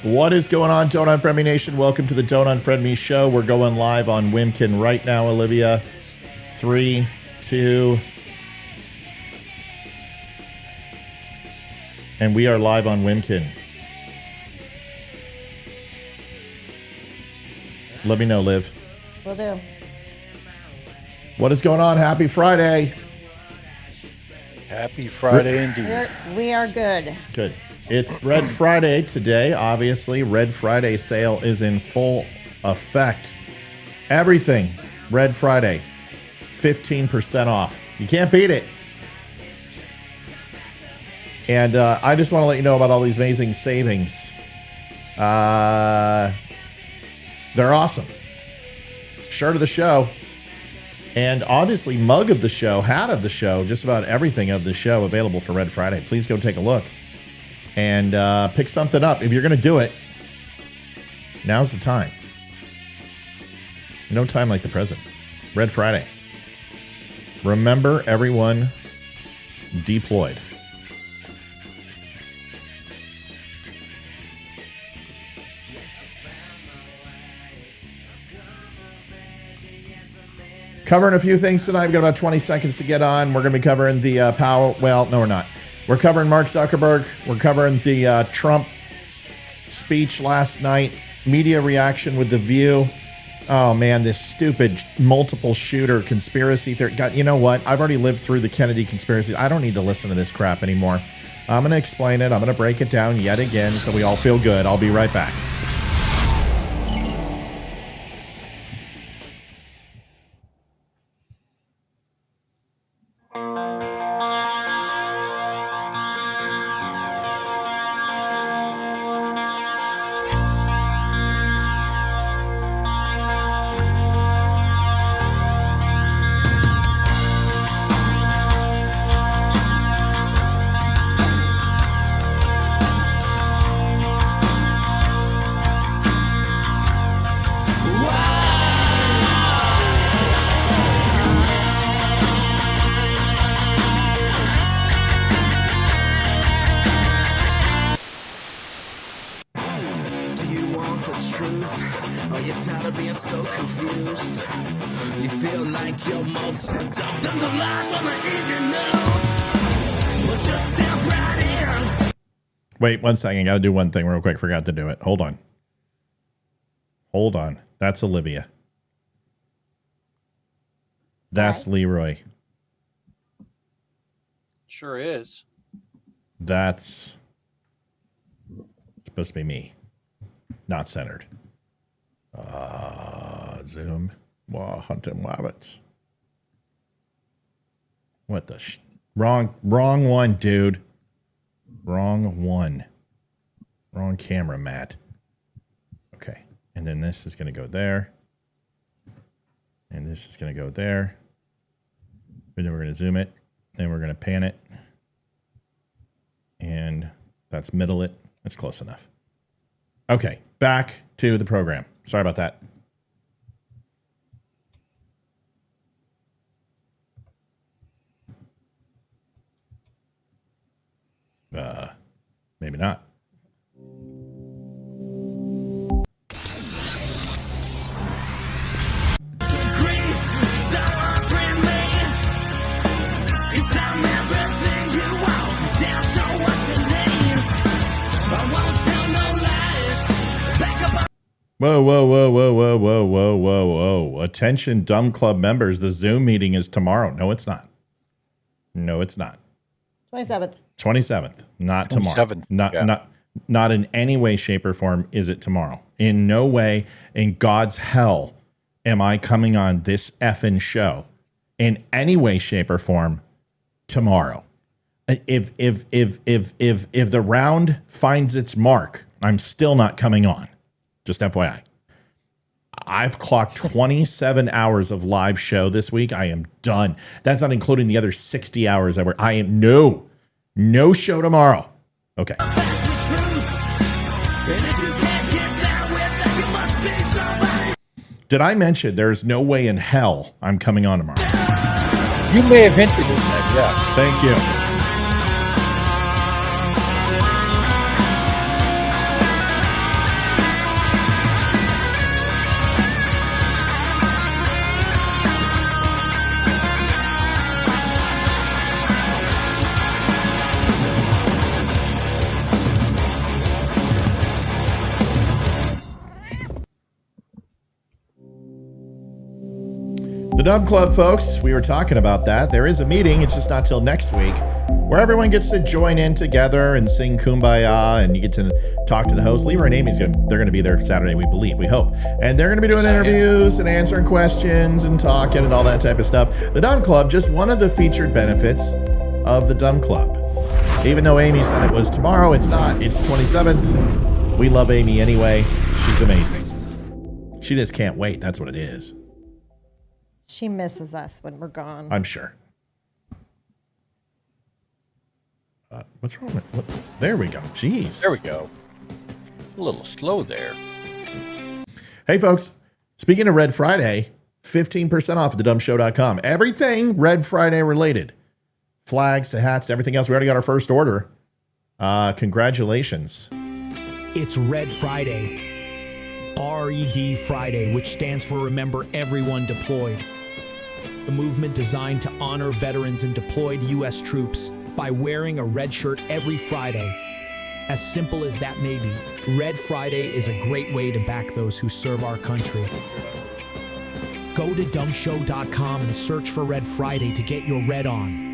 What is going on, Don't Unfriend Me Nation? Welcome to the Don't Unfriend Me show. We're going live on Wimkin right now, Olivia. 3, 2, and we are live on Wimkin. Let me know, Liv. Will do. What is going on? Happy Friday. Happy Friday indeed. We are good. Good. It's Red Friday today. Obviously, Red Friday sale is in full effect. Everything Red Friday, 15% off. You can't beat it. And I just want to let you know about all these amazing savings. They're awesome. Shirt of the show. And obviously, mug of the show, hat of the show, just about everything of the show available for Red Friday. Please go take a look and pick something up. If you're going to do it, now's the time. No time like the present. Red Friday. Remember, everyone deployed. Covering a few things tonight. We've got about 20 seconds to get on. We're going to be covering the Powell. Well, no, we're not. We're covering Mark Zuckerberg. We're covering the Trump speech last night. Media reaction with The View. Oh, man, this stupid multiple shooter conspiracy theory. God, you know what? I've already lived through the Kennedy conspiracy. I don't need to listen to this crap anymore. I'm going to explain it. I'm going to break it down yet again so we all feel good. I'll be right back. Wait 1 second. Got to do one thing real quick. Forgot to do it. Hold on. Hold on. That's Olivia. That's Hi. Leroy. Sure is. That's supposed to be me. Not centered. Zoom. Wow, hunting rabbits. What the wrong one, dude. Wrong one. Wrong camera, Matt. Okay. And then this is going to go there. And this is going to go there. And then we're going to zoom it. Then we're going to pan it. And that's middle it. That's close enough. Okay. Back to the program. Sorry about that. Maybe not. Whoa, whoa, whoa, whoa, whoa, whoa, whoa, whoa, whoa. Attention, Dumb Club members. The Zoom meeting is tomorrow. No, it's not. No, it's not. 27th. 27th, not tomorrow. 27th, Not in any way, shape, or form is it tomorrow. In no way, in God's hell, am I coming on this effing show in any way, shape, or form tomorrow. If the round finds its mark, I'm still not coming on. Just FYI. I've clocked 27 hours of live show this week. I am done. That's not including the other 60 hours I work. I am no show tomorrow. Okay. Did I mention there's no way in hell I'm coming on tomorrow? You may have hinted at that, yeah. Thank you. The DUM Club, folks, we were talking about that. There is a meeting, it's just not till next week, where everyone gets to join in together and sing Kumbaya, and you get to talk to the host. Leroy and Amy's they're going to be there Saturday, we believe, we hope. And they're going to be doing interviews and answering questions and talking and all that type of stuff. The DUM Club, just one of the featured benefits of the DUM Club. Even though Amy said it was tomorrow, it's not. It's the 27th. We love Amy anyway. She's amazing. She just can't wait. That's what it is. She misses us when we're gone. I'm sure. What's wrong with what? There we go. Jeez. There we go. A little slow there. Hey, folks. Speaking of Red Friday, 15% off at thedumshow.com. Everything Red Friday related. Flags to hats to everything else. We already got our first order. Congratulations. It's Red Friday. RED Friday, which stands for Remember Everyone Deployed. A movement designed to honor veterans and deployed U.S. troops by wearing a red shirt every Friday. As simple as that may be, Red Friday is a great way to back those who serve our country. Go to DUMShow.com and search for Red Friday to get your red on.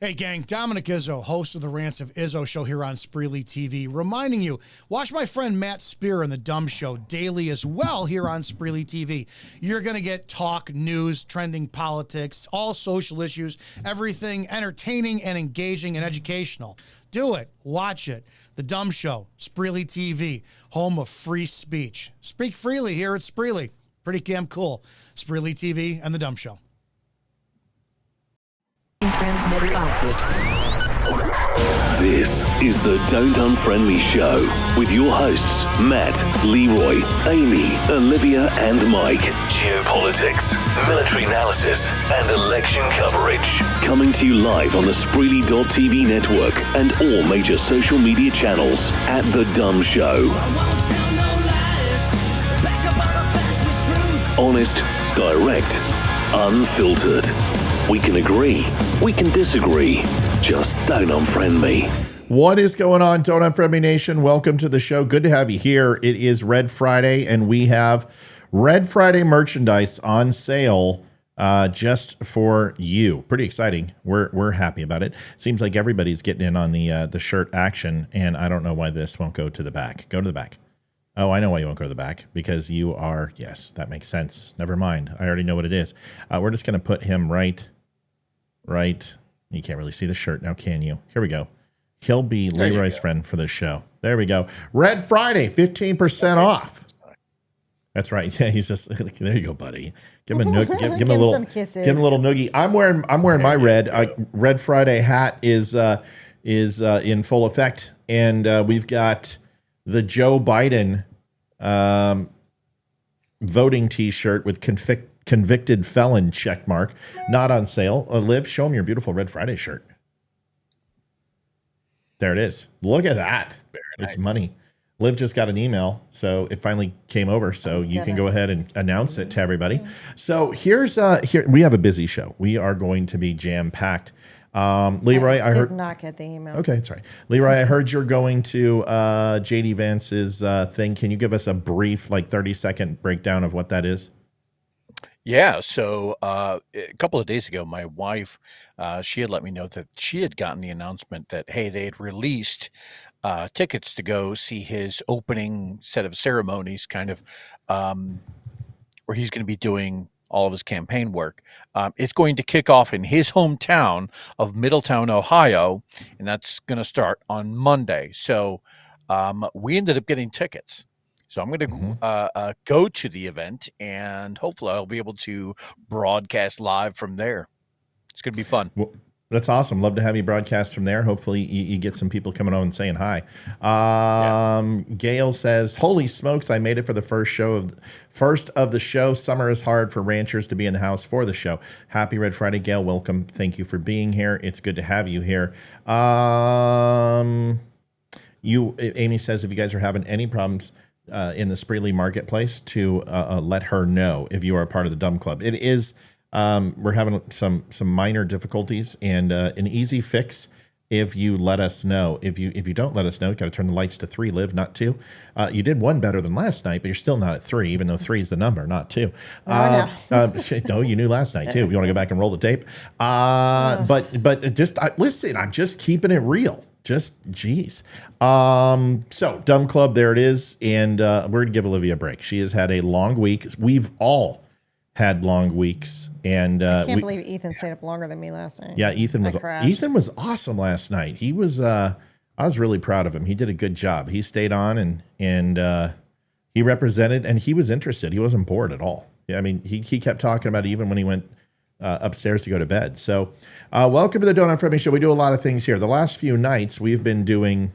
Hey gang, Dominic Izzo, host of the Rants of Izzo show here on Spreely TV, reminding you, watch my friend Matt Spear on the DUM Show daily as well here on Spreely TV. You're going to get talk, news, trending politics, all social issues, everything entertaining and engaging and educational. Do it. Watch it. The DUM Show, Spreely TV, home of free speech. Speak freely here at Spreely. Pretty damn cool. Spreely TV and the DUM Show. Transmitter output. This is the Don't Unfriend Me Show with your hosts, Matt, Leroy, Amy, Olivia, and Mike. Geopolitics, military analysis, and election coverage. Coming to you live on the Spreely.tv network and all major social media channels at The DUM Show. Honest, direct, unfiltered. We can agree, we can disagree. Just don't unfriend me. What is going on, Don't Unfriend Me Nation? Welcome to the show. Good to have you here. It is Red Friday, and we have Red Friday merchandise on sale just for you. Pretty exciting. We're happy about it. Seems like everybody's getting in on the shirt action, and I don't know why this won't go to the back. Go to the back. Oh, I know why you won't go to the back. Because you are, yes, that makes sense. Never mind. I already know what it is. We're just going to put him right. You can't really see the shirt now, can you? Here we go. He'll be Leroy's friend for this show. There we go. Red Friday, 15% off. That's right. Yeah, he's just there. You go, buddy. Give him a give him a little some kisses. Give him a little noogie. I'm wearing my Red Friday hat is in full effect, and we've got the Joe Biden voting T-shirt with convicted felon check mark, not on sale. Liv, show them your beautiful Red Friday shirt. There it is. Look at that. It's money. Liv just got an email, so it finally came over. So you can go ahead and announce it to everybody. So here we have a busy show. We are going to be jam packed. Leroy, I heard not get the email. Okay, that's right. Leroy, I heard you're going to JD Vance's thing. Can you give us a brief, 30-second breakdown of what that is? Yeah, so a couple of days ago, my wife, she had let me know that she had gotten the announcement that, hey, they had released tickets to go see his opening set of ceremonies, kind of where he's going to be doing all of his campaign work. It's going to kick off in his hometown of Middletown, Ohio, and that's going to start on Monday. So we ended up getting tickets. So I'm going to go to the event, and hopefully I'll be able to broadcast live from there. It's going to be fun. Well, that's awesome. Love to have you broadcast from there. Hopefully you get some people coming on and saying hi. Gail says, holy smokes, I made it for the first of the show. Summer is hard for ranchers to be in the house for the show. Happy Red Friday, Gail. Welcome. Thank you for being here. It's good to have you here. Amy says, if you guys are having any problems in the Spreely marketplace, to let her know if you are a part of the DUM Club. It is, we're having some minor difficulties, and an easy fix. If you let us know, if you don't let us know, you got to turn the lights to 3, Liv, not 2. You did 1 better than last night, but you're still not at 3, even though 3 is the number, not 2. No, you knew last night too. You want to go back and roll the tape? But just listen, I'm just keeping it real. Just geez. So DUM Club, there it is, and we're gonna give Olivia a break. She has had a long week. We've all had long weeks, and I can't believe Ethan stayed up longer than me last night. Yeah, Ethan was awesome last night. He was I was really proud of him. He did a good job. He stayed on and he represented, and he was interested. He wasn't bored at all. Yeah, I mean, he kept talking about it even when he went upstairs to go to bed. So welcome to the Donut Friendly Show. We do a lot of things here. The last few nights we've been doing,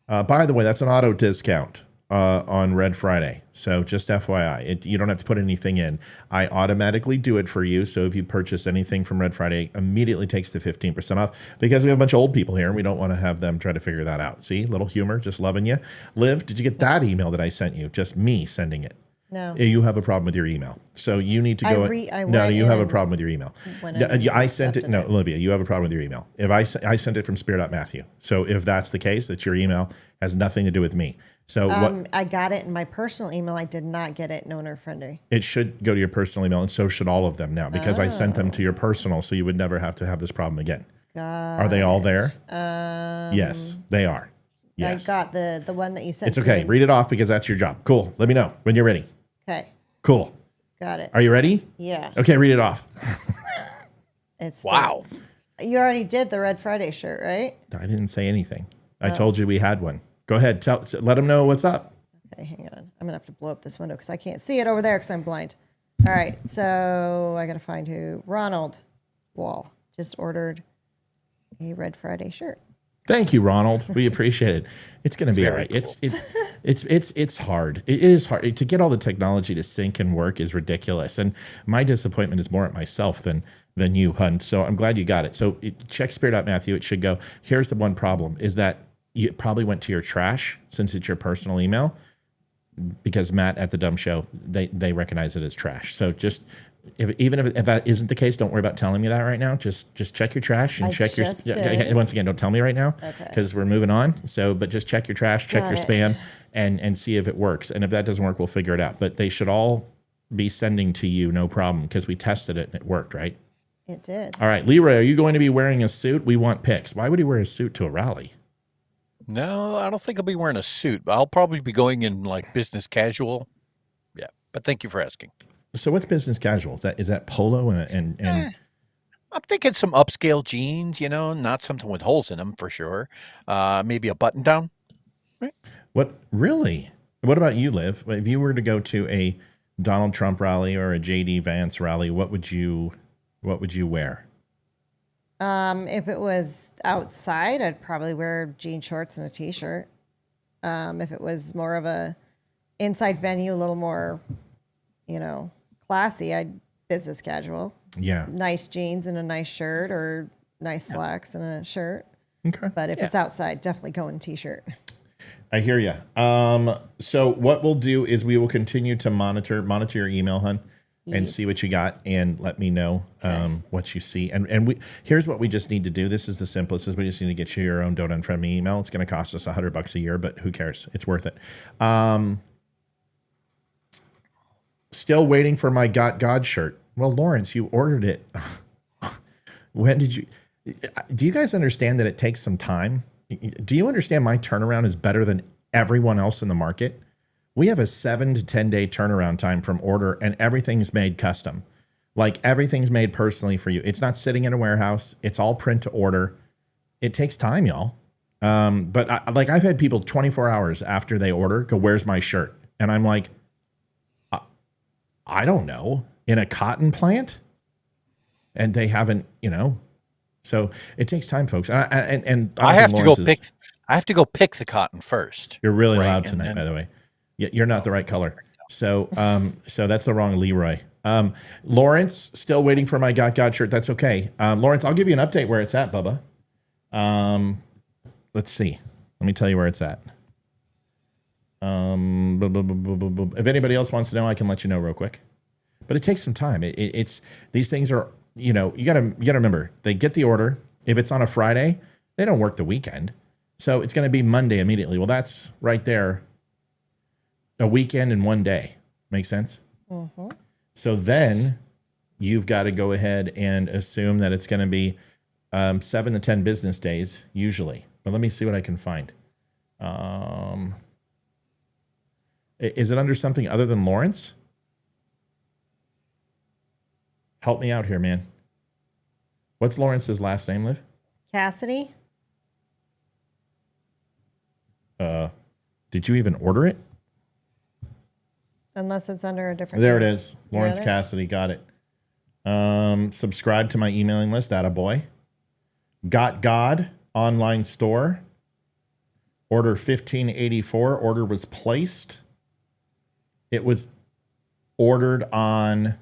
by the way, that's an auto discount on Red Friday. So just FYI, you don't have to put anything in. I automatically do it for you. So if you purchase anything from Red Friday, immediately takes the 15% off, because we have a bunch of old people here and we don't want to have them try to figure that out. See, little humor, just loving you. Liv, did you get that email that I sent you? Just me sending it. No. You have a problem with your email. So you need to go. No, you have a problem with your email. I sent it. No, Olivia, you have a problem with your email. If I sent it from Spirit.Matthew. So if that's the case, that's your email, has nothing to do with me. So I got it in my personal email. I did not get it in Owner Friendly. It should go to your personal email, and so should all of them now, because I sent them to your personal, so you would never have to have this problem again. Are they all there? Yes, they are. Yes. I got the one that you sent. It's okay. Read it off, because that's your job. Cool. Let me know when you're ready. Okay. Cool. Got it. Are you ready? Yeah. Okay, read it off. It's wow. You already did the Red Friday shirt, right? I didn't say anything. I told you we had one. Go ahead. Let them know what's up. Okay, hang on. I'm going to have to blow up this window because I can't see it over there because I'm blind. All right, so I got to find who. Ronald Wall just ordered a Red Friday shirt. Thank you, Ronald. We appreciate it. It's going to be all right. Cool. It's hard. It is hard to get all the technology to sync and work is ridiculous. And my disappointment is more at myself than you, Hunt. So I'm glad you got it. So check Spirit.Matthew. It should go. Here's the one problem is that you probably went to your trash, since it's your personal email, because Matt at the DUM Show, they recognize it as trash. So just even if that isn't the case, don't worry about telling me that right now. Just check your trash and check your once again, don't tell me right now, because we're moving on. So but just check your trash, check your spam, and see if it works. And if that doesn't work, we'll figure it out. But they should all be sending to you, no problem, because we tested it and it worked, right? It did. All right, Leroy, are you going to be wearing a suit? We want pics. Why would he wear a suit to a rally? No, I don't think I'll be wearing a suit. I'll probably be going in like business casual. Yeah, but thank you for asking. So what's business casual? Is that polo and I'm thinking some upscale jeans, not something with holes in them for sure. Maybe a button down. Right? What really? What about you, Liv? If you were to go to a Donald Trump rally or a JD Vance rally, what would you wear? If it was outside, I'd probably wear jean shorts and a t-shirt. If it was more of a inside venue, a little more, classy, I'd business casual. Yeah. Nice jeans and a nice shirt, or nice slacks and a shirt. Okay. But if it's outside, definitely go in t-shirt. I hear you. So what we'll do is we will continue to monitor your email, hun. And see what you got, and let me know what you see. And here's what we just need to do. This is the simplest. Is we just need to get you your own Don't Unfriend Me email. It's going to cost us $100 a year, but who cares? It's worth it. Still waiting for my Got God shirt. Well, Lawrence, you ordered it. When did you? Do you guys understand that it takes some time? Do you understand my turnaround is better than everyone else in the market? We have a 7 to 10 day turnaround time from order, and everything's made custom. Like everything's made personally for you. It's not sitting in a warehouse. It's all print to order. It takes time, y'all. But I've had people 24 hours after they order go, "Where's my shirt?" And I'm like, I don't know, in a cotton plant, and they haven't, So it takes time, folks. And I have to go pick. I have to go pick the cotton first. You're really loud tonight, by the way. You're not the right color. So so that's the wrong Leroy. Lawrence, still waiting for my Got God shirt. That's okay. Lawrence, I'll give you an update where it's at, Bubba. let's see. Let me tell you where it's at. If anybody else wants to know, I can let you know real quick. But it takes some time. It's these things are, you gotta remember, they get the order. If it's on a Friday, they don't work the weekend. So it's going to be Monday immediately. Well, that's right there. A weekend in one day. Make sense? Mm-hmm. So then you've got to go ahead and assume that it's going to be 7 to 10 business days usually. But let me see what I can find. Is it under something other than Lawrence? Help me out here, man. What's Lawrence's last name, Liv? Cassidy. Did you even order it? Unless it's under a different There it name. is. Lawrence Cassidy. Got it. Subscribe to my emailing list. Attaboy. Got God online store. Order 1584. Order was placed. It was ordered on.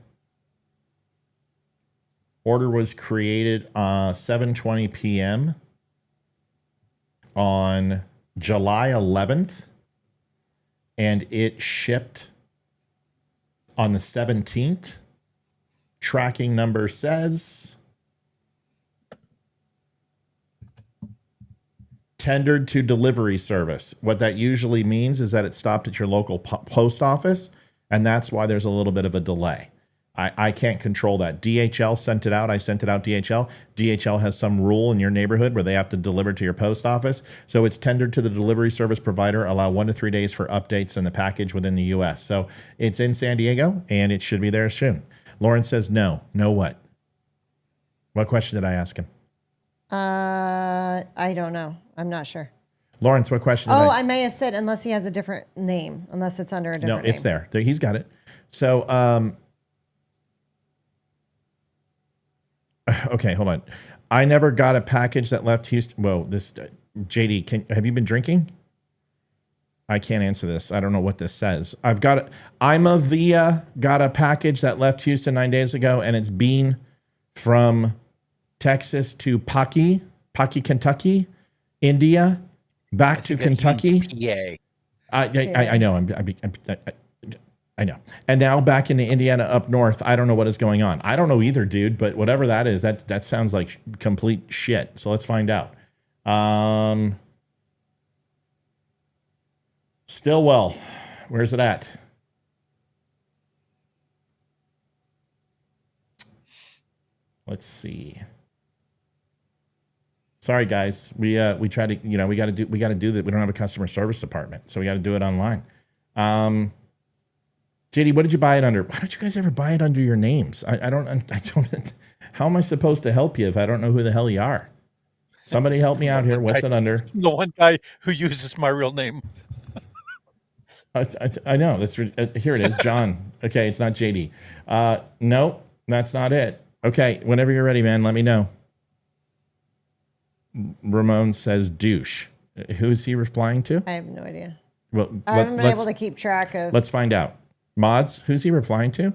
Order was created 7:20 p.m. on July 11th, and it shipped on the 17th. Tracking number says tendered to delivery service. What that usually means is that it stopped at your local post office, and that's why there's a little bit of a delay. I can't control that. DHL sent it out. I sent it out DHL. DHL has some rule in your neighborhood where they have to deliver to your post office. So it's tendered to the delivery service provider. Allow 1 to 3 days for updates in the package within the U.S. So it's in San Diego, and it should be there soon. Lauren says no. No what? What question did I ask him? I don't know. I'm not sure. Lawrence, what question? I may have said unless he has a different name, unless it's under a different name. No, it's there. He's got it. So, okay, hold on. I never got a package that left Houston. Whoa, this JD, have you been drinking? I can't answer this. I don't know what this says. I'm a Via got a package that left Houston 9 days ago, and it's been from Texas to Pocky, Kentucky, India, back to Kentucky. PA. I know. I know. And now back into Indiana up north. I don't know what is going on. I don't know either, dude, but whatever that is, that sounds like complete shit. So let's find out. Stillwell, where's it at? Let's see. Sorry, guys. We try to, we got to do that. We don't have a customer service department, so we got to do it online. JD, what did you buy it under? Why don't you guys ever buy it under your names? I don't. How am I supposed to help you if I don't know who the hell you are? Somebody help me out here. What's it under? The one guy who uses my real name. I know. That's here it is, John. Okay, it's not JD. No, that's not it. Okay, whenever you're ready, man, let me know. Ramon says douche. Who's he replying to? I have no idea. Well, I haven't been able to keep track of. Let's find out. Mods, who's he replying to?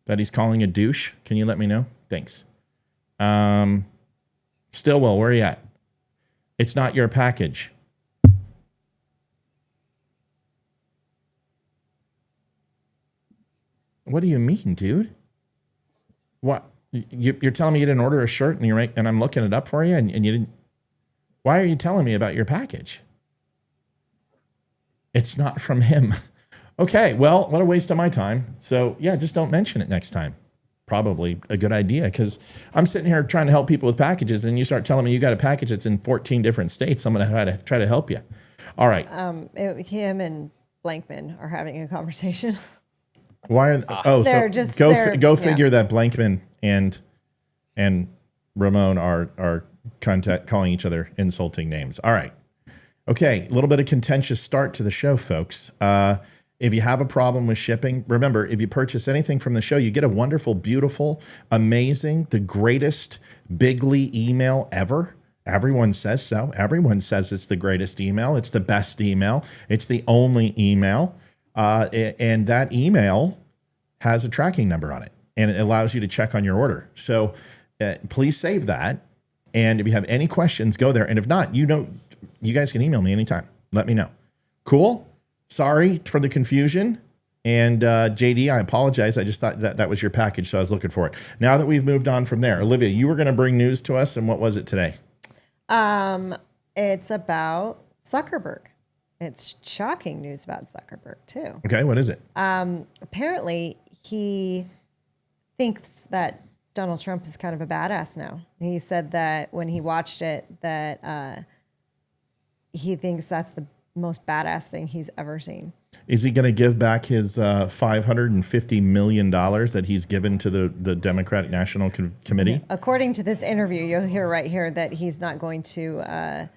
That he's calling a douche? Can you let me know? Thanks. Stillwell, where are you at? It's not your package. What do you mean, dude? What? You're telling me you didn't order a shirt and I'm looking it up for you and you didn't. Why are you telling me about your package? It's not from him. Okay, well, what a waste of my time. So yeah, just don't mention it next time. Probably a good idea, because I'm sitting here trying to help people with packages and you start telling me you got a package that's in 14 different states. I'm going to try to help you. All right. Him and Blankman are having a conversation. Why are go figure that Blankman and Ramon are calling each other insulting names. All right. Okay, a little bit of contentious start to the show, folks. If you have a problem with shipping, remember, if you purchase anything from the show, you get a wonderful, beautiful, amazing, the greatest Bigly email ever. Everyone says so. Everyone says it's the greatest email. It's the best email. It's the only email. And that email has a tracking number on it, and it allows you to check on your order. So please save that. And if you have any questions, go there. And if not, you guys can email me anytime. Let me know. Cool. Sorry for the confusion. And JD, I apologize. I just thought that was your package, so I was looking for it. Now that we've moved on from there, Olivia, you were going to bring news to us, and what was it today? It's about Zuckerberg. It's shocking news about Zuckerberg, too. Okay, what is it? Apparently, he thinks that Donald Trump is kind of a badass now. He said that when he watched it, that he thinks that's the most badass thing he's ever seen. Is he going to give back his $550 million that he's given to the Democratic National Committee? According to this interview, you'll hear right here that he's not going to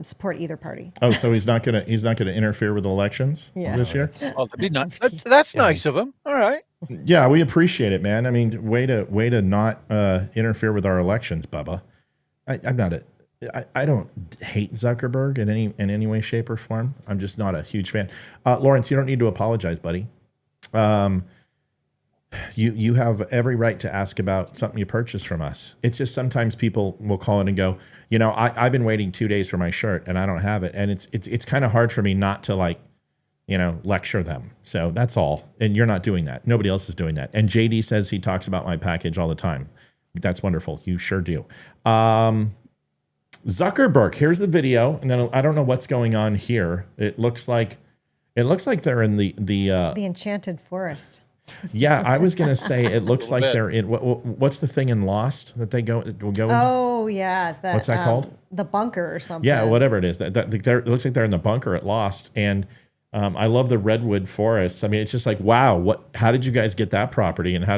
support either party. Oh, so he's not going to interfere with elections this year? Well, that'd be nice. That's nice of him. All right. Yeah, we appreciate it, man. I mean, way to not interfere with our elections, Bubba. I don't hate Zuckerberg in any way, shape, or form. I'm just not a huge fan. Lawrence, you don't need to apologize, buddy. You have every right to ask about something you purchased from us. It's just sometimes people will call in and go, I've been waiting 2 days for my shirt and I don't have it, and it's kind of hard for me not to lecture them. So that's all. And you're not doing that. Nobody else is doing that. And JD says he talks about my package all the time. That's wonderful. You sure do. Zuckerberg, here's the video, and then I don't know what's going on here. It looks like they're in the Enchanted Forest. Yeah, I was gonna say it looks like they're in what's the thing in Lost that they go into? Oh yeah, what's that called? The bunker or something. Yeah, whatever it is. It looks like they're in the bunker at Lost, and I love the redwood forests. I mean, it's just like, wow, how did you guys get that property, and how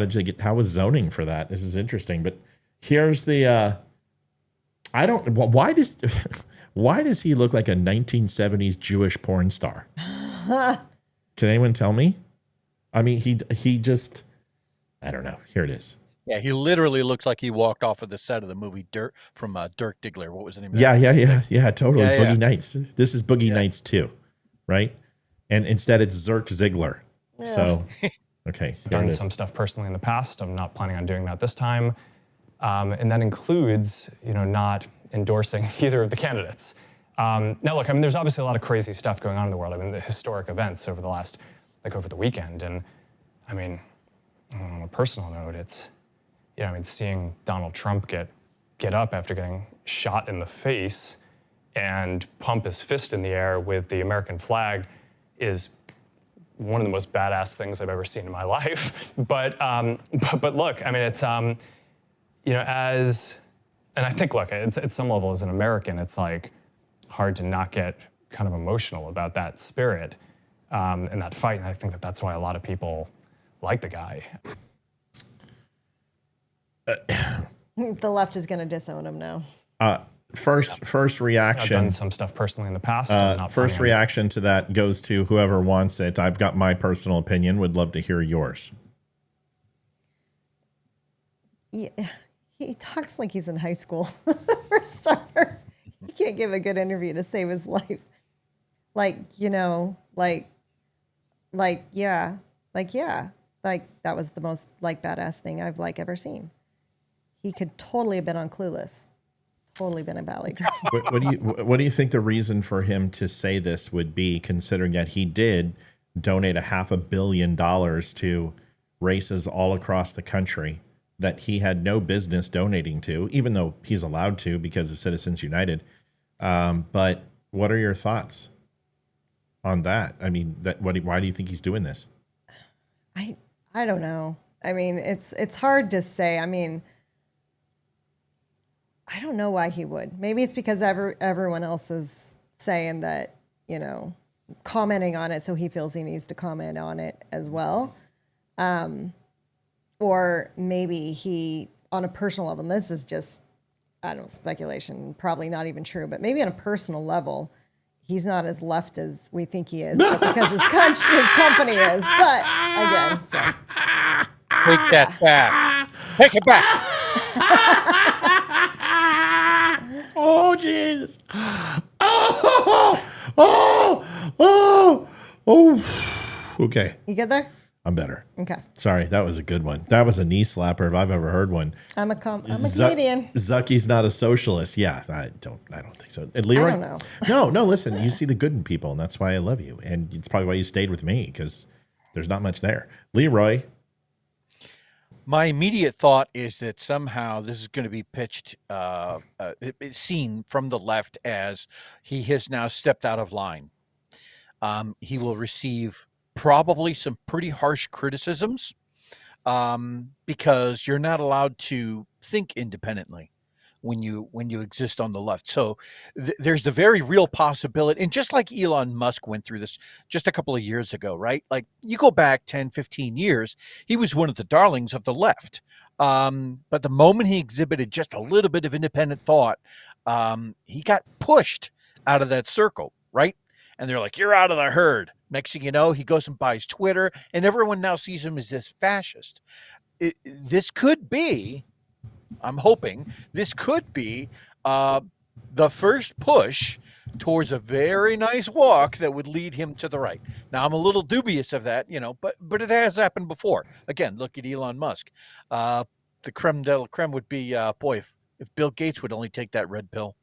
was zoning for that? This is interesting. But here's the. Why does he look like a 1970s Jewish porn star? Can anyone tell me? I mean, he just, I don't know. Here it is. Yeah, he literally looks like he walked off of the set of the movie Dirt from Dirk Diggler. What was the name of that? Yeah, totally. Yeah, Boogie Nights. This is Boogie Nights 2, right? And instead it's Zerk Ziggler. Yeah. So, okay. I've done some stuff personally in the past. I'm not planning on doing that this time. And that includes, not endorsing either of the candidates. Now, look, I mean, there's obviously a lot of crazy stuff going on in the world. I mean, the historic events over over the weekend. And I mean, on a personal note, it's, seeing Donald Trump get up after getting shot in the face and pump his fist in the air with the American flag is one of the most badass things I've ever seen in my life. But look, I mean, it's, and I think, look, it's, at some level as an American, it's like hard to not get kind of emotional about that spirit and that fight. And I think that's why a lot of people like the guy. The left is going to disown him now. First reaction. I've done some stuff personally in the past. First reaction to that goes to whoever wants it. I've got my personal opinion. Would love to hear yours. Yeah. He talks like he's in high school. For starters, he can't give a good interview to save his life. That was the most badass thing I've ever seen. He could totally have been on Clueless. Totally been a ballet girl. What do you think the reason for him to say this would be, considering that he did donate $500 million to races all across the country that he had no business donating to, even though he's allowed to because of Citizens United. But what are your thoughts on that? I mean, why do you think he's doing this? I don't know. I mean, it's hard to say. I mean, I don't know why he would. Maybe it's because everyone else is saying that, commenting on it, so he feels he needs to comment on it as well. Or maybe he, on a personal level, and this is just, I don't know, speculation, probably not even true, but maybe on a personal level, he's not as left as we think he is, but because his company is. But again, so. Take that back. Take it back. Oh, Jesus. Oh. Okay. You get there? I'm better. Okay. Sorry, that was a good one. That was a knee slapper if I've ever heard one. I'm a comedian. Zucky's not a socialist. Yeah, I don't think so. And Leroy, I don't know. No. Listen, you see the good in people, and that's why I love you. And it's probably why you stayed with me because there's not much there. Leroy. My immediate thought is that somehow this is going to be pitched, it's seen from the left as he has now stepped out of line. He will receive probably some pretty harsh criticisms because you're not allowed to think independently when you exist on the left. So there's the very real possibility, and just like Elon Musk went through this just a couple of years ago, right? Like you go back 10, 15 years, he was one of the darlings of the left. But the moment he exhibited just a little bit of independent thought, he got pushed out of that circle, right? And they're like, you're out of the herd. Next thing you know, he goes and buys Twitter, and everyone now sees him as this fascist. This could be, I'm hoping, this could be the first push towards a very nice walk that would lead him to the right. Now, I'm a little dubious of that, but it has happened before. Again, look at Elon Musk. The creme de la creme would be, boy, if Bill Gates would only take that red pill.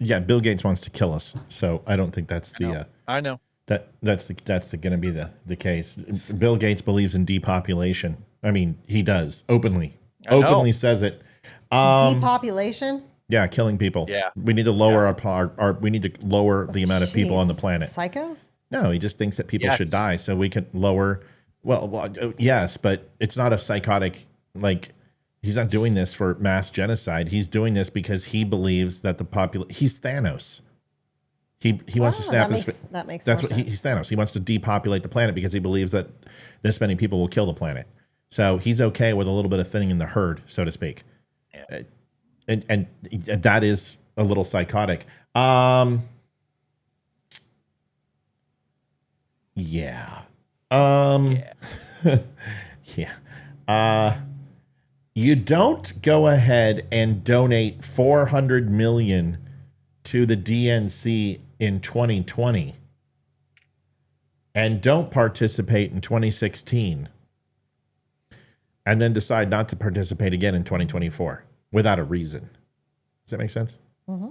Yeah, Bill Gates wants to kill us, so I don't think that's the. I know. That's going to be the case. Bill Gates believes in depopulation. I mean, he does openly says it. Depopulation. Yeah, killing people. Yeah, we need to lower our we need to lower the amount of people on the planet. Psycho. No, he just thinks that people should die, so we can lower. Well, yes, but it's not a psychotic like. He's not doing this for mass genocide. He's doing this because he believes that he's Thanos. He wants to snap his. That makes that's more what sense. he's Thanos. He wants to depopulate the planet because he believes that this many people will kill the planet. So he's okay with a little bit of thinning in the herd, so to speak. Yeah. And that is a little psychotic. Yeah. Yeah. You don't go ahead and donate $400 million to the DNC in 2020 and don't participate in 2016 and then decide not to participate again in 2024 without a reason. Does that make sense? Mm-hmm.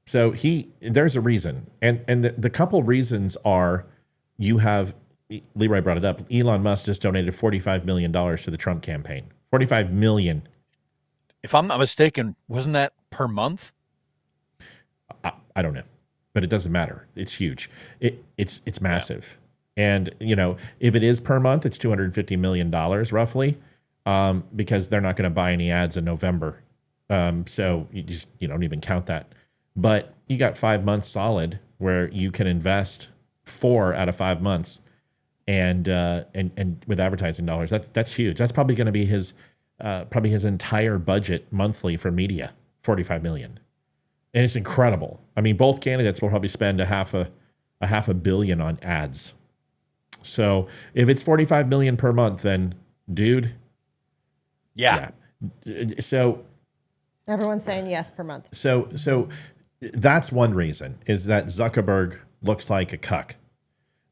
So there's a reason. And the couple reasons are you have, Leroy brought it up, Elon Musk just donated $45 million to the Trump campaign. $45 million. If I'm not mistaken, wasn't that per month? I don't know, but it doesn't matter. It's huge. It's massive. Yeah. And, if it is per month, it's $250 million roughly, because they're not going to buy any ads in November. So you don't even count that. But you got 5 months solid where you can invest 4 out of 5 months. And with advertising dollars, that's huge. That's probably going to be his entire budget monthly for media, $45 million, and it's incredible. I mean, both candidates will probably spend a half a billion on ads. So if it's $45 million per month, then dude, yeah. So everyone's saying yes per month. So that's one reason is that Zuckerberg looks like a cuck,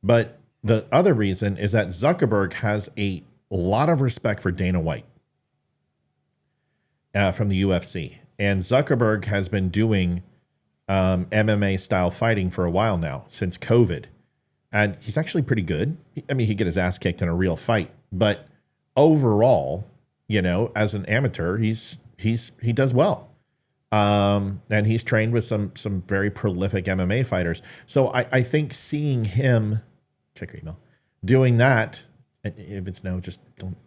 but the other reason is that Zuckerberg has a lot of respect for Dana White from the UFC. And Zuckerberg has been doing MMA style fighting for a while now, since COVID. And he's actually pretty good. I mean, he'd get his ass kicked in a real fight. But overall, as an amateur, he does well. And he's trained with some very prolific MMA fighters. So I think seeing him... check your email. Doing that, if it's no, just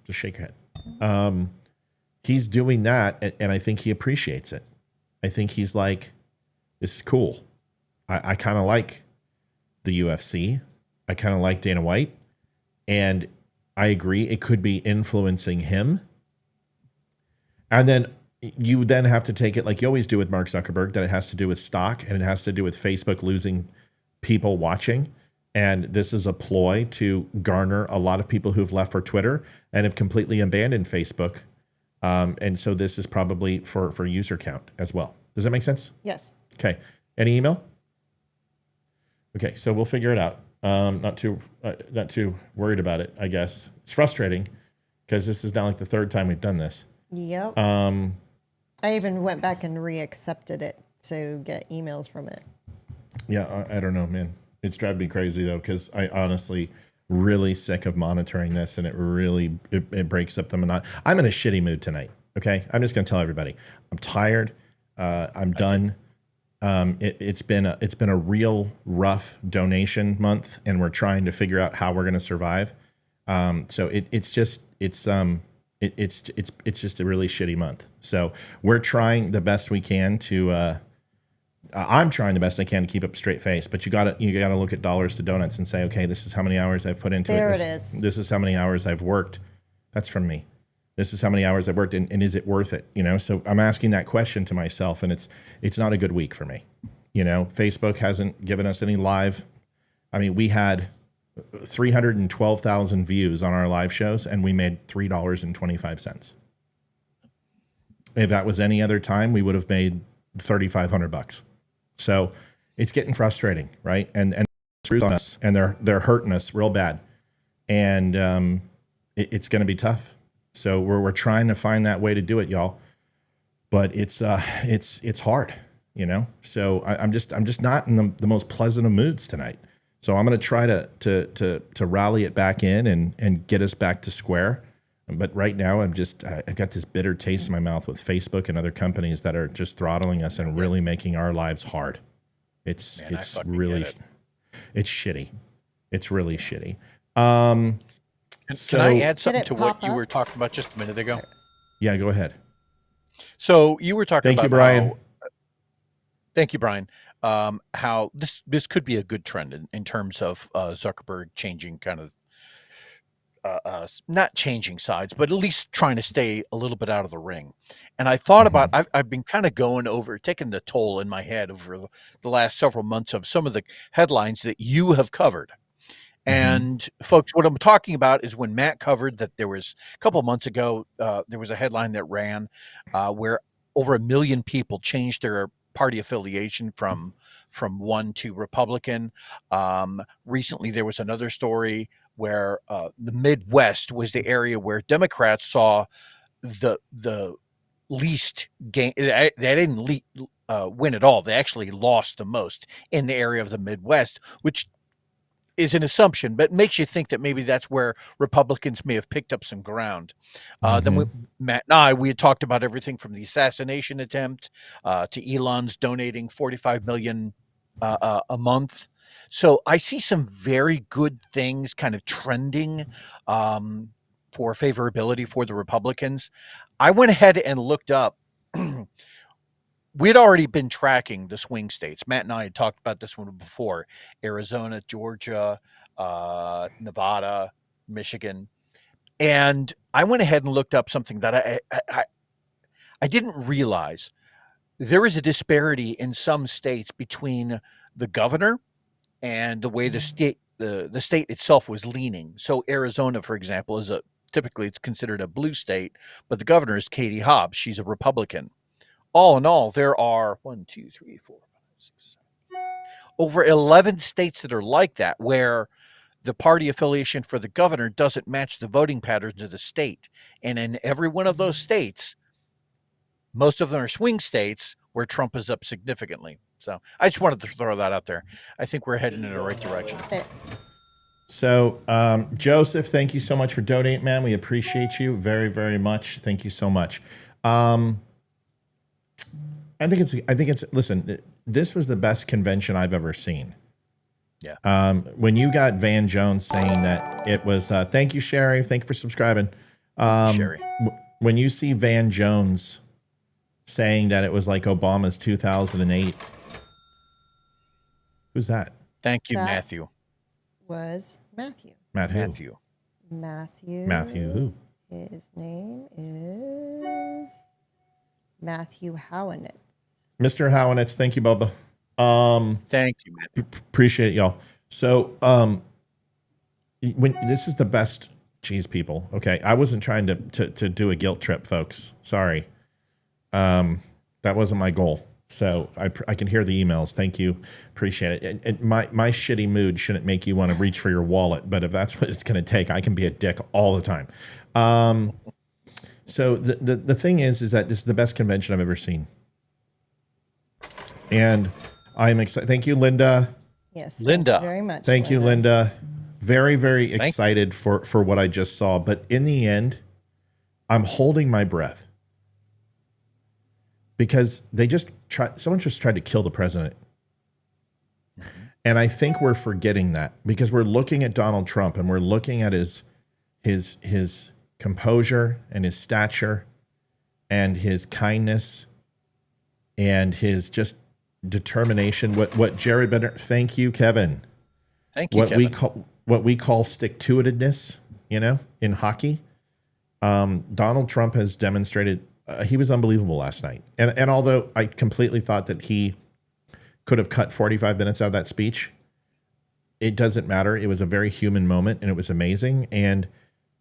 shake your head. He's doing that, and I think he appreciates it. I think he's like, this is cool. I kind of like the UFC. I kind of like Dana White. And I agree, it could be influencing him. And then you then have to take it like you always do with Mark Zuckerberg, that it has to do with stock, and it has to do with Facebook losing people watching. And this is a ploy to garner a lot of people who've left for Twitter and have completely abandoned Facebook. And so this is probably for user count as well. Does that make sense? Yes. Okay. Any email? Okay, so we'll figure it out. Not too worried about it, I guess. It's frustrating because this is now like the third time we've done this. Yep. Um, I even went back and re-accepted it to get emails from it. Yeah, I don't know, man. It's driving me crazy though, because I honestly really sick of monitoring this, and it breaks up the monotony. I'm in a shitty mood tonight. Okay, I'm just gonna tell everybody I'm tired. I'm done. It's been a real rough donation month, and we're trying to figure out how we're gonna survive. So it's just a really shitty month. So we're trying the best we can to. I'm trying the best I can to keep up a straight face, but you gotta look at dollars to donuts and say, okay, this is how many hours I've put into There it. it is. This is how many hours I've worked. That's from me. This is how many hours I've worked, and is it worth it? You know, so I'm asking that question to myself, and it's not a good week for me. You know, Facebook hasn't given us any live. I mean, we had 312,000 views on our live shows, and we made $3.25. If that was any other time, we would have made $3,500. So it's getting frustrating, right? And screws on us, and they're hurting us real bad, and it's going to be tough. So we're trying to find that way to do it, y'all. But it's hard, you know. So I'm just not in the most pleasant of moods tonight. So I'm going to try to rally it back in and get us back to square. But right now, I've got this bitter taste in my mouth with Facebook and other companies that are just throttling us and really making our lives hard. It's really shitty. It's really shitty. Can I add something to what you were talking about just a minute ago? Yeah, go ahead. So you were talking about Thank you, Brian. Thank you, Brian. How this could be a good trend in terms of Zuckerberg changing kind of not changing sides, but at least trying to stay a little bit out of the ring. And I thought about, I've been kind of taking the toll in my head over the last several months of some of the headlines that you have covered. And folks, what I'm talking about is when Matt covered that there was a couple of months ago, there was a headline that ran where over 1 million people changed their party affiliation from one to Republican. Recently, there was another story where the Midwest was the area where Democrats saw the least gain. They didn't win at all. They actually lost the most in the area of the Midwest, which is an assumption, but makes you think that maybe that's where Republicans may have picked up some ground. Then Matt and I had talked about everything from the assassination attempt to Elon's donating $45 million a month. So I see some very good things kind of trending for favorability for the Republicans. I went ahead and looked up. We'd already been tracking the swing states. Matt and I had talked about this one before: Arizona, Georgia, Nevada, Michigan. And I went ahead and looked up something that I didn't realize. There is a disparity in some states between the governor and the way the state itself was leaning. So Arizona, for example, typically it's considered a blue state, but the governor is Katie Hobbs. She's a Republican. All in all, there are 1, 2, 3, 4, 5, 6, 7, over 11 states that are like that, where the party affiliation for the governor doesn't match the voting patterns of the state. And in every one of those states, most of them are swing states where Trump is up significantly. So I just wanted to throw that out there. I think we're heading in the right direction. So, Joseph, thank you so much for donating, man. We appreciate you very, very much. Thank you so much. I think it's, listen, this was the best convention I've ever seen. Yeah. When you got Van Jones saying that it was, thank you, Sherry. Thank you for subscribing. Sherry. When you see Van Jones saying that it was like Obama's 2008, who's that? Thank you, That Matthew. Was Matthew. Matt who? Matthew Who? His name is Matthew Howanitz. Mr. Howanitz. Thank you, Bubba. Thank you, Matthew. Appreciate it, y'all. So, when this is the best, geez, people. Okay, I wasn't trying to do a guilt trip, folks. Sorry. That wasn't my goal. So I can hear the emails. Thank you. Appreciate it. And my shitty mood shouldn't make you want to reach for your wallet, but if that's what it's going to take, I can be a dick all the time. So the thing is that this is the best convention I've ever seen. And I'm excited. Thank you, Linda. Yes. Linda. Thank you very much. Thank you, Linda. Very, very excited for what I just saw. But in the end, I'm holding my breath. Because someone just tried to kill the president. And I think we're forgetting that because we're looking at Donald Trump and we're looking at his composure and his stature and his kindness and his just determination. What Jared Bender, thank you, Kevin. Thank you, Kevin. What we call stick-to-itiveness, in hockey. Donald Trump has demonstrated. He was unbelievable last night. And although I completely thought that he could have cut 45 minutes out of that speech, it doesn't matter. It was a very human moment, and it was amazing. And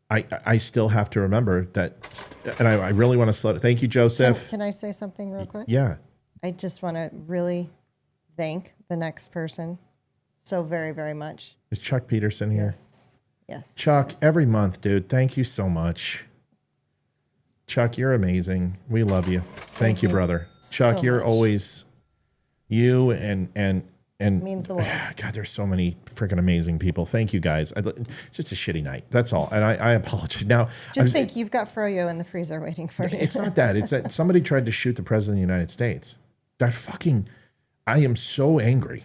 I still have to remember that, and I really want to slow it. Thank you, Joseph. Can I say something real quick? Yeah. I just want to really thank the next person so very, very much. Is Chuck Peterson here? Yes. Chuck, yes. every month, dude. Thank you so much. Chuck, you're amazing. We love you. Thank you, brother. Chuck, so you're much. always you and Means the world. God, there's so many freaking amazing people. Thank you guys. It's just a shitty night. That's all. And I apologize. Now, Just think you've got froyo in the freezer waiting for you. it's not that. It's that somebody tried to shoot the president of the United States. I am so angry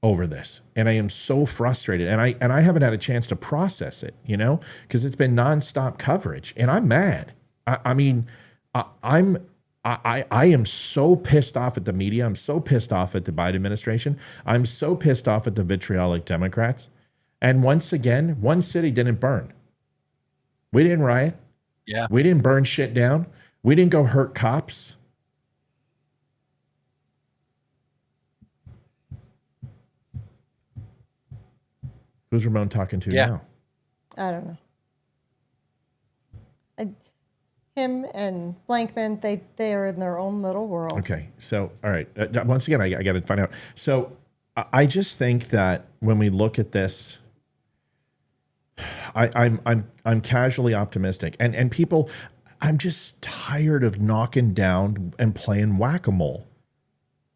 over this, and I am so frustrated, and I haven't had a chance to process it, because it's been nonstop coverage, and I'm mad. I am so pissed off at the media. I'm so pissed off at the Biden administration. I'm so pissed off at the vitriolic Democrats. And once again, one city didn't burn. We didn't riot. Yeah. We didn't burn shit down. We didn't go hurt cops. Who's Ramon talking to now? I don't know. Him and Blankman, they are in their own little world. Okay, so all right. Once again, I got to find out. So I just think that when we look at this, I'm casually optimistic, and people, I'm just tired of knocking down and playing whack-a-mole.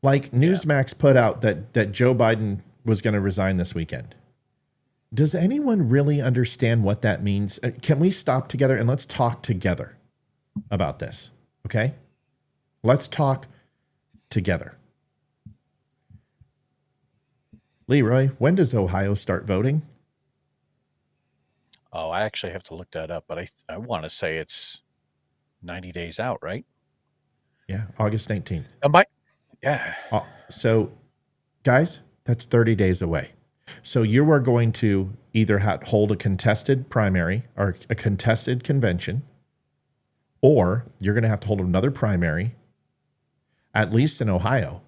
Like Newsmax put out that Joe Biden was going to resign this weekend. Does anyone really understand what that means? Can we stop together and let's talk together about this? Okay? Let's talk together. Leroy, when does Ohio start voting? Oh, I actually have to look that up, but I want to say it's 90 days out, right? Yeah, August 19th. Yeah. So, guys, that's 30 days away. So you are going to either hold a contested primary or a contested convention, or you're going to have to hold another primary, at least in Ohio.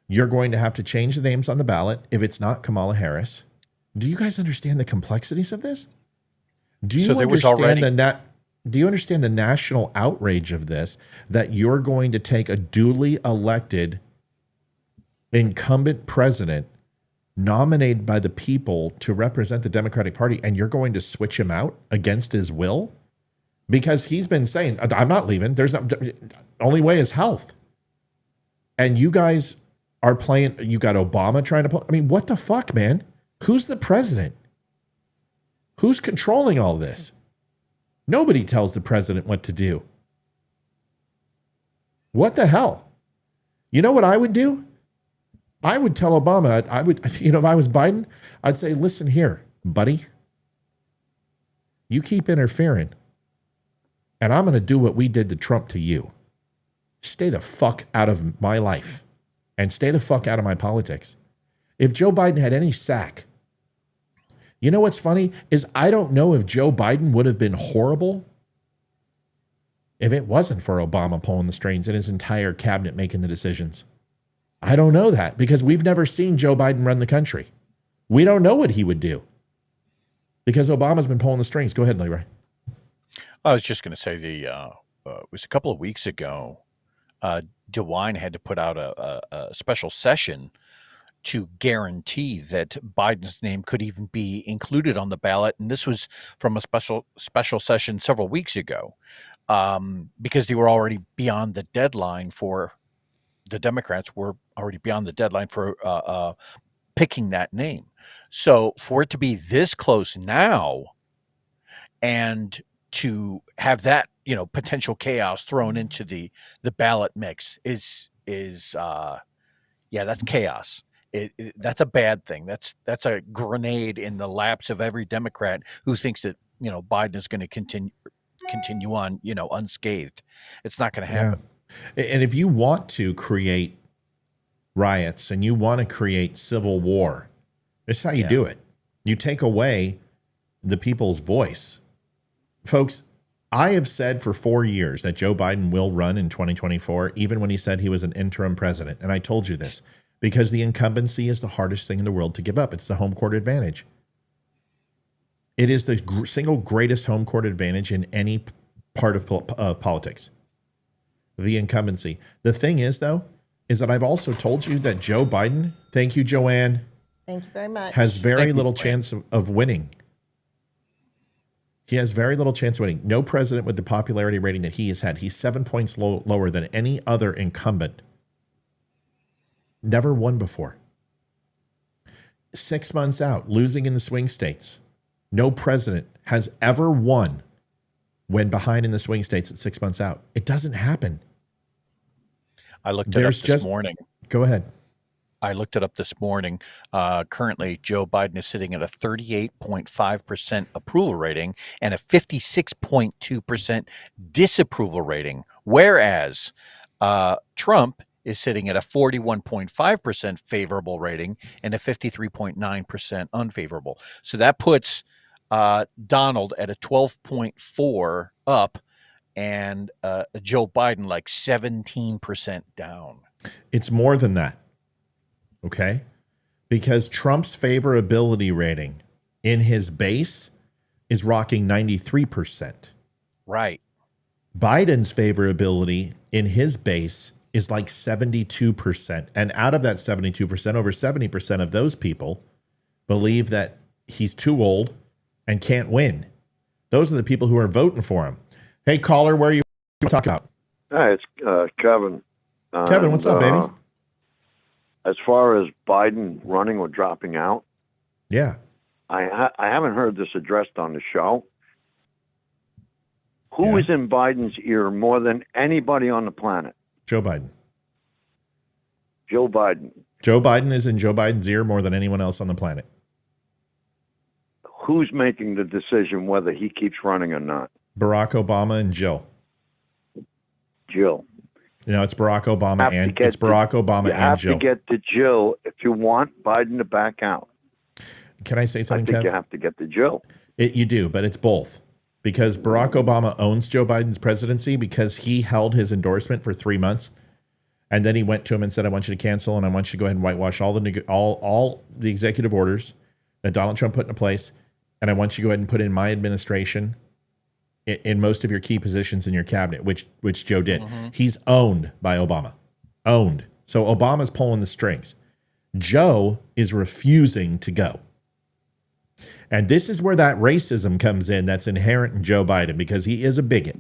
You're going to have to change the names on the ballot if it's not Kamala Harris. Do you guys understand the complexities of this? Do you understand the national outrage of this, that you're going to take a duly elected incumbent president nominated by the people to represent the Democratic Party, and you're going to switch him out against his will? Because he's been saying, I'm not leaving. Only way is health. And you guys are playing, you got Obama trying to pull. I mean, what the fuck, man? Who's the president? Who's controlling all this? Nobody tells the president what to do. What the hell? You know what I would do? I would tell Obama, if I was Biden, I'd say, listen here, buddy, you keep interfering, and I'm going to do what we did to Trump to you. Stay the fuck out of my life and stay the fuck out of my politics. If Joe Biden had any sack, you know what's funny is I don't know if Joe Biden would have been horrible if it wasn't for Obama pulling the strings and his entire cabinet making the decisions. I don't know that because we've never seen Joe Biden run the country. We don't know what he would do because Obama's been pulling the strings. Go ahead, Leroy. I was just going to say it was a couple of weeks ago. DeWine had to put out a special session to guarantee that Biden's name could even be included on the ballot. And this was from a special session several weeks ago, because they were already beyond the deadline for the Democrats were already beyond the deadline for picking that name. So for it to be this close now and to have that, potential chaos thrown into the ballot mix is that's chaos. That's a bad thing. That's a grenade in the laps of every Democrat who thinks that Biden is going to continue on unscathed. It's not going to happen. Yeah. And if you want to create riots and you want to create civil war, this is how you do it. You take away the people's voice. Folks, I have said for 4 years that Joe Biden will run in 2024, even when he said he was an interim president. And I told you this because the incumbency is the hardest thing in the world to give up. It's the home court advantage. It is the single greatest home court advantage in any part of politics. The incumbency. The thing is, though, is that I've also told you that Joe Biden, thank you, Joanne. Thank you very much. Has very little chance of winning. He has very little chance of winning. No president with the popularity rating that he has had. He's 7 points lower than any other incumbent. Never won before. 6 months out, losing in the swing states. No president has ever won when behind in the swing states at 6 months out. It doesn't happen. I looked it up this morning. Go ahead. I looked it up this morning. Currently, Joe Biden is sitting at a 38.5% approval rating and a 56.2% disapproval rating, whereas Trump is sitting at a 41.5% favorable rating and a 53.9% unfavorable. So that puts Donald at a 12.4 up and Joe Biden like 17% down. It's more than that. Okay? Because Trump's favorability rating in his base is rocking 93%. Right. Biden's favorability in his base is like 72%. And out of that 72%, over 70% of those people believe that he's too old and can't win. Those are the people who are voting for him. Hey, caller, where are you talking about? Hi, it's Kevin. Kevin, what's up, baby? As far as Biden running or dropping out, yeah, I haven't heard this addressed on the show. Who is in Biden's ear more than anybody on the planet? Joe Biden. Joe Biden. Joe Biden is in Joe Biden's ear more than anyone else on the planet. Who's making the decision whether he keeps running or not? Barack Obama and Jill. Jill. It's Barack Obama and it's Barack Obama and Jill. You have to get to Jill if you want Biden to back out. Can I say something, I think Kev? you have to get to Jill. You do, but it's both. Because Barack Obama owns Joe Biden's presidency because he held his endorsement for 3 months. And then he went to him and said, I want you to cancel and I want you to go ahead and whitewash all the executive orders that Donald Trump put into place. And I want you to go ahead and put in my administration in most of your key positions in your cabinet, which Joe did. Mm-hmm. He's owned by Obama. Owned. So Obama's pulling the strings. Joe is refusing to go. And this is where that racism comes in that's inherent in Joe Biden because he is a bigot.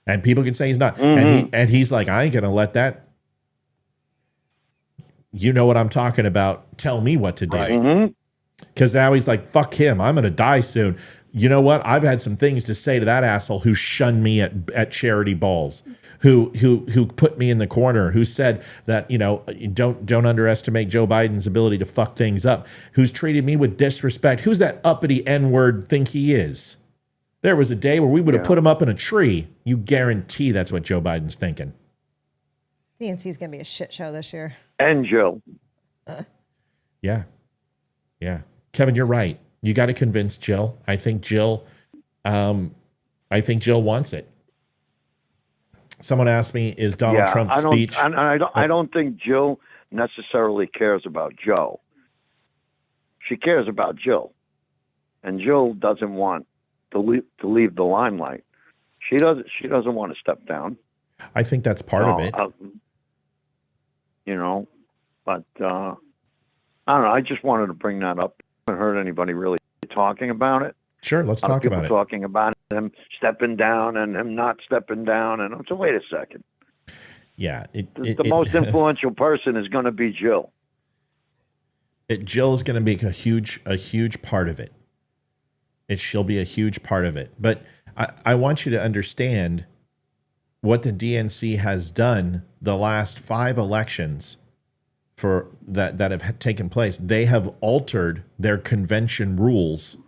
And people can say he's not. Mm-hmm. And he's like, I ain't going to let that, you know what I'm talking about, tell me what to do. Mm-hmm. Because now he's like, fuck him. I'm going to die soon. You know what? I've had some things to say to that asshole who shunned me at charity balls, who put me in the corner, who said that, don't underestimate Joe Biden's ability to fuck things up, who's treated me with disrespect. Who's that uppity N-word think he is? There was a day where we would have put him up in a tree. You guarantee that's what Joe Biden's thinking. DNC is going to be a shit show this year. And Jill. Yeah. Kevin, you're right. You got to convince Jill. I think Jill wants it. Someone asked me, is Donald Trump's speech? I don't think Jill necessarily cares about Joe. She cares about Jill. And Jill doesn't want to leave the limelight. She doesn't want to step down. I think that's part of it. You know, but I don't know. I just wanted to bring that up. I haven't heard anybody really talking about it. Sure, let's A lot of talk people about it. talking about him stepping down and him not stepping down. And so wait a second. Yeah. The most influential person is going to be Jill. Jill is going to be a huge part of it. She'll be a huge part of it. But I want you to understand what the DNC has done the last 5 elections for that have taken place. They have altered their convention rules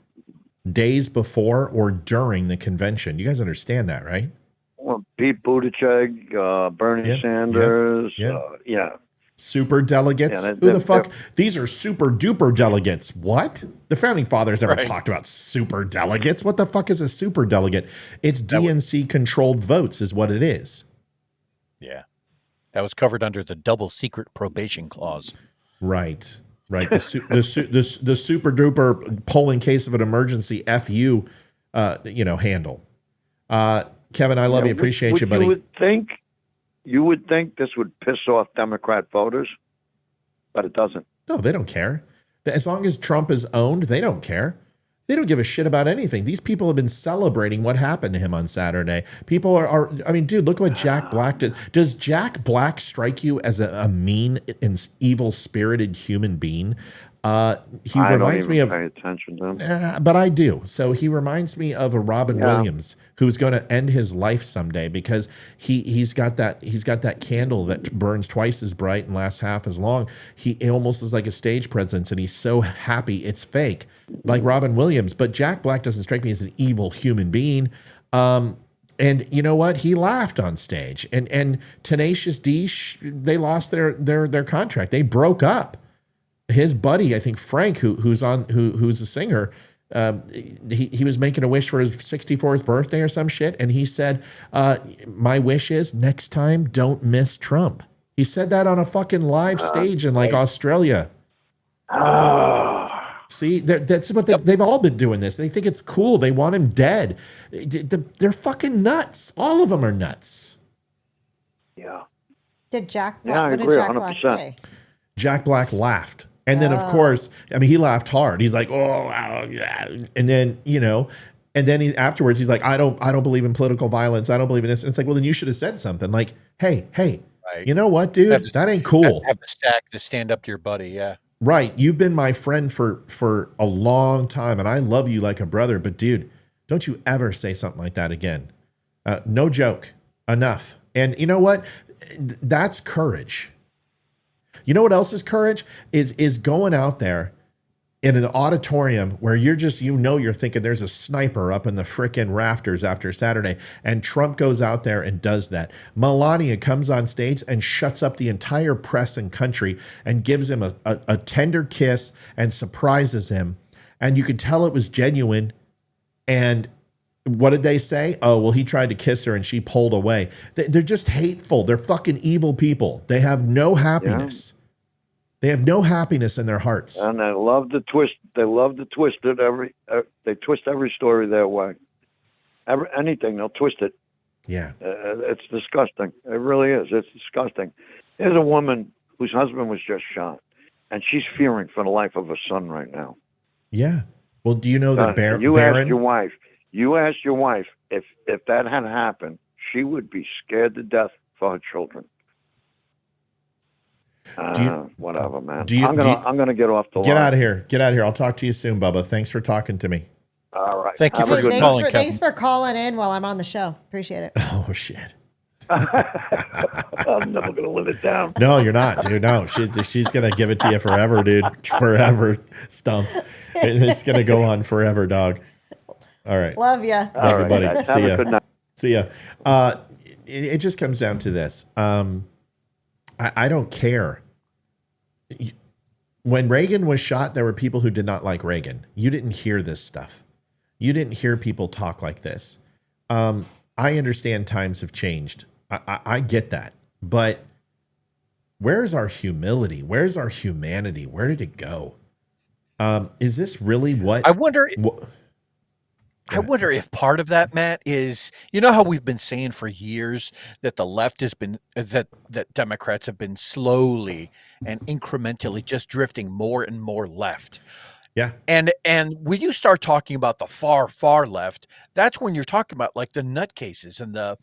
days before or during the convention. You guys understand that, right? Well, Pete Buttigieg, Bernie Sanders, yeah. Super delegates. Yeah, Who the fuck? These are super duper delegates. What? The founding fathers never Right. talked about super delegates. What the fuck is a super delegate? It's DNC controlled votes, is what it is. Yeah. That was covered under the double secret probation clause. Right. The super duper poll in case of an emergency FU, handle. Kevin, I love you. Appreciate you, buddy. You would think this would piss off Democrat voters, but it doesn't. No, they don't care. As long as Trump is owned, they don't care. They don't give a shit about anything. These people have been celebrating what happened to him on Saturday. People are I mean, dude, look what Jack Black did. Does Jack Black strike you as a mean and evil-spirited human being? He reminds me of. Pay attention to him. But I do. So he reminds me of a Robin Williams who's going to end his life someday because he's got that candle that burns twice as bright and lasts half as long. He almost is like a stage presence, and he's so happy it's fake, like Robin Williams. But Jack Black doesn't strike me as an evil human being. And you know what? He laughed on stage, and Tenacious D, they lost their contract. They broke up. His buddy, I think Frank, who's a singer, he was making a wish for his 64th birthday or some shit, and he said, "My wish is next time don't miss Trump." He said that on a fucking live stage in like Australia. See, that's what they've all been doing this. They think it's cool. They want him dead. They're fucking nuts. All of them are nuts. Yeah. Did Jack Yeah, I what agree, did Jack 100%. Black say? Jack Black laughed. And then, of course, I mean, he laughed hard. He's like, "Oh, wow, yeah." And then, and then afterwards, he's like, I don't believe in political violence. I don't believe in this. And it's like, well, then you should have said something like, hey, Right. you know what, dude? That ain't cool. Have the stack to stand up to your buddy. Yeah. Right. You've been my friend for a long time, and I love you like a brother. But, dude, don't you ever say something like that again. No joke. Enough. And you know what? That's courage. You know what else is courage? Is going out there in an auditorium where you're thinking there's a sniper up in the frickin' rafters after Saturday, and Trump goes out there and does that. Melania comes on stage and shuts up the entire press and country and gives him a tender kiss and surprises him. And you could tell it was genuine. And what did they say? Oh, well, he tried to kiss her and she pulled away. They're just hateful. They're fucking evil people. They have no happiness. They have no happiness in their hearts. And they love to twist. They love to twist it they twist every story their way. Anything, they'll twist it. Yeah. It's disgusting. It really is. It's disgusting. There's a woman whose husband was just shot, and she's fearing for the life of her son right now. Yeah. Well, do you know that Barron? You asked your wife if that had happened, she would be scared to death for her children. Whatever, man. I'm gonna get off the line. Get out of here. Get out of here. I'll talk to you soon, Bubba. Thanks for talking to me. All right. Thank you Have a for good calling, night. Kevin. Thanks for calling in while I'm on the show. Appreciate it. Oh shit. I'm never gonna live it down. No, you're not, dude. No, she's gonna give it to you forever, dude. Forever, Stump. It's gonna go on forever, dog. All right. Love you. Love All you, right, buddy. guys. See Have a ya. good night. See ya. It just comes down to this. I don't care. When Reagan was shot, there were people who did not like Reagan. You didn't hear this stuff. You didn't hear people talk like this. I understand times have changed. I get that. But where's our humility? Where's our humanity? Where did it go? Is this really what... I wonder... I wonder if part of that, Matt, is how we've been saying for years that the left has been that Democrats have been slowly and incrementally just drifting more and more left. Yeah. And when you start talking about the far left, that's when you're talking about like the nutcases and the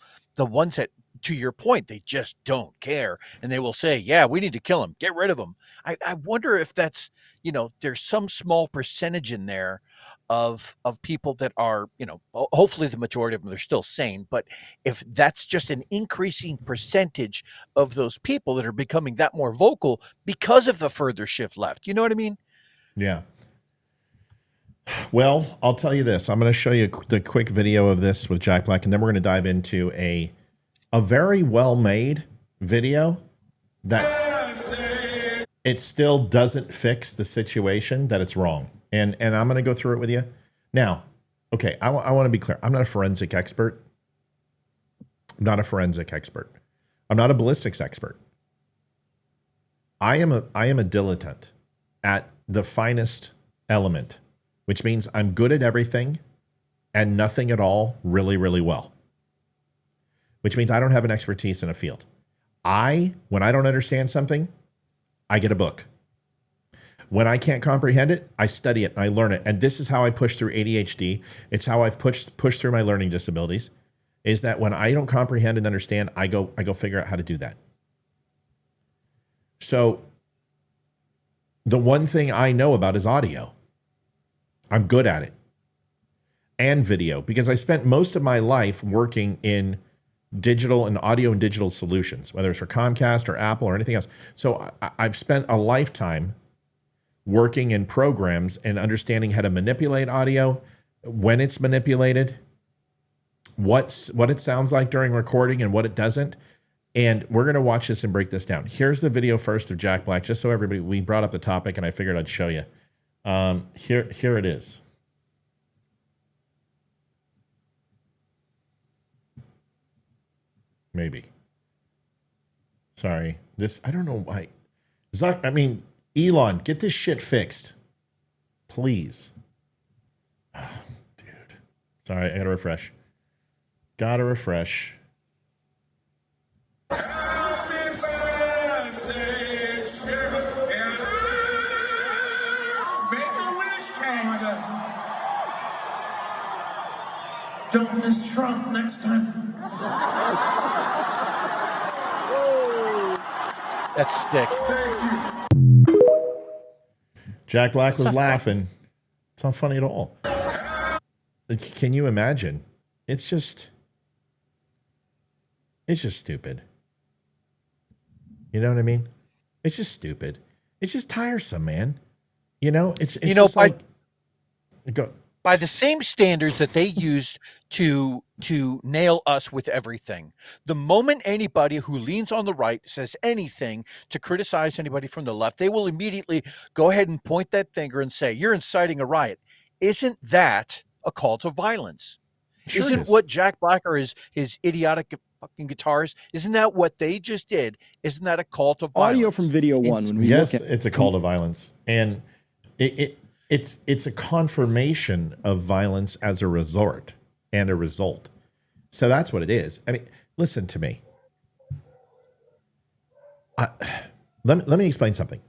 ones that, to your point, they just don't care, and they will say, "Yeah, we need to kill him, get rid of him." I wonder if that's there's some small percentage in there of people that are hopefully the majority of them are still sane, but if that's just an increasing percentage of those people that are becoming that more vocal because of the further shift left, you know what I mean? Yeah. Well, I'll tell you this. I'm going to show you the quick video of this with Jack Black, and then we're going to dive into a very well-made video it still doesn't fix the situation that it's wrong. And I'm going to go through it with you. Now, okay, I want to be clear. I'm not a forensic expert. I'm not a forensic expert. I'm not a ballistics expert. I am a dilettante at the finest element, which means I'm good at everything and nothing at all really, really well, which means I don't have an expertise in a field. When I don't understand something, I get a book. When I can't comprehend it, I study it and I learn it. And this is how I push through ADHD. It's how I've pushed through my learning disabilities, is that when I don't comprehend and understand, I go figure out how to do that. So the one thing I know about is audio. I'm good at it. And video, because I spent most of my life working in digital and audio and digital solutions, whether it's for Comcast or Apple or anything else. So I've spent a lifetime working in programs and understanding how to manipulate audio, when it's manipulated, what it sounds like during recording and what it doesn't. And we're going to watch this and break this down. Here's the video first of Jack Black, just so everybody, we brought up the topic and I figured I'd show you. Here it is. Maybe. Sorry. I don't know why. Zuck, Elon, get this shit fixed. Please. Oh, dude. Sorry, I gotta refresh. Happy birthday to you. Make a wish, Canada. Don't miss Trump next time. That's sick. Jack Black was laughing. It's not funny at all. Can you imagine? It's just stupid. You know what I mean? It's just stupid. It's just tiresome, man. It's just like go. By the same standards that they used to nail us with everything. The moment anybody who leans on the right says anything to criticize anybody from the left, they will immediately go ahead and point that finger and say, "You're inciting a riot." Isn't that a call to violence? Sure Isn't what Jack Black or his idiotic fucking guitars, isn't that what they just did? Isn't that a call to violence? Audio from video one. When we Yes, look at it's a call to violence. And it's a confirmation of violence as a resort and a result. So that's what it is. Listen to me. Let me explain something.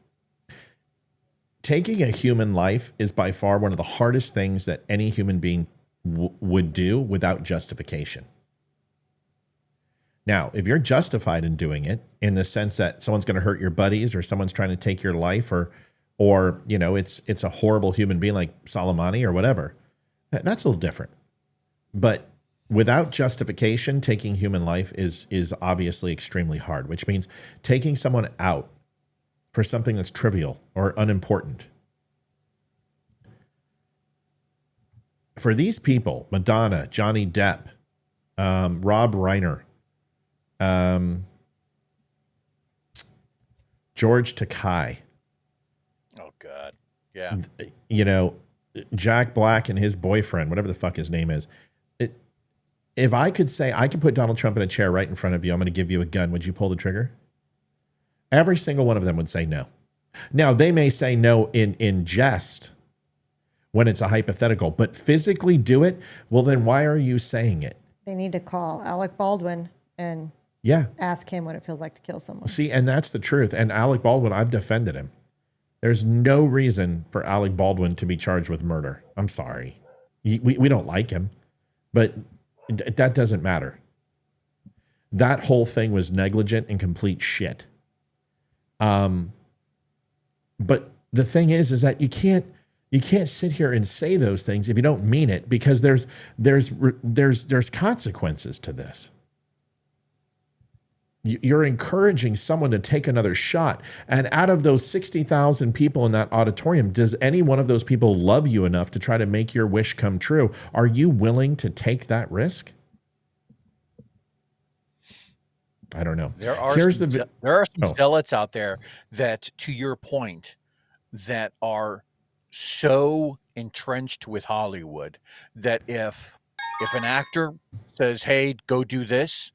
Taking a human life is by far one of the hardest things that any human being would do without justification. Now, if you're justified in doing it in the sense that someone's going to hurt your buddies or someone's trying to take your life or it's a horrible human being like Soleimani or whatever, that's a little different. But without justification, taking human life is obviously extremely hard, which means taking someone out for something that's trivial or unimportant. For these people, Madonna, Johnny Depp, Rob Reiner, George Takei, Oh God. Yeah. Jack Black and his boyfriend, whatever the fuck his name is. If I could say I could put Donald Trump in a chair right in front of you, I'm going to give you a gun, would you pull the trigger? Every single one of them would say no. Now, they may say no in jest, when it's a hypothetical. But physically do it, well, then why are you saying it? They need to call Alec Baldwin and Yeah. ask him what it feels like to kill someone. See, and that's the truth. And Alec Baldwin, I've defended him. There's no reason for Alec Baldwin to be charged with murder. I'm sorry. We don't like him, but that doesn't matter. That whole thing was negligent and complete shit. But the thing is that you can't sit here and say those things if you don't mean it, because there's consequences to this. You're encouraging someone to take another shot. And out of those 60,000 people in that auditorium, does any one of those people love you enough to try to make your wish come true? Are you willing to take that risk? I don't know. There are some zealots out there that, to your point, that are so entrenched with Hollywood that if an actor says, "Hey, go do this,"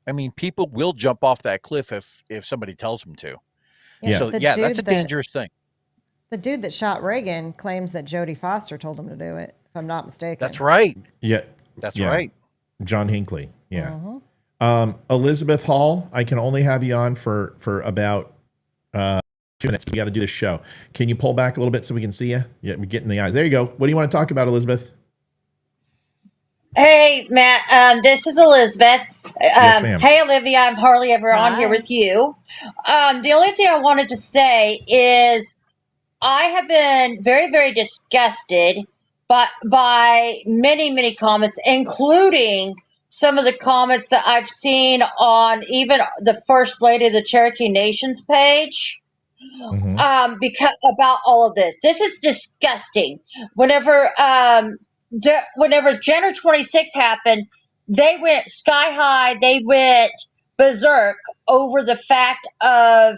I mean, people will jump off that cliff if somebody tells them to. Yeah. So that's a dangerous thing. The dude that shot Reagan claims that Jodie Foster told him to do it, if I'm not mistaken. That's right. Yeah. That's right. John Hinckley. Yeah. Elizabeth Hall, I can only have you on for about 2 minutes. We got to do this show. Can you pull back a little bit so we can see you? Yeah, we're getting the eyes. There you go. What do you want to talk about, Elizabeth? Hey, Matt. This is Elizabeth. Yes, ma'am. Hey, Olivia. I'm hardly ever on here with you. The only thing I wanted to say is I have been very, very disgusted by many, many comments, including some of the comments that I've seen on even the First Lady of the Cherokee Nations page. Because about all of this. This is disgusting. Whenever January 26 happened, they went sky high. They went berserk over the fact of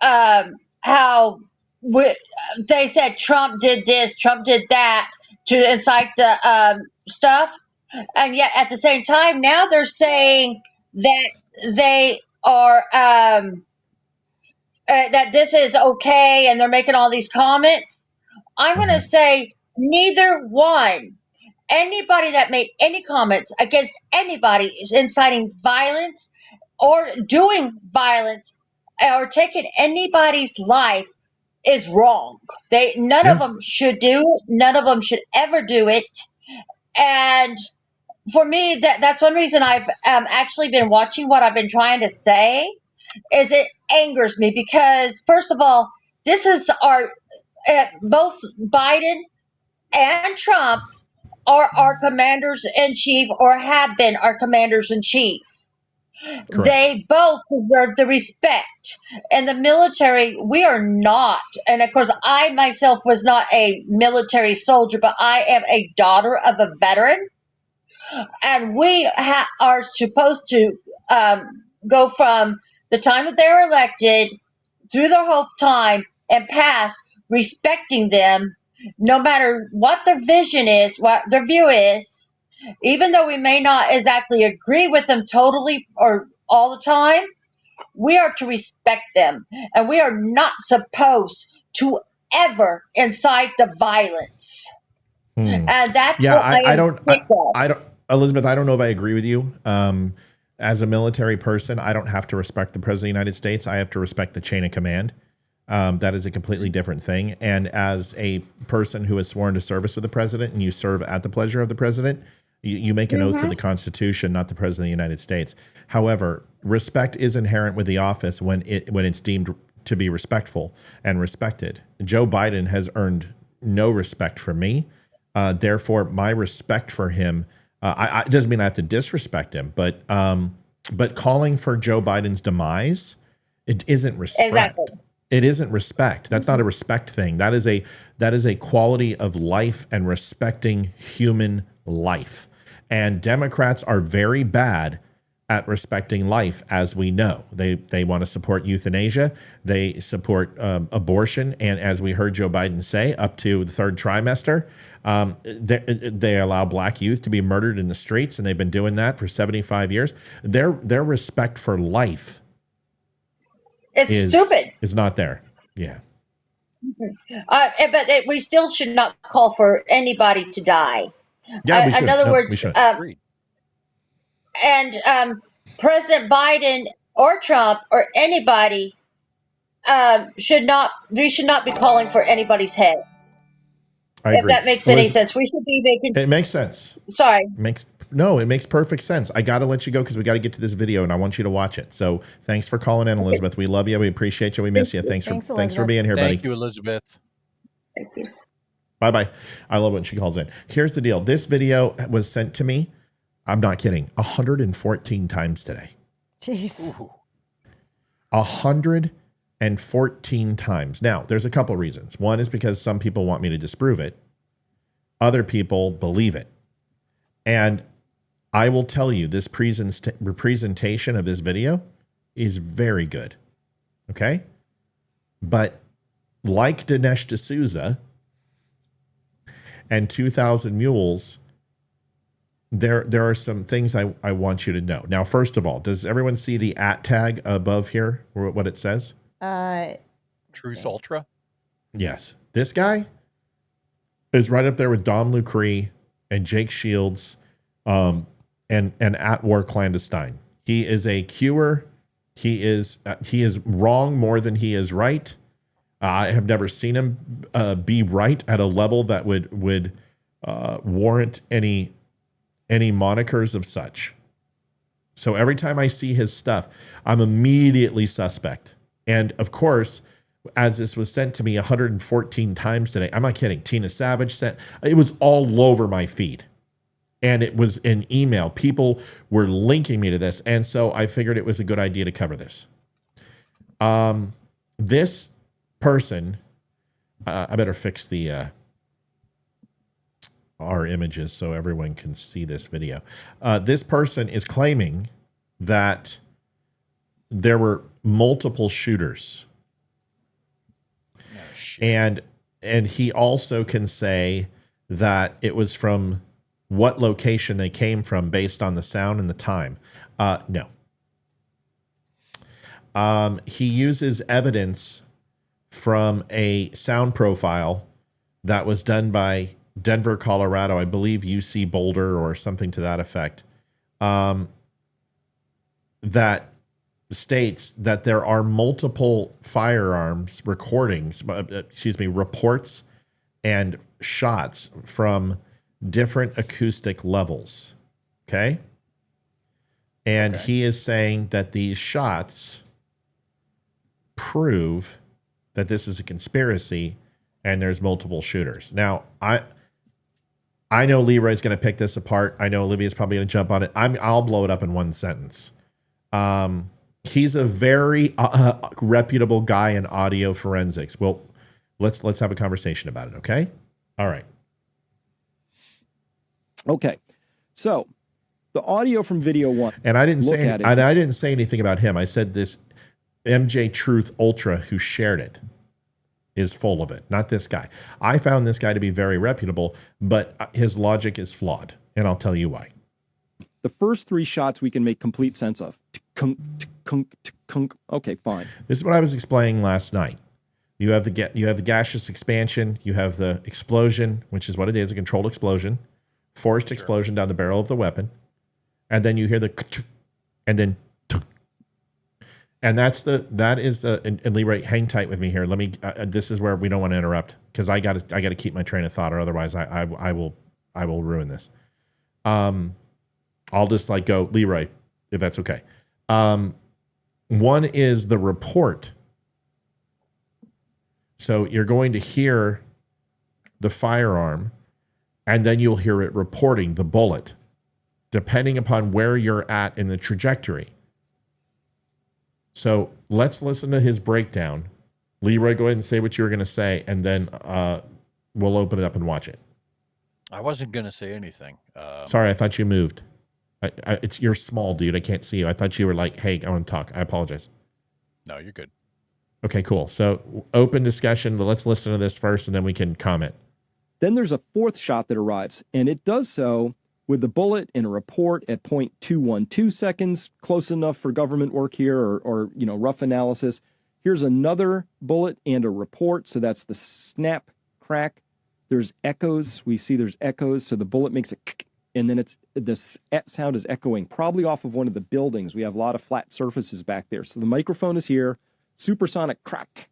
how they said Trump did this, Trump did that to incite the stuff. And yet at the same time, now they're saying that they are that this is okay, and they're making all these comments. I'm going to say neither one. Anybody that made any comments against anybody is inciting violence or doing violence or taking anybody's life is wrong. None of them should do it. None of them should ever do it. And for me, that's one reason I've actually been watching what I've been trying to say. Is it angers me because, first of all, this is both Biden and Trump are our commanders in chief or have been our commanders in chief. Correct. They both deserve the respect. In the military, we are not. And of course, I myself was not a military soldier, but I am a daughter of a veteran. And we are supposed to go from the time that they're elected through their whole time and past, respecting them, no matter what their vision is, what their view is, even though we may not exactly agree with them totally or all the time, we are to respect them. And we are not supposed to ever incite the violence. And that's what I don't, Elizabeth, I don't know if I agree with you. As a military person, I don't have to respect the President of the United States. I have to respect the chain of command. That is a completely different thing. And as a person who is sworn to service with the president and you serve at the pleasure of the president, you make an oath to the Constitution, not the President of the United States. However, respect is inherent with the office when it's deemed to be respectful and respected. Joe Biden has earned no respect from me. Therefore, my respect for him, it doesn't mean I have to disrespect him, but calling for Joe Biden's demise, it isn't respect. Exactly. It isn't respect. That's not a respect thing. That is a quality of life and respecting human life. And Democrats are very bad at respecting life, as we know. They want to support euthanasia. They support abortion. And as we heard Joe Biden say, up to the third trimester, they allow black youth to be murdered in the streets. And they've been doing that for 75 years. Their respect for life is stupid. Is not there. Yeah. We still should not call for anybody to die. Yeah, we should. In other No, we words, should. Agreed. and President Biden or Trump or anybody should not. We should not be calling for anybody's head. I If agree. that makes any sense, we should be making. It makes sense. Sorry. It makes perfect sense. I got to let you go because we got to get to this video and I want you to watch it. So thanks for calling in, Elizabeth. We love you. We appreciate you. We miss you. Thanks for Elizabeth. being here, buddy. Thank you, Elizabeth. Thank you. Bye-bye. I love when she calls in. Here's the deal. This video was sent to me, I'm not kidding, 114 times today. Jeez. Ooh. 114 times. Now, there's a couple reasons. One is because some people want me to disprove it. Other people believe it. And I will tell you, this presentation of this video is very good. Okay? But like Dinesh D'Souza and 2,000 Mules, there are some things I want you to know. Now, first of all, does everyone see the @ tag above here, or what it says? Truth Ultra. Yes. This guy is right up there with Dom Lucree and Jake Shields and At War Clandestine. He is a Qer. He is wrong more than he is right. I have never seen him be right at a level that would warrant any monikers of such. So every time I see his stuff, I'm immediately suspect. And of course, as this was sent to me 114 times today, I'm not kidding. Tina Savage sent, it was all over my feed. And it was an email. People were linking me to this. And so I figured it was a good idea to cover this. This person, I better fix our images so everyone can see this video. This person is claiming that there were multiple shooters. And he also can say that it was from what location they came from based on the sound and the time. No. He uses evidence from a sound profile that was done by Denver, Colorado, I believe UC Boulder or something to that effect, that states that there are multiple firearms reports and shots from different acoustic levels. Okay. And he is saying that these shots prove that this is a conspiracy and there's multiple shooters. Now, I know Leroy's going to pick this apart. I know Olivia's probably going to jump on it. I'll blow it up in one sentence. He's a very reputable guy in audio forensics. Well, let's have a conversation about it. Okay. All right. Okay. So the audio from video one, and I didn't say anything about him. I said this MJ Truth Ultra who shared it is full of it, not this guy. I found this guy to be very reputable, but his logic is flawed, and I'll tell you why. The first three shots we can make complete sense of. Okay, fine. This is what I was explaining last night. You have the gaseous expansion, you have the explosion, which is what it is, a controlled explosion, forced explosion down the barrel of the weapon, and then you hear the and then and and Leroy, hang tight with me here. Let me. This is where we don't want to interrupt because I got to keep my train of thought, or otherwise I will ruin this. I'll just go Leroy, if that's okay. One is the report. So you're going to hear the firearm, and then you'll hear it reporting the bullet, depending upon where you're at in the trajectory. So let's listen to his breakdown. Leroy, go ahead and say what you were going to say, and then we'll open it up and watch it. I wasn't going to say anything. Sorry, I thought you moved. You're small, dude. I can't see you. I thought you were like, hey, I want to talk. I apologize. No, you're good. Okay, cool. So open discussion. Let's listen to this first, and then we can comment. Then there's a fourth shot that arrives, and it does so with the bullet in a report at 0.212 seconds, close enough for government work here or rough analysis. Here's another bullet and a report. So that's the snap, crack. There's echoes. We see there's echoes. So the bullet makes a and then this sound is echoing probably off of one of the buildings. We have a lot of flat surfaces back there. So the microphone is here, supersonic crack,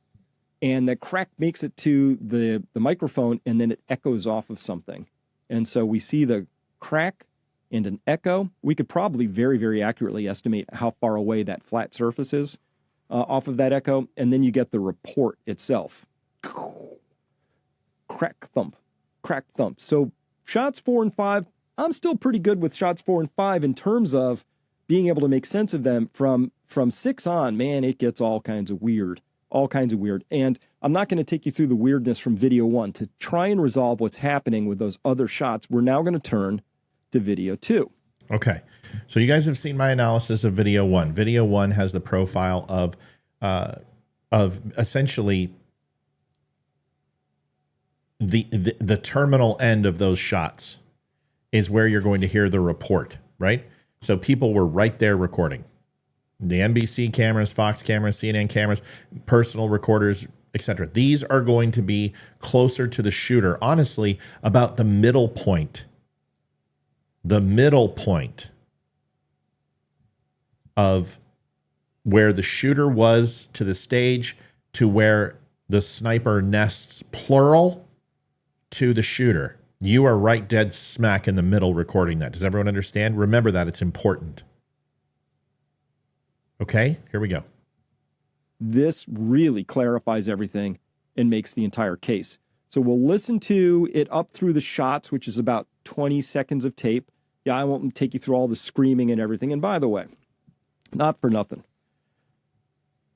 and that crack makes it to the microphone, and then it echoes off of something. And so we see the crack and an echo. We could probably very, very accurately estimate how far away that flat surface is off of that echo. And then you get the report itself. Crack, thump, crack, thump. So shots 4 and 5, I'm still pretty good with shots 4 and 5 in terms of being able to make sense of them. From 6 on, man, it gets all kinds of weird. And I'm not going to take you through the weirdness from video 1. To try and resolve what's happening with those other shots, we're now going to turn to video 2. Okay. So you guys have seen my analysis of video 1. Video 1 has the profile of essentially the terminal end of those shots is where you're going to hear the report, right? So people were right there recording. The NBC cameras, Fox cameras, CNN cameras, personal recorders, etc. These are going to be closer to the shooter. Honestly, about the middle point. The middle point of where the shooter was to the stage to where the sniper nests, plural, to the shooter. You are right dead smack in the middle recording that. Does everyone understand? Remember that. It's important. Okay, here we go. This really clarifies everything and makes the entire case. So we'll listen to it up through the shots, which is about 20 seconds of tape. Yeah, I won't take you through all the screaming and everything. And by the way, not for nothing,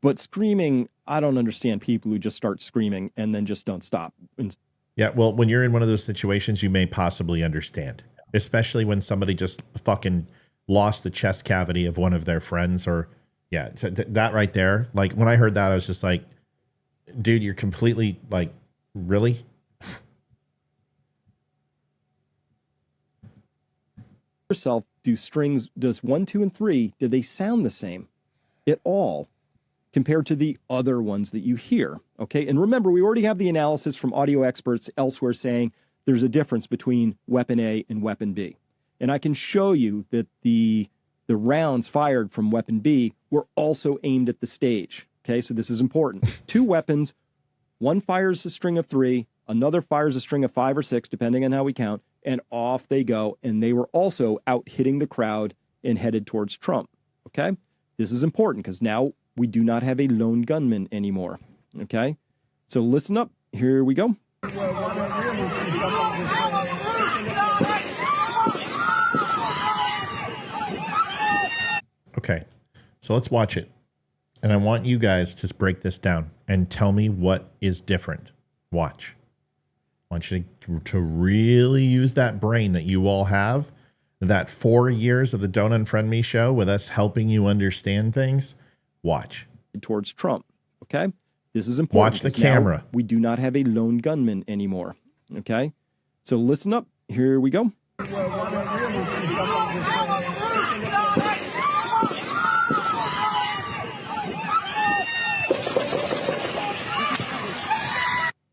but screaming, I don't understand people who just start screaming and then just don't stop. Yeah, well, when you're in one of those situations, you may possibly understand, especially when somebody just fucking lost the chest cavity of one of their friends or, yeah, that right there. Like, when I heard that, I was just like, dude, you're completely, like, really? Yourself, do strings, does 1, 2, and 3, do they sound the same at all compared to the other ones that you hear? Okay, and remember, we already have the analysis from audio experts elsewhere saying there's a difference between weapon A and weapon B. And I can show you that the rounds fired from weapon B were also aimed at the stage. Okay, so this is important. 2 weapons, one fires a string of 3, another fires a string of 5 or 6, depending on how we count, and off they go. And they were also out hitting the crowd and headed towards Trump. Okay, this is important because now we do not have a lone gunman anymore. Okay, so listen up. Here we go. Okay, so let's watch it. And I want you guys to break this down and tell me what is different. Watch. I want you to really use that brain that you all have, that 4 years of the Don't Unfriend Me show with us helping you understand things. Watch. Towards Trump. Okay, this is important. Watch the camera. We do not have a lone gunman anymore. Okay, so listen up. Here we go.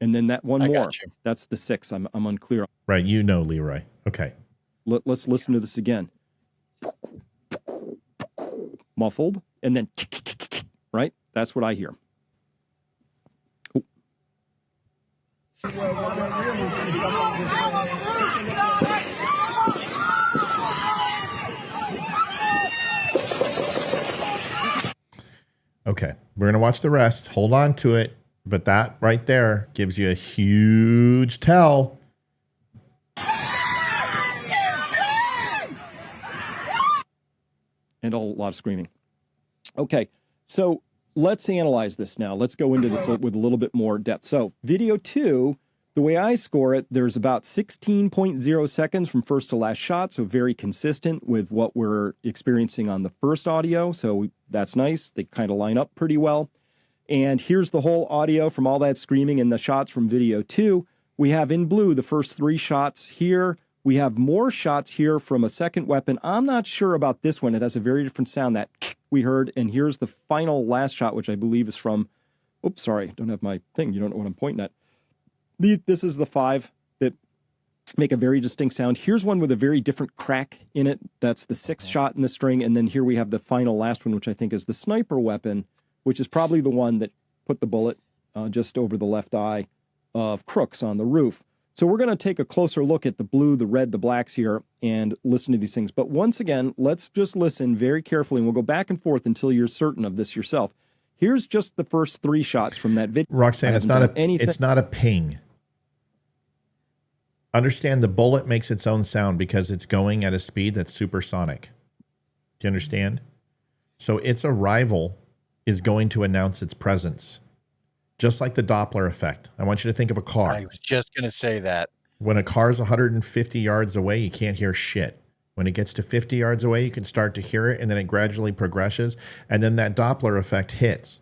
And then that one more. That's the 6. I'm unclear. Right, you know, Leroy. Okay. Let's listen to this again. Muffled, and then right? That's what I hear. Oh. Okay, we're going to watch the rest. Hold on to it. But that right there gives you a huge tell. And a lot of screaming. Okay, so let's analyze this now. Let's go into this with a little bit more depth. So video 2, the way I score it, there's about 16.0 seconds from first to last shot, so very consistent with what we're experiencing on the first audio. So that's nice. They kind of line up pretty well. And here's the whole audio from all that screaming and the shots from video 2. We have in blue the first 3 shots here. We have more shots here from a second weapon. I'm not sure about this one. It has a very different sound that we heard. And here's the final last shot, which I believe is from Oops, sorry, don't have my thing. You don't know what I'm pointing at. This is the 5 that make a very distinct sound. Here's one with a very different crack in it. That's the 6th shot in the string. And then here we have the final last one, which I think is the sniper weapon, which is probably the one that put the bullet just over the left eye of Crooks on the roof. So we're going to take a closer look at the blue, the red, the blacks here and listen to these things. But once again, let's just listen very carefully, and we'll go back and forth until you're certain of this yourself. Here's just the first 3 shots from that video. Roxanne, it's not a ping. Understand the bullet makes its own sound because it's going at a speed that's supersonic. Do you understand? So its arrival is going to announce its presence. Just like the Doppler effect. I want you to think of a car. I was just going to say that. When a car's 150 yards away, you can't hear shit. When it gets to 50 yards away, you can start to hear it, and then it gradually progresses, and then that Doppler effect hits.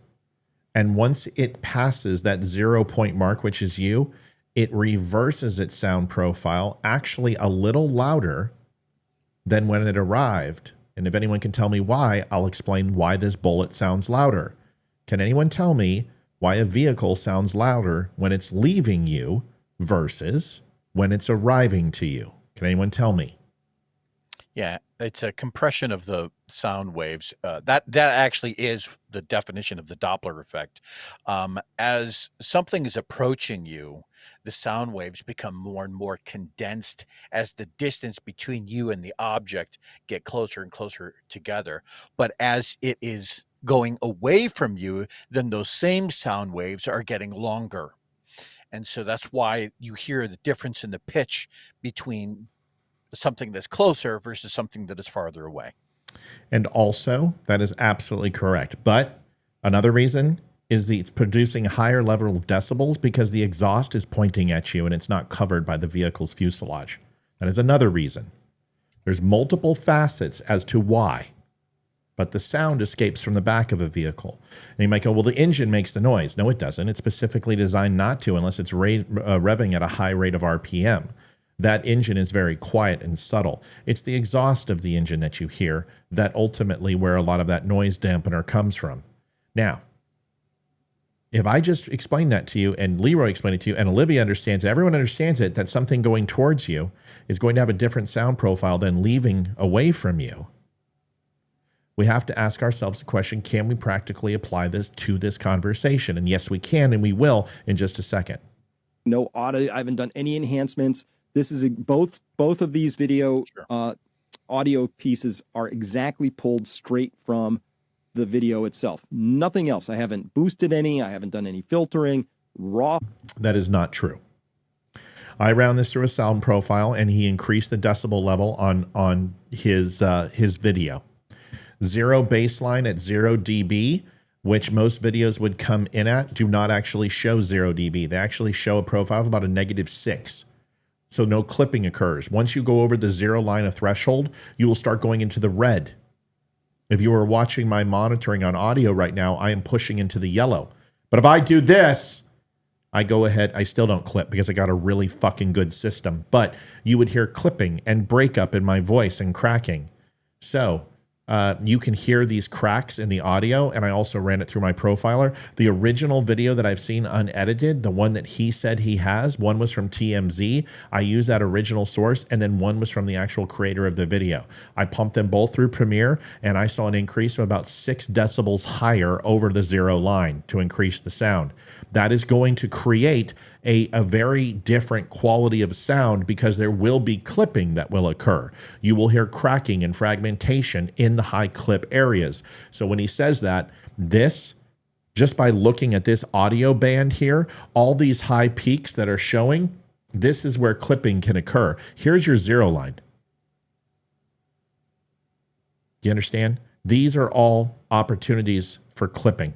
And once it passes that 0 point mark, which is you, it reverses its sound profile actually a little louder than when it arrived. And if anyone can tell me why, I'll explain why this bullet sounds louder. Can anyone tell me why a vehicle sounds louder when it's leaving you versus when it's arriving to you? Can anyone tell me? Yeah, it's a compression of the sound waves. That actually is the definition of the Doppler effect. As something is approaching you, the sound waves become more and more condensed as the distance between you and the object get closer and closer together. But as it is going away from you, then those same sound waves are getting longer. And so that's why you hear the difference in the pitch between something that's closer versus something that is farther away. And also, that is absolutely correct. But another reason is it's producing a higher level of decibels because the exhaust is pointing at you and it's not covered by the vehicle's fuselage. That is another reason. There's multiple facets as to why. But the sound escapes from the back of a vehicle. And you might go, well, the engine makes the noise. No, it doesn't. It's specifically designed not to unless it's revving at a high rate of RPM. That engine is very quiet and subtle. It's the exhaust of the engine that you hear that ultimately where a lot of that noise dampener comes from. Now, if I just explain that to you and Leroy explained it to you and Olivia understands it, everyone understands it, that something going towards you is going to have a different sound profile than leaving away from you. We have to ask ourselves the question, can we practically apply this to this conversation? And yes, we can, and we will in just a second. No audio. I haven't done any enhancements. This is both of these video audio pieces are exactly pulled straight from the video itself. Nothing else. I haven't boosted any. I haven't done any filtering. Raw. That is not true. I ran this through a sound profile, and he increased the decibel level on his video. 0 baseline at 0 dB, which most videos would come in at, do not actually show 0 dB. They actually show a profile of about a -6. So no clipping occurs. Once you go over the 0 line of threshold, you will start going into the red. If you are watching my monitoring on audio right now, I am pushing into the yellow. But if I do this, I go ahead, I still don't clip because I got a really fucking good system. But you would hear clipping and breakup in my voice and cracking. So you can hear these cracks in the audio, and I also ran it through my profiler. The original video that I've seen unedited, the one that he said he has, one was from TMZ. I used that original source, and then one was from the actual creator of the video. I pumped them both through Premiere, and I saw an increase of about 6 decibels higher over the 0 line to increase the sound. That is going to create a very different quality of sound because there will be clipping that will occur. You will hear cracking and fragmentation in the high clip areas. So when he says that, this, just by looking at this audio band here, all these high peaks that are showing, this is where clipping can occur. Here's your 0 line. Do you understand? These are all opportunities for clipping.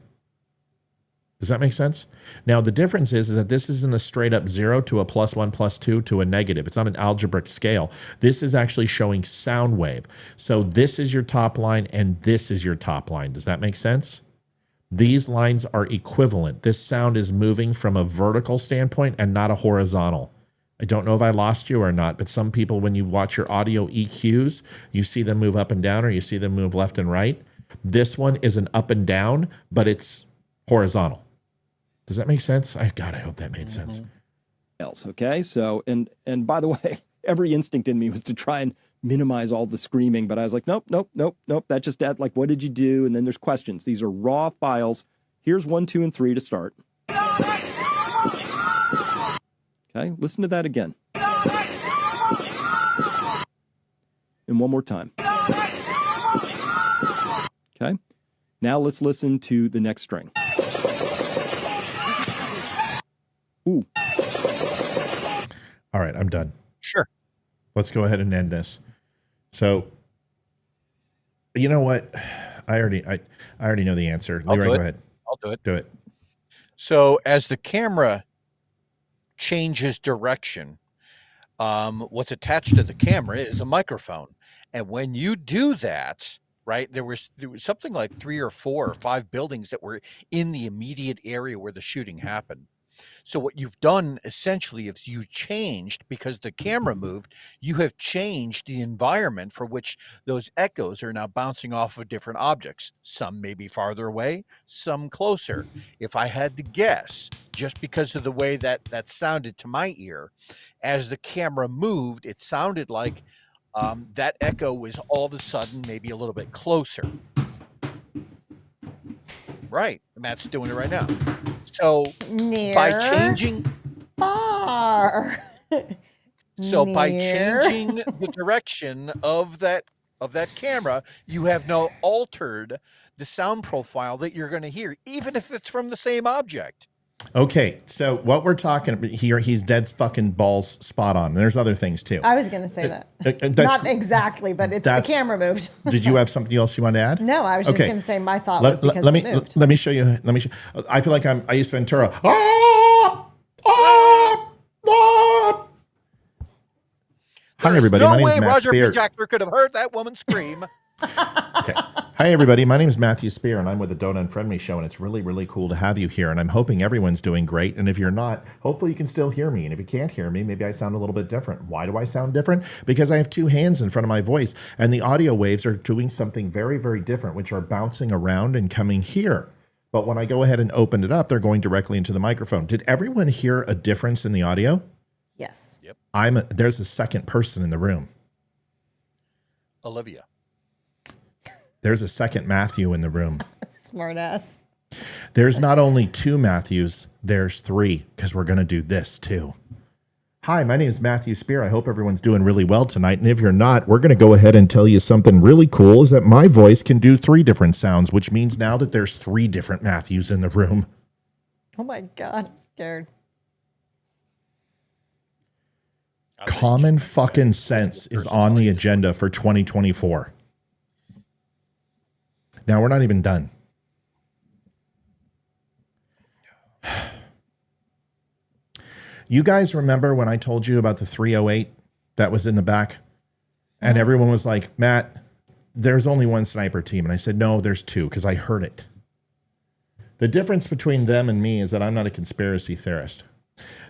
Does that make sense? Now, the difference is that this isn't a straight up 0 to a +1 +2 to a negative. It's not an algebraic scale. This is actually showing sound wave. So this is your top line and this is your top line. Does that make sense? These lines are equivalent. This sound is moving from a vertical standpoint and not a horizontal. I don't know if I lost you or not, but some people, when you watch your audio EQs, you see them move up and down or you see them move left and right. This one is an up and down, but it's horizontal. Does that make sense? God, I hope that made sense. else. Okay. So, and by the way, every instinct in me was to try and minimize all the screaming, but I was like, nope. That just add, like, what did you do? And then there's questions. These are raw files. Here's 1, 2, and 3 to start. Okay. Listen to that again. And one more time. Okay. Now let's listen to the next string. Ooh. All right, I'm done. Sure. Let's go ahead and end this. So, you know what? I already know the answer. Leroy, go ahead. I'll do it. Do it. So as the camera changes direction, what's attached to the camera is a microphone. And when you do that, right, there was something like 3 or 4 or 5 buildings that were in the immediate area where the shooting happened. So what you've done essentially is you changed, because the camera moved, you have changed the environment for which those echoes are now bouncing off of different objects. Some may be farther away, some closer. If I had to guess, just because of the way that sounded to my ear, as the camera moved, it sounded like that echo was all of a sudden maybe a little bit closer. Right. Matt's doing it right now. So by changing far. So by changing the direction of that camera, you have now altered the sound profile that you're going to hear, even if it's from the same object. Okay, so what we're talking about here, he's dead fucking balls spot on. And there's other things too. I was going to say that. Not exactly, but it's the camera moved. Did you have something else you want to add? No, I was just going to say my thought was because it moved. Let me show you. I feel like I'm Ace Ventura. Hi, everybody. No My name way is Matt Roger Spear. P. Jackler could have heard that woman scream. Okay. Hi, everybody. My name is Matthew Spear, and I'm with the Don't Unfriend Me Show, and it's really, really cool to have you here, and I'm hoping everyone's doing great, and if you're not, hopefully you can still hear me, and if you can't hear me, maybe I sound a little bit different. Why do I sound different? Because I have 2 hands in front of my voice, and the audio waves are doing something very, very different, which are bouncing around and coming here. But when I go ahead and open it up, they're going directly into the microphone. Did everyone hear a difference in the audio? Yes. Yep. There's a second person in the room. Olivia. There's a second Matthew in the room. Smart ass. There's not only 2 Matthews, there's 3, because we're going to do this too. Hi, my name is Matthew Spear. I hope everyone's doing really well tonight. And if you're not, we're going to go ahead and tell you something really cool, is that my voice can do 3 different sounds, which means now that there's 3 different Matthews in the room. Oh my God, I'm scared. Common fucking sense is on the agenda for 2024. Now, we're not even done. You guys remember when I told you about the 308 that was in the back? And everyone was like, Matt, there's only 1 sniper team. And I said, no, there's 2, because I heard it. The difference between them and me is that I'm not a conspiracy theorist.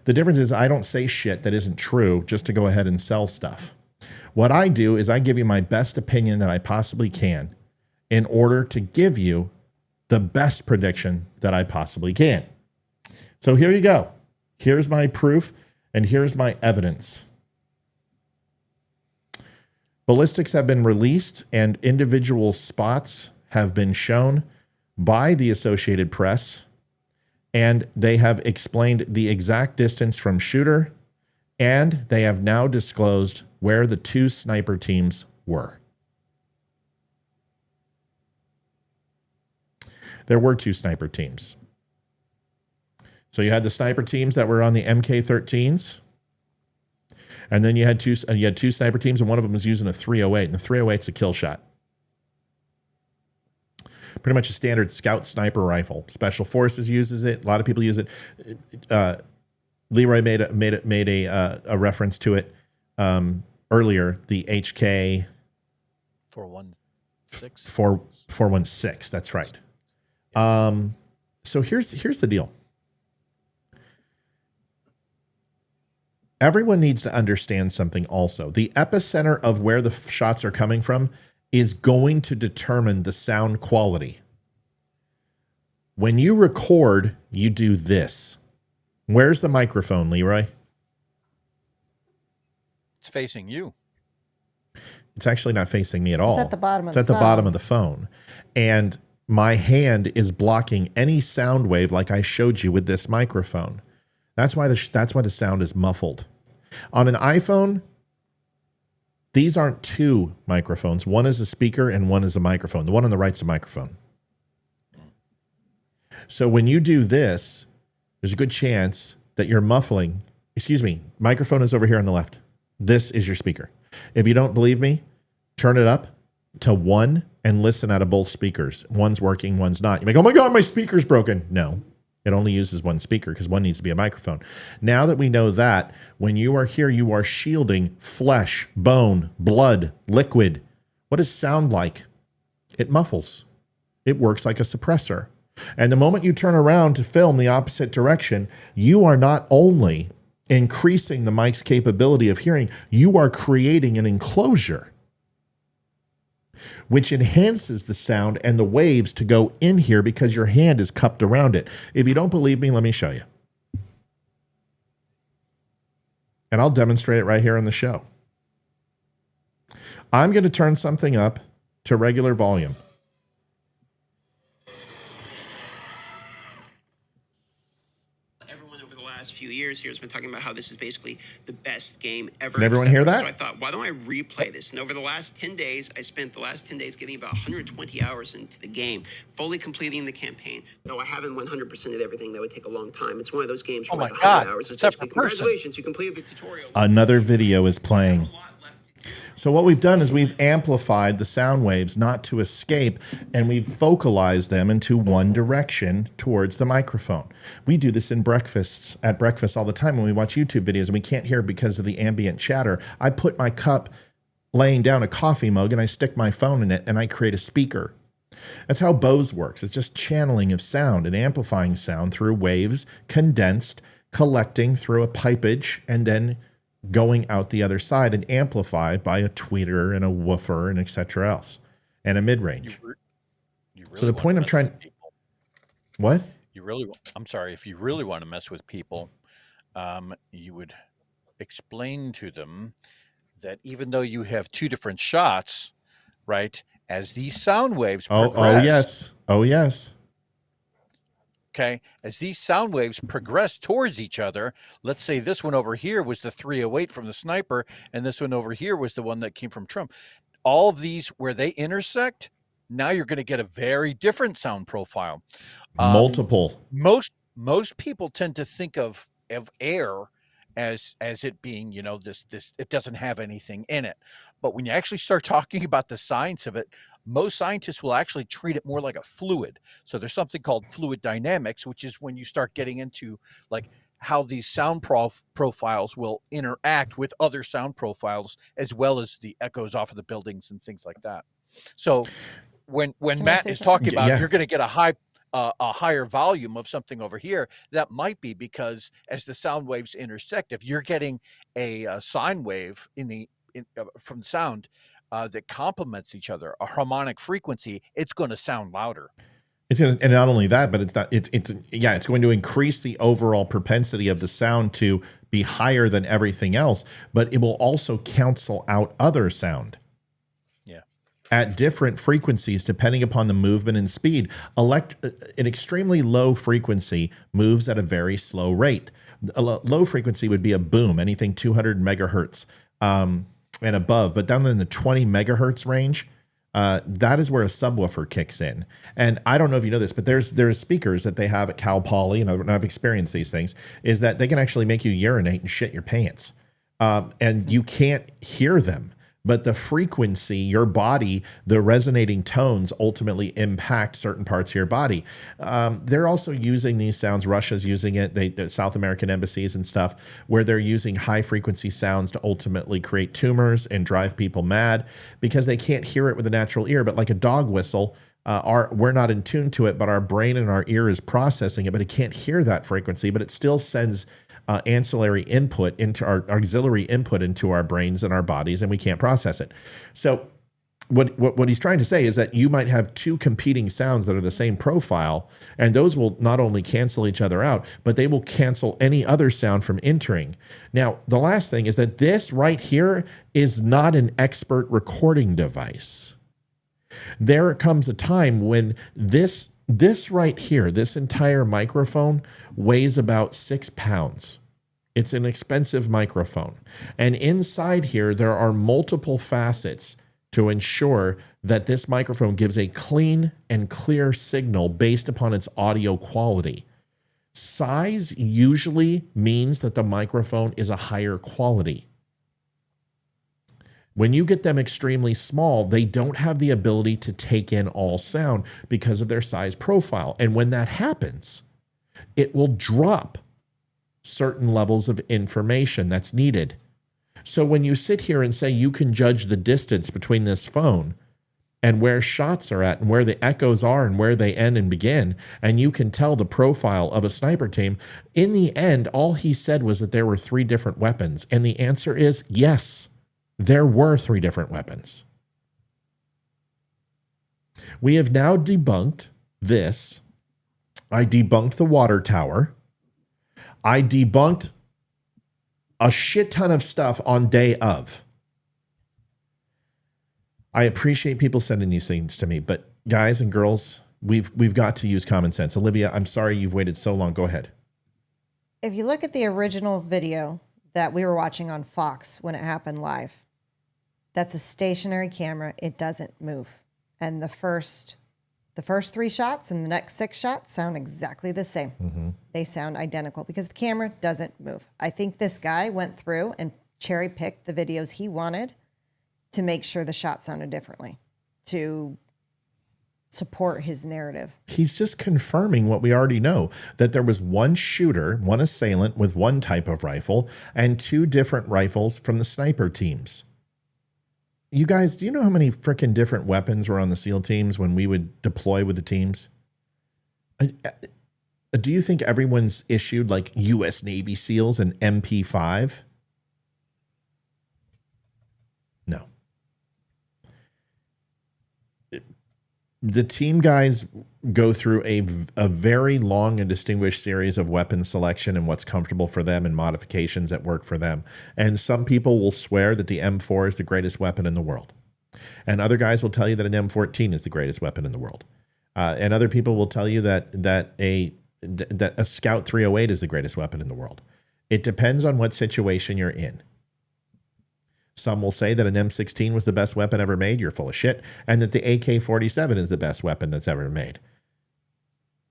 The difference is I don't say shit that isn't true just to go ahead and sell stuff. What I do is I give you my best opinion that I possibly can in order to give you the best prediction that I possibly can. So here you go. Here's my proof, and here's my evidence. Ballistics have been released, and individual spots have been shown by the Associated Press, and they have explained the exact distance from shooter, and they have now disclosed where the 2 sniper teams were. There were 2 sniper teams. So you had the sniper teams that were on the MK13s, and then you had two sniper teams, and one of them was using a 308, and the 308's a kill shot. Pretty much a standard scout sniper rifle. Special Forces uses it. A lot of people use it. Leroy made a reference to it earlier. The HK 416. That's right. So here's the deal. Everyone needs to understand something also. The epicenter of where the shots are coming from is going to determine the sound quality. When you record, you do this. Where's the microphone, Leroy? It's facing you. It's actually not facing me at all. It's at the bottom of It's the at the phone. bottom of the phone. And my hand is blocking any sound wave like I showed you with this microphone. That's why the sound is muffled. On an iPhone, these aren't two microphones. One is a speaker and one is a microphone. The one on the right's a microphone. So when you do this, there's a good chance that you're muffling. Excuse me, microphone is over here on the left. This is your speaker. If you don't believe me, turn it up to 1 and listen out of both speakers. One's working, one's not. You may go, oh my God, my speaker's broken. No, it only uses one speaker because one needs to be a microphone. Now that we know that, when you are here, you are shielding flesh, bone, blood, liquid. What does sound like? It muffles. It works like a suppressor. And the moment you turn around to film the opposite direction, you are not only increasing the mic's capability of hearing, you are creating an enclosure which enhances the sound and the waves to go in here because your hand is cupped around it. If you don't believe me, let me show you. And I'll demonstrate it right here on the show. I'm going to turn something up to regular volume. Few years here has been talking about how this is basically the best game ever. Can everyone hear that? So I thought, why don't I replay this? And over the last 10 days, I spent the last 10 days getting about 120 hours into the game, fully completing the campaign. Though I haven't 100%ed everything, that would take a long time. It's one of those games for like 100 hours. It's basically, congratulations, you completed the tutorial. Another video is playing. So what we've done is we've amplified the sound waves not to escape, and we've focalized them into one direction towards the microphone. We do this at breakfast all the time when we watch YouTube videos and we can't hear because of the ambient chatter. I put my cup laying down a coffee mug and I stick my phone in it and I create a speaker. That's how Bose works. It's just channeling of sound and amplifying sound through waves, condensed, collecting through a pipage, and then going out the other side and amplified by a tweeter and a woofer and etc. else and a mid-range. Really so the point I'm trying, what? I'm sorry, if you really want to mess with people, you would explain to them that even though you have two different shots, right, as these sound waves progress. Oh yes. Okay, as these sound waves progress towards each other, let's say this one over here was the 308 from the sniper, and this one over here was the one that came from Trump. All of these, where they intersect, now you're going to get a very different sound profile. Multiple. Most people tend to think of air as it being, this it doesn't have anything in it. But when you actually start talking about the science of it, most scientists will actually treat it more like a fluid. So there's something called fluid dynamics, which is when you start getting into like how these sound profiles will interact with other sound profiles, as well as the echoes off of the buildings and things like that. So when Matt is talking about you're going to get a higher volume of something over here, that might be because as the sound waves intersect, if you're getting a sine wave from the sound that complements each other, a harmonic frequency, it's going to sound louder. It's going to, and not only that, but it's going to increase the overall propensity of the sound to be higher than everything else, but it will also cancel out other sound. Yeah. At different frequencies, depending upon the movement and speed. An extremely low frequency moves at a very slow rate. A low frequency would be a boom, anything 200 megahertz and above, but down in the 20 megahertz range, that is where a subwoofer kicks in. And I don't know if you know this, but there's speakers that they have at Cal Poly, and I've experienced these things, is that they can actually make you urinate and shit your pants. And you can't hear them. But the frequency, your body, the resonating tones ultimately impact certain parts of your body. They're also using these sounds. Russia's using it. South American embassies and stuff, where they're using high frequency sounds to ultimately create tumors and drive people mad because they can't hear it with a natural ear. But like a dog whistle, we're not in tune to it, but our brain and our ear is processing it, but it can't hear that frequency, but it still sends ancillary input into our auxiliary input into our brains and our bodies, and we can't process it. So what he's trying to say is that you might have two competing sounds that are the same profile, and those will not only cancel each other out, but they will cancel any other sound from entering. Now, the last thing is that this right here is not an expert recording device. There comes a time when this right here, this entire microphone weighs about 6 pounds. It's an expensive microphone. And inside here, there are multiple facets to ensure that this microphone gives a clean and clear signal based upon its audio quality. Size usually means that the microphone is a higher quality. When you get them extremely small, they don't have the ability to take in all sound because of their size profile. And when that happens, it will drop certain levels of information that's needed. So when you sit here and say you can judge the distance between this phone and where shots are at and where the echoes are and where they end and begin, and you can tell the profile of a sniper team, in the end, all he said was that there were 3 different weapons. And the answer is yes, there were 3 different weapons. We have now debunked this. I debunked the water tower. I debunked a shit ton of stuff on day of. I appreciate people sending these things to me, but guys and girls, we've got to use common sense. Olivia, I'm sorry you've waited so long. Go ahead. If you look at the original video that we were watching on Fox when it happened live, that's a stationary camera. It doesn't move. And the first 3 shots and the next 6 shots sound exactly the same. Mm-hmm. They sound identical because the camera doesn't move. I think this guy went through and cherry picked the videos he wanted to make sure the shot sounded differently, to support his narrative. He's just confirming what we already know, that there was one shooter, one assailant with one type of rifle, and 2 different rifles from the sniper teams. You guys, do you know how many freaking different weapons were on the SEAL teams when we would deploy with the teams? Do you think everyone's issued like U.S. Navy SEALs and MP5? No. The team guys go through a very long and distinguished series of weapon selection and what's comfortable for them and modifications that work for them. And some people will swear that the M4 is the greatest weapon in the world. And other guys will tell you that an M14 is the greatest weapon in the world. And other people will tell you that a Scout 308 is the greatest weapon in the world. It depends on what situation you're in. Some will say that an M16 was the best weapon ever made. You're full of shit. And that the AK-47 is the best weapon that's ever made.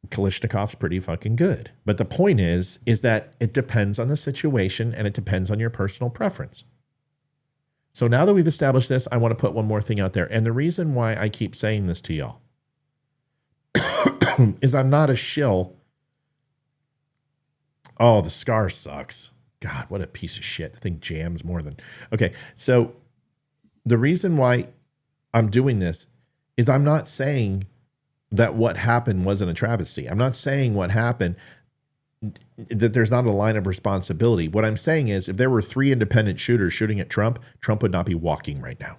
Kalashnikov's pretty fucking good. But the point is that it depends on the situation and it depends on your personal preference. So now that we've established this, I want to put one more thing out there. And the reason why I keep saying this to y'all is I'm not a shill. Oh, the scar sucks. God, what a piece of shit. The thing jams more than... Okay, so the reason why I'm doing this is I'm not saying that what happened wasn't a travesty. I'm not saying what happened, that there's not a line of responsibility. What I'm saying is if there were 3 independent shooters shooting at Trump, Trump would not be walking right now.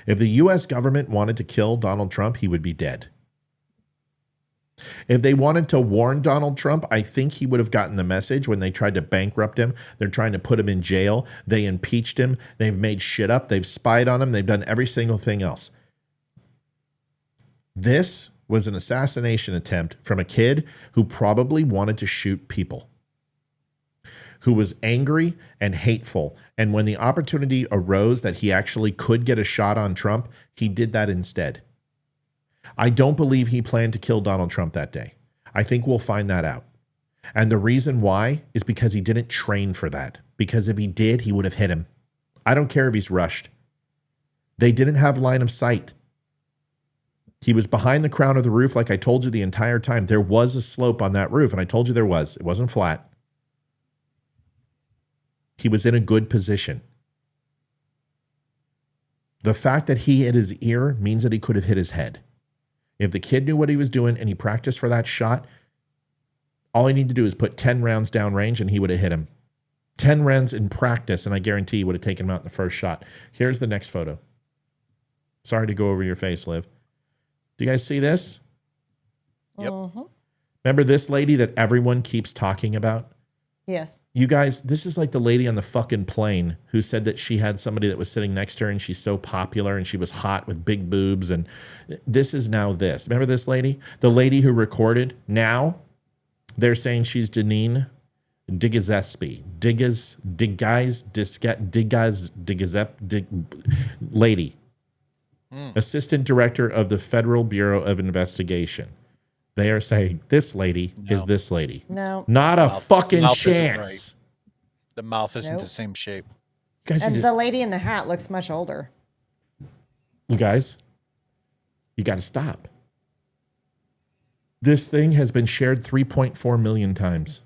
If the U.S. government wanted to kill Donald Trump, he would be dead. If they wanted to warn Donald Trump, I think he would have gotten the message when they tried to bankrupt him. They're trying to put him in jail. They impeached him. They've made shit up. They've spied on him. They've done every single thing else. This was an assassination attempt from a kid who probably wanted to shoot people, who was angry and hateful. And when the opportunity arose that he actually could get a shot on Trump, he did that instead. I don't believe he planned to kill Donald Trump that day. I think we'll find that out. And the reason why is because he didn't train for that. Because if he did, he would have hit him. I don't care if he's rushed. They didn't have line of sight. He was behind the crown of the roof, like I told you the entire time. There was a slope on that roof, and I told you there was. It wasn't flat. He was in a good position. The fact that he hit his ear means that he could have hit his head. If the kid knew what he was doing and he practiced for that shot, all he needed to do is put 10 rounds downrange and he would have hit him. 10 rounds in practice, and I guarantee he would have taken him out in the first shot. Here's the next photo. Sorry to go over your face, Liv. Do you guys see this? Yep. Remember this lady that everyone keeps talking about? Yes. You guys, this is like the lady on the fucking plane who said that she had somebody that was sitting next to her and she's so popular and she was hot with big boobs. And this is now this. Remember this lady? The lady who recorded. Now they're saying she's Janine Digazespi. Lady. Assistant Director of the Federal Bureau of Investigation. They are saying this lady is this lady. No. Not a fucking mouth isn't chance. right. The mouth isn't Nope. the same shape. Guys, And the lady in the hat looks much older. you guys, you got to stop. This thing has been shared 3.4 million times.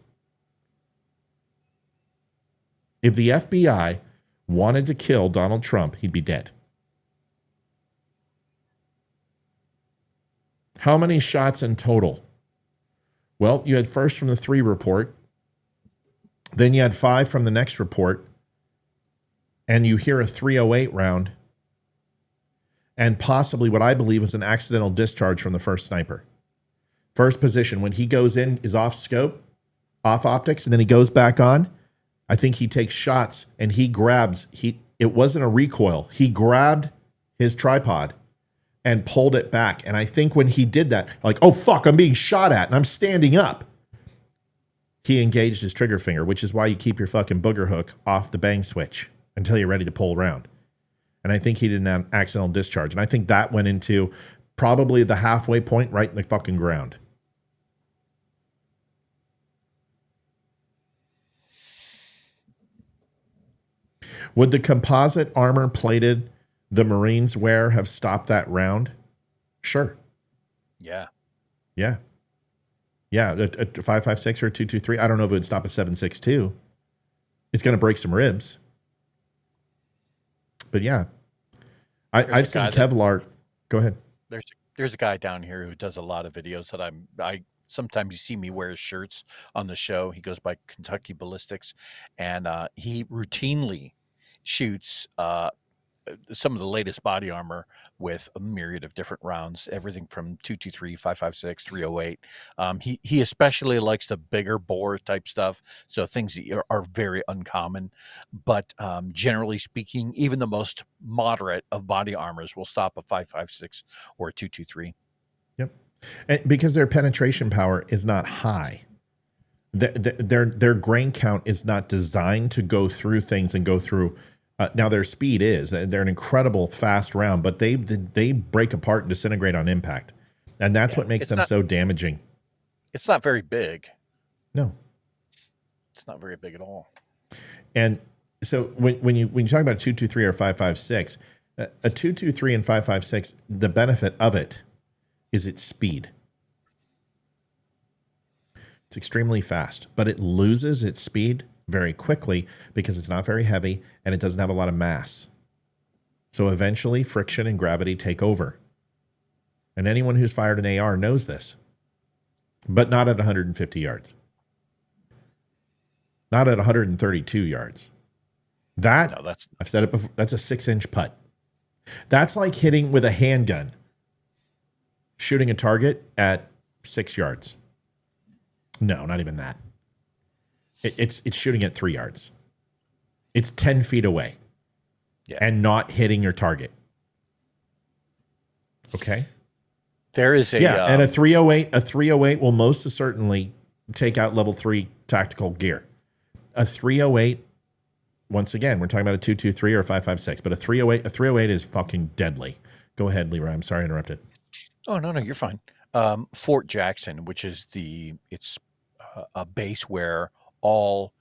If the FBI wanted to kill Donald Trump, he'd be dead. How many shots in total? Well, you had first from the 3 report. Then you had 5 from the next report. And you hear a 308 round. And possibly what I believe was an accidental discharge from the first sniper. First position, when he goes in, is off scope, off optics, and then he goes back on. I think he takes shots and he grabs, it wasn't a recoil. He grabbed his tripod and pulled it back. And I think when he did that, like, oh, fuck, I'm being shot at and I'm standing up. He engaged his trigger finger, which is why you keep your fucking booger hook off the bang switch until you're ready to pull around. And I think he did an accidental discharge. And I think that went into probably the halfway point right in the fucking ground. Would the composite armor plated the Marines wear have stopped that round? Sure. Yeah. Yeah. Yeah. A 5.56 or a 2.23. I don't know if it would stop a 7.62. It's going to break some ribs. But yeah. I've seen Kevlar. Go ahead. There's a guy down here who does a lot of videos that I sometimes you see me wear his shirts on the show. He goes by Kentucky Ballistics, and he routinely shoots some of the latest body armor with a myriad of different rounds, everything from 223, 5.56, 308. He especially likes the bigger bore type stuff, so things that are very uncommon. But generally speaking, even the most moderate of body armors will stop a 5.56 or a 223. Yep, and because their penetration power is not high. Their grain count is not designed to go through things and go through. Now their speed is. They're an incredible fast round, but they break apart and disintegrate on impact, and that's what makes them so damaging. It's not very big. No, it's not very big at all. And so when you talk about 223 or 5.56, a 223 and 5.56, the benefit of it is its speed. It's extremely fast, but it loses its speed very quickly because it's not very heavy and it doesn't have a lot of mass. So eventually friction and gravity take over. And anyone who's fired an AR knows this, but not at 150 yards. Not at 132 yards. I've said it before, that's a 6-inch putt. That's like hitting with a handgun, shooting a target at 6 yards. No, not even that. It's shooting at 3 yards. It's 10 feet away, and not hitting your target. Okay. There is a and a 308. A 308 will most certainly take out level 3 tactical gear. A 308. Once again, we're talking about a 223 or a 5.56, but a 308. A 308 is fucking deadly. Go ahead, Leroy. I'm sorry I interrupted. Oh no, you're fine. Fort Jackson, which is it's a base where all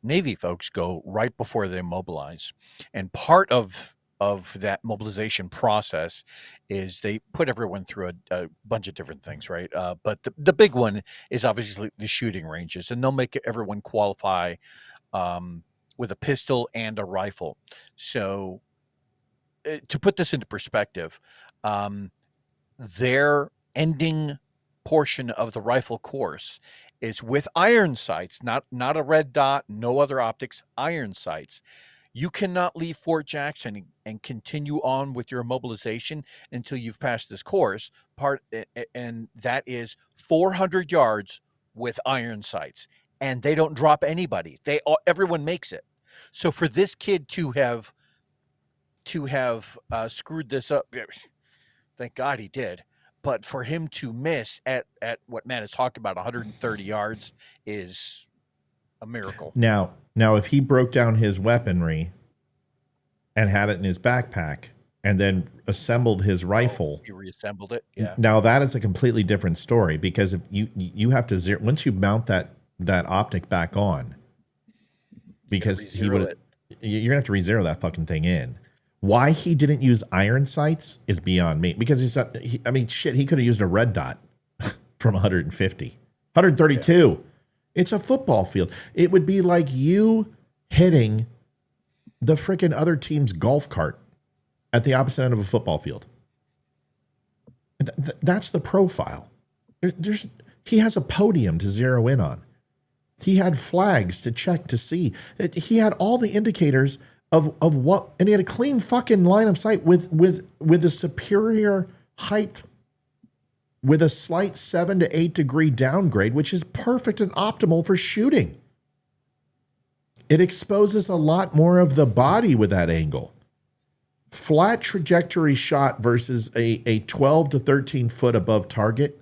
Navy folks go right before they mobilize. And part of that mobilization process is they put everyone through a bunch of different things, right? But the big one is obviously the shooting ranges, and they'll make everyone qualify with a pistol and a rifle. So to put this into perspective, their ending portion of the rifle course is with iron sights, not a red dot, no other optics, iron sights. You cannot leave Fort Jackson and continue on with your mobilization until you've passed this course. And that is 400 yards with iron sights, and they don't drop anybody. Everyone makes it. So for this kid to have screwed this up, thank God he did. But for him to miss at what Matt is talking about, 130 yards, is a miracle. Now, if he broke down his weaponry and had it in his backpack and then assembled his rifle, he reassembled it. Yeah. Now that is a completely different story, because if you have to zero, once you mount that optic back on, because you're gonna have to re-zero that fucking thing in. Why he didn't use iron sights is beyond me, because he could have used a red dot from 150, 132. Yeah. It's a football field. It would be like you hitting the freaking other team's golf cart at the opposite end of a football field. That's the profile. He has a podium to zero in on. He had flags to check to see. He had all the indicators of what, and he had a clean fucking line of sight with a superior height, with a slight 7 to 8 degree downgrade, which is perfect and optimal for shooting. It exposes a lot more of the body with that angle. Flat trajectory shot versus a 12 to 13 foot above target.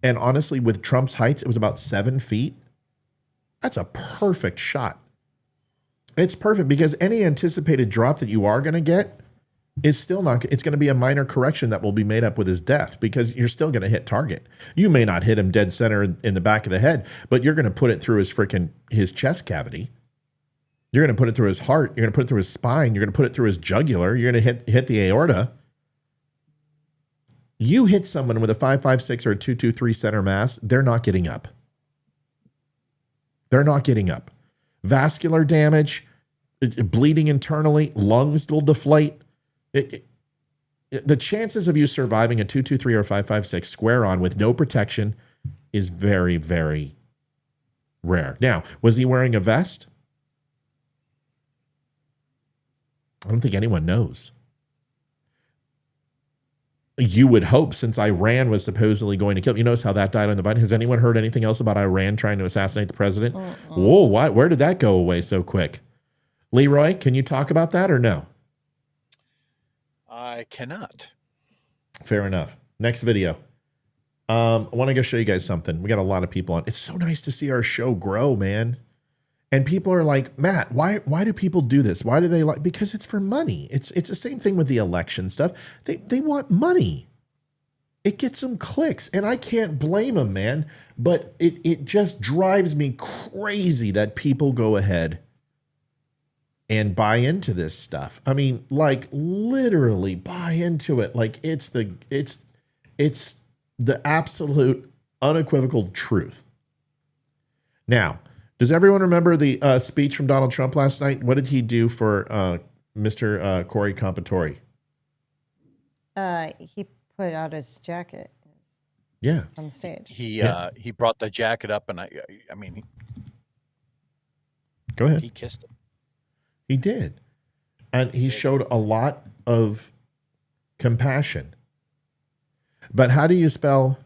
And honestly, with Trump's heights, it was about 7 feet. That's a perfect shot. It's perfect, because any anticipated drop that you are going to get is still not, it's going to be a minor correction that will be made up with his death, because you're still going to hit target. You may not hit him dead center in the back of the head, but you're going to put it through his chest cavity. You're going to put it through his heart. You're going to put it through his spine. You're going to put it through his jugular. You're going to hit the aorta. You hit someone with a 5.56 or a 2.23 center mass, they're not getting up. They're not getting up. Vascular damage, bleeding internally, lungs will deflate. The chances of you surviving a 2.23 or 5.56 square on with no protection is very, very rare. Now, was he wearing a vest? I don't think anyone knows. You would hope, since Iran was supposedly going to kill him. You notice how that died on the vine? Has anyone heard anything else about Iran trying to assassinate the president? Whoa, where did that go away so quick? Leroy, can you talk about that or no? I cannot. Fair enough. Next video. I want to go show you guys something. We got a lot of people on. It's so nice to see our show grow, man. And people are like, Matt, why do people do this? Why do they like? Because it's for money. It's the same thing with the election stuff. They want money. It gets them clicks, and I can't blame them, man. But it just drives me crazy that people go ahead and buy into this stuff. I mean, like, literally buy into it. Like it's the absolute unequivocal truth. Now, does everyone remember the speech from Donald Trump last night? What did he do for Mr. Corey Compatore? He put out his jacket. Yeah, on stage. He brought the jacket up, and I mean, go ahead. He kissed him. He did, and he showed a lot of compassion. But how do you spell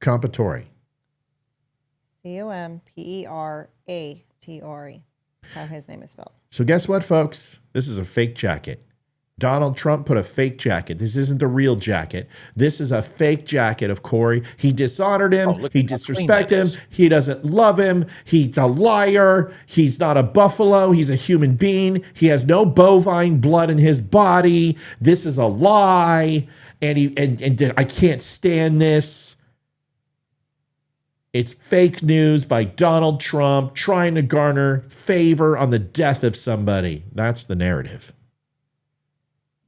Compatore? Comperatore. That's how his name is spelled. So guess what, folks? This is a fake jacket. Donald Trump put a fake jacket. This isn't the real jacket. This is a fake jacket of Corey. He dishonored him. He disrespected him. He doesn't love him. He's a liar. He's not a buffalo. He's a human being. He has no bovine blood in his body. This is a lie. And I can't stand this. It's fake news by Donald Trump trying to garner favor on the death of somebody. That's the narrative.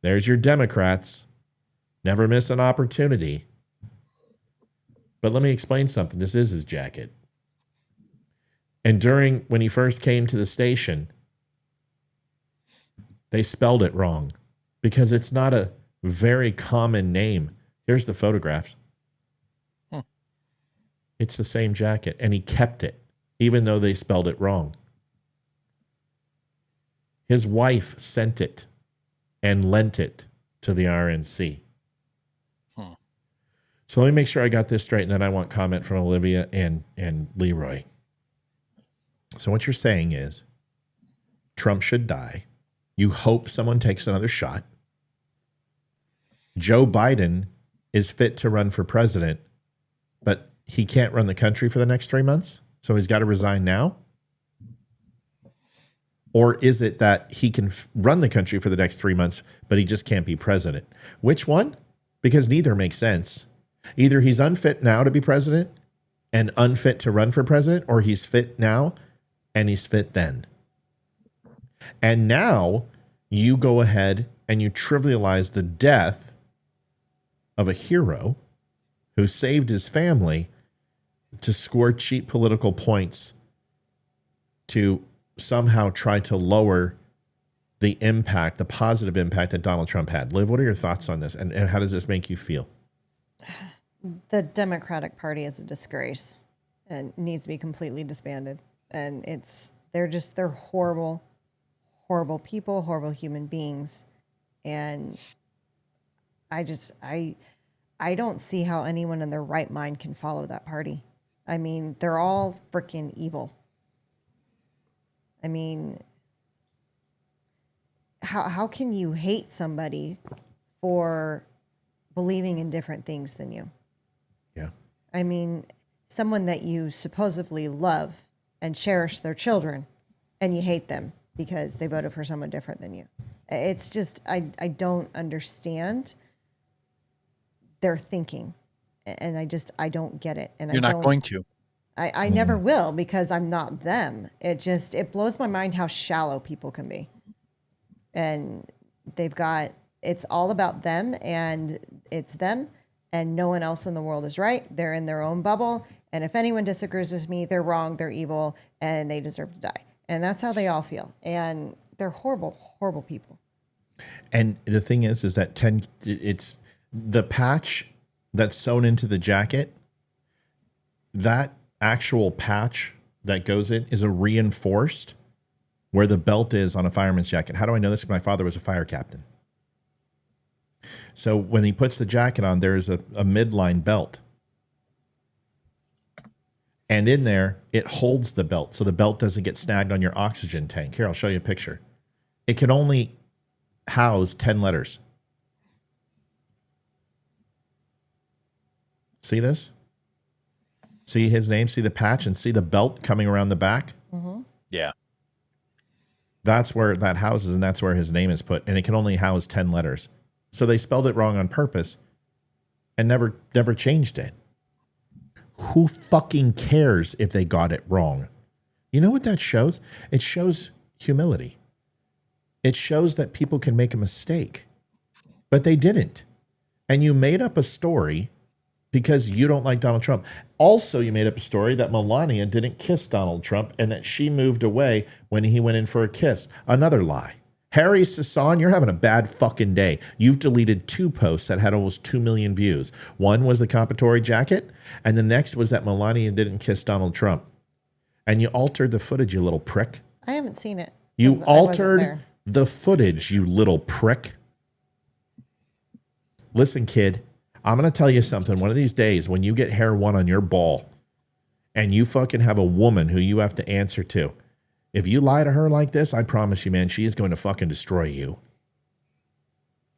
There's your Democrats. Never miss an opportunity. But let me explain something. This is his jacket. And when he first came to the station, they spelled it wrong because it's not a very common name. Here's the photographs. It's the same jacket, and he kept it, even though they spelled it wrong. His wife sent it and lent it to the RNC. So let me make sure I got this straight, and then I want comment from Olivia and Leroy. So what you're saying is Trump should die. You hope someone takes another shot. Joe Biden is fit to run for president, but he can't run the country for the next 3 months, so he's got to resign now? Or is it that he can run the country for the next 3 months, but he just can't be president? Which one? Because neither makes sense. Either he's unfit now to be president and unfit to run for president, or he's fit now and he's fit then. And now you go ahead and you trivialize the death of a hero who saved his family to score cheap political points to somehow try to lower the impact, the positive impact that Donald Trump had. Liv, what are your thoughts on this? And how does this make you feel? The Democratic Party is a disgrace and needs to be completely disbanded. And they're horrible, horrible people, horrible human beings. And I don't see how anyone in their right mind can follow that party. I mean, they're all freaking evil. I mean, how can you hate somebody for believing in different things than you? Yeah. I mean, someone that you supposedly love and cherish their children, and you hate them because they voted for someone different than you. It's just, I don't understand their thinking. And I don't get it. And You're not going to. I never will, because I'm not them. It blows my mind how shallow people can be. And it's all about them, and it's them, and no one else in the world is right. They're in their own bubble. And if anyone disagrees with me, they're wrong, they're evil, and they deserve to die. And that's how they all feel. And they're horrible, horrible people. And the thing is that it's the patch that's sewn into the jacket, that actual patch that goes in is a reinforced where the belt is on a fireman's jacket. How do I know this? My father was a fire captain. So when he puts the jacket on, there's a midline belt. And in there, it holds the belt, so the belt doesn't get snagged on your oxygen tank. Here, I'll show you a picture. It can only house 10 letters. See this? See his name? See the patch? And see the belt coming around the back? Mm-hmm. Yeah. That's where that houses, and that's where his name is put. And it can only house 10 letters. So they spelled it wrong on purpose and never changed it. Who fucking cares if they got it wrong? You know what that shows? It shows humility. It shows that people can make a mistake, but they didn't. And you made up a story because you don't like Donald Trump. Also, you made up a story that Melania didn't kiss Donald Trump and that she moved away when he went in for a kiss. Another lie. Harry Sasson, you're having a bad fucking day. You've deleted 2 posts that had almost 2 million views. One was the compatory jacket, and the next was that Melania didn't kiss Donald Trump. And you altered the footage, you little prick. I haven't seen it. You altered the footage, you little prick. Listen, kid, I'm going to tell you something. One of these days, when you get hair 1 on your ball and you fucking have a woman who you have to answer to, if you lie to her like this, I promise you, man, she is going to fucking destroy you.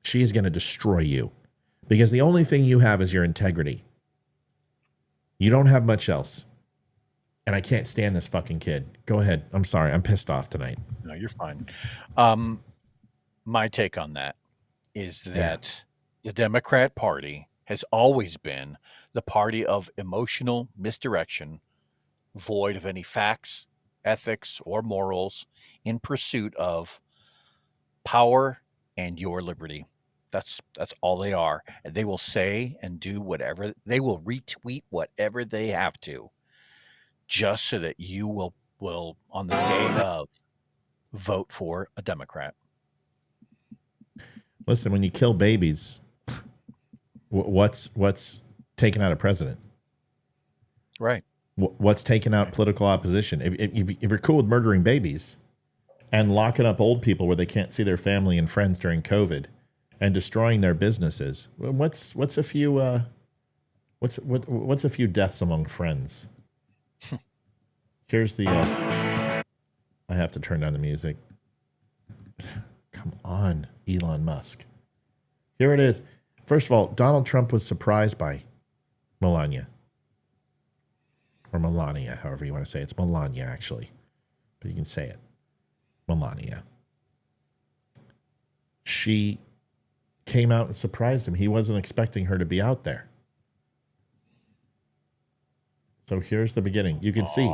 She is going to destroy you. Because the only thing you have is your integrity. You don't have much else. And I can't stand this fucking kid. Go ahead. I'm sorry. I'm pissed off tonight. No, you're fine. My take on that is that the Democrat Party has always been the party of emotional misdirection, void of any facts, ethics, or morals, in pursuit of power and your liberty. That's all they are. And they will say and do whatever. They will retweet whatever they have to, just so that you will on the day of vote for a Democrat. Listen, when you kill babies, what's taken out a president? Right. What's taken out political opposition? If you're cool with murdering babies, and locking up old people where they can't see their family and friends during COVID, and destroying their businesses. What's a few what's a few deaths among friends? Here's the. I have to turn down the music. Come on, Elon Musk. Here it is. First of all, Donald Trump was surprised by Melania. Or Melania, however you want to say it. It's Melania, actually. But you can say it. Melania. She came out and surprised him. He wasn't expecting her to be out there. So here's the beginning. You can see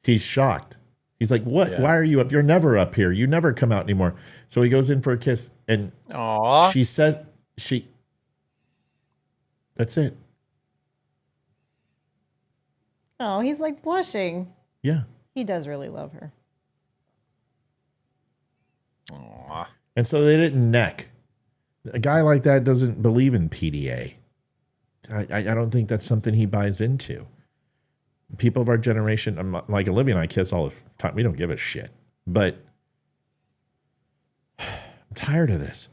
he's shocked. He's like, what? Yeah. Why are you up? You're never up here. You never come out anymore. So he goes in for a kiss, and she says, that's it. Oh, he's like blushing. Yeah. He does really love her. And so they didn't neck. A guy like that doesn't believe in PDA. I don't think that's something he buys into. People of our generation, like Olivia and I kiss all the time. We don't give a shit. But I'm tired of this.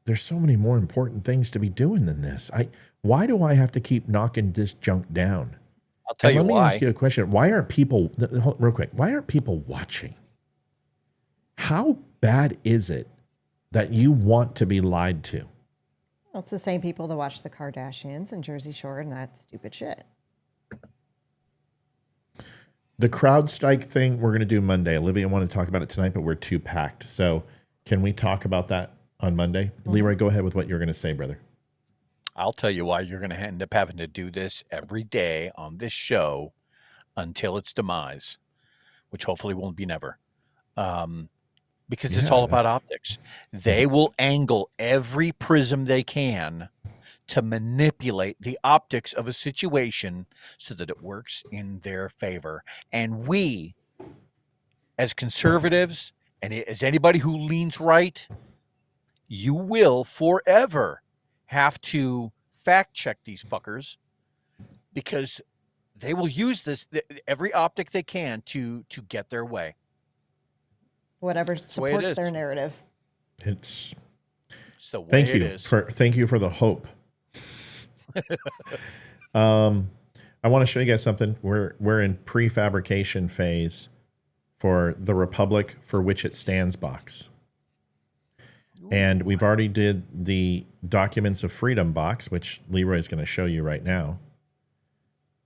There's so many more important things to be doing than this. Why do I have to keep knocking this junk down? I'll tell you why. Let me ask you a question. Why aren't people, real quick, why aren't people watching? How bad is it that you want to be lied to? Well, it's the same people that watch the Kardashians and Jersey Shore and that stupid shit. The CrowdStrike thing we're going to do Monday. Olivia wanted to talk about it tonight, but we're too packed. So can we talk about that on Monday? Mm-hmm. Leroy, go ahead with what you're going to say, brother. I'll tell you why you're going to end up having to do this every day on this show until its demise, which hopefully won't be never. Because it's all about optics. They will angle every prism they can to manipulate the optics of a situation so that it works in their favor. And we, as conservatives, and as anybody who leans right, you will forever have to fact check these fuckers because they will use this every optic they can to get their way. Whatever supports their narrative. It's the way thank you for the hope. I want to show you guys something. We're in prefabrication phase for the Republic for which it stands box. And we've already did the Documents of Freedom box, which Leroy's going to show you right now.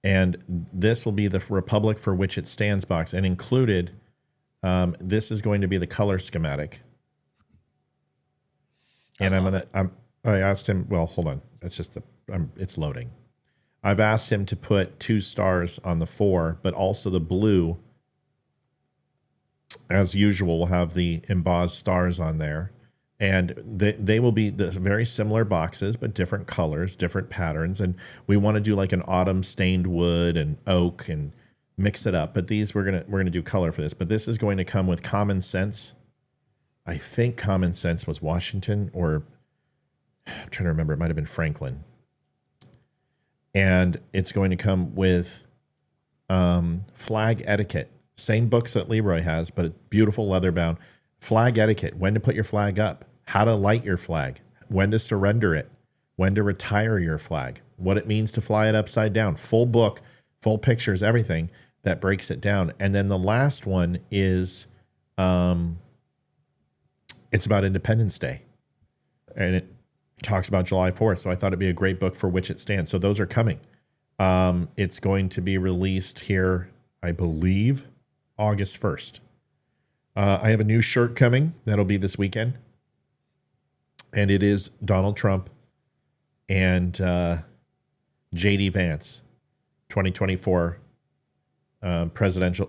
And this will be the Republic for which it stands box, and included, this is going to be the color schematic. And I asked him, well, hold on. It's just it's loading. I've asked him to put 2 stars on the 4, but also the blue, as usual, will have the embossed stars on there. And they will be the very similar boxes, but different colors, different patterns. And we want to do like an autumn stained wood and oak and mix it up. But these we're gonna do color for this. But this is going to come with Common Sense. I think Common Sense was Washington, or I'm trying to remember. It might have been Franklin. And it's going to come with Flag Etiquette. Same books that Leroy has, but it's beautiful leather bound. Flag etiquette, when to put your flag up, how to light your flag, when to surrender it, when to retire your flag, what it means to fly it upside down, full book, full pictures, everything that breaks it down. And then the last one is, it's about Independence Day, and it talks about July 4th. So I thought it'd be a great book for which it stands. So those are coming. It's going to be released here, I believe, August 1st. I have a new shirt coming. That'll be this weekend. And it is Donald Trump and J.D. Vance, 2024 presidential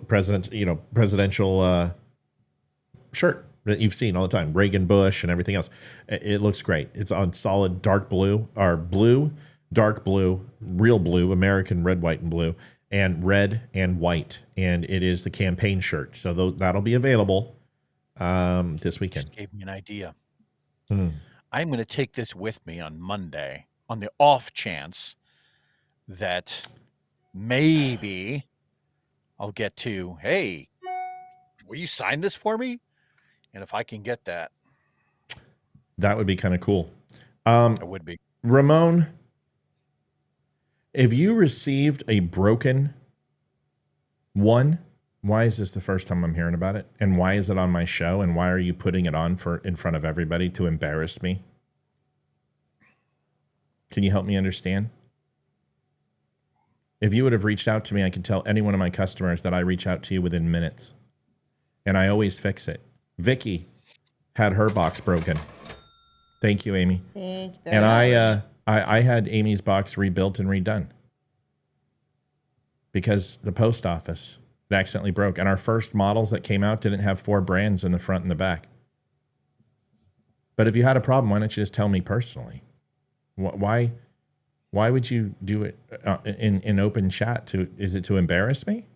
shirt that you've seen all the time. Reagan, Bush, and everything else. It looks great. It's on solid dark blue, or blue, dark blue, real blue, American red, white, and blue, and red and white. And it is the campaign shirt. So that'll be available this weekend. Just gave me an idea. I'm going to take this with me on Monday on the off chance that maybe I'll get to, hey, will you sign this for me? And if I can get that, that would be kind of cool. it would be. Ramon, if you received a broken one, why is this the first time I'm hearing about it? And why is it on my show? And why are you putting it on in front of everybody to embarrass me? Can you help me understand? If you would have reached out to me, I can tell any one of my customers that I reach out to you within minutes. And I always fix it. Vicky had her box broken. Thank you, Amy. Thank you. And I had Amy's box rebuilt and redone because the post office accidentally broke. And our first models that came out didn't have 4 brands in the front and the back. But if you had a problem, why don't you just tell me personally? Why would you do it in open chat? Is it to embarrass me?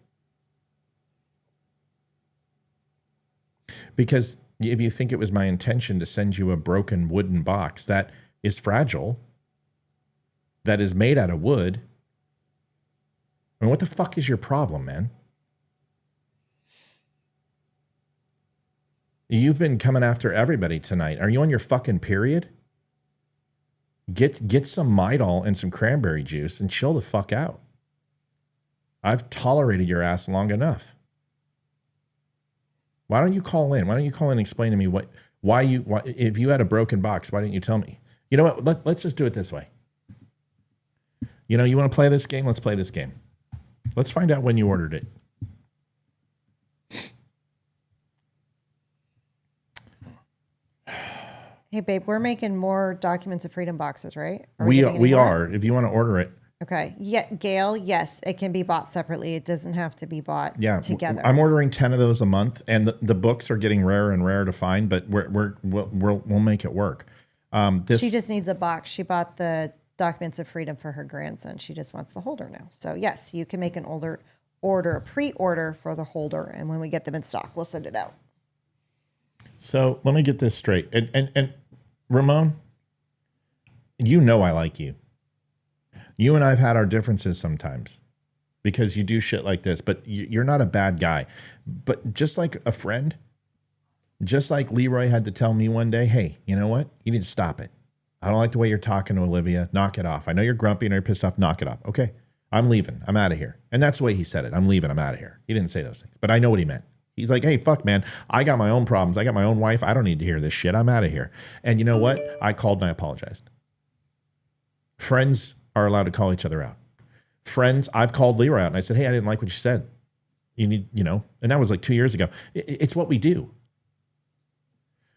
Because if you think it was my intention to send you a broken wooden box that is fragile, that is made out of wood, I mean, what the fuck is your problem, man? You've been coming after everybody tonight. Are you on your fucking period? Get some Midol and some cranberry juice and chill the fuck out. I've tolerated your ass long enough. Why don't you call in? Why don't you call in and explain to me why if you had a broken box, why didn't you tell me? You know what? Let's just do it this way. You know, you want to play this game? Let's play this game. Let's find out when you ordered it. Hey, babe, we're making more Documents of Freedom boxes, right? We are. If you want to order it. Okay. Yeah, Gail, yes, it can be bought separately. It doesn't have to be bought together. I'm ordering 10 of those a month, and the books are getting rarer and rarer to find, but we'll make it work. She just needs a box. She bought the Documents of Freedom for her grandson. She just wants the holder now. So yes, you can make an a pre-order for the holder, and when we get them in stock, we'll send it out. So let me get this straight. And Ramon, you know I like you. You and I have had our differences sometimes because you do shit like this, but you're not a bad guy. But just like a friend, just like Leroy had to tell me one day, hey, you know what? You need to stop it. I don't like the way you're talking to Olivia. Knock it off. I know you're grumpy and you're pissed off. Knock it off. Okay, I'm leaving. I'm out of here. And that's the way he said it. I'm leaving. I'm out of here. He didn't say those things, but I know what he meant. He's like, hey, fuck, man. I got my own problems. I got my own wife. I don't need to hear this shit. I'm out of here. And you know what? I called and I apologized. Friends are allowed to call each other out. Friends, I've called Leroy out and I said, hey, I didn't like what you said. You need, and that was like 2 years ago. It's what we do.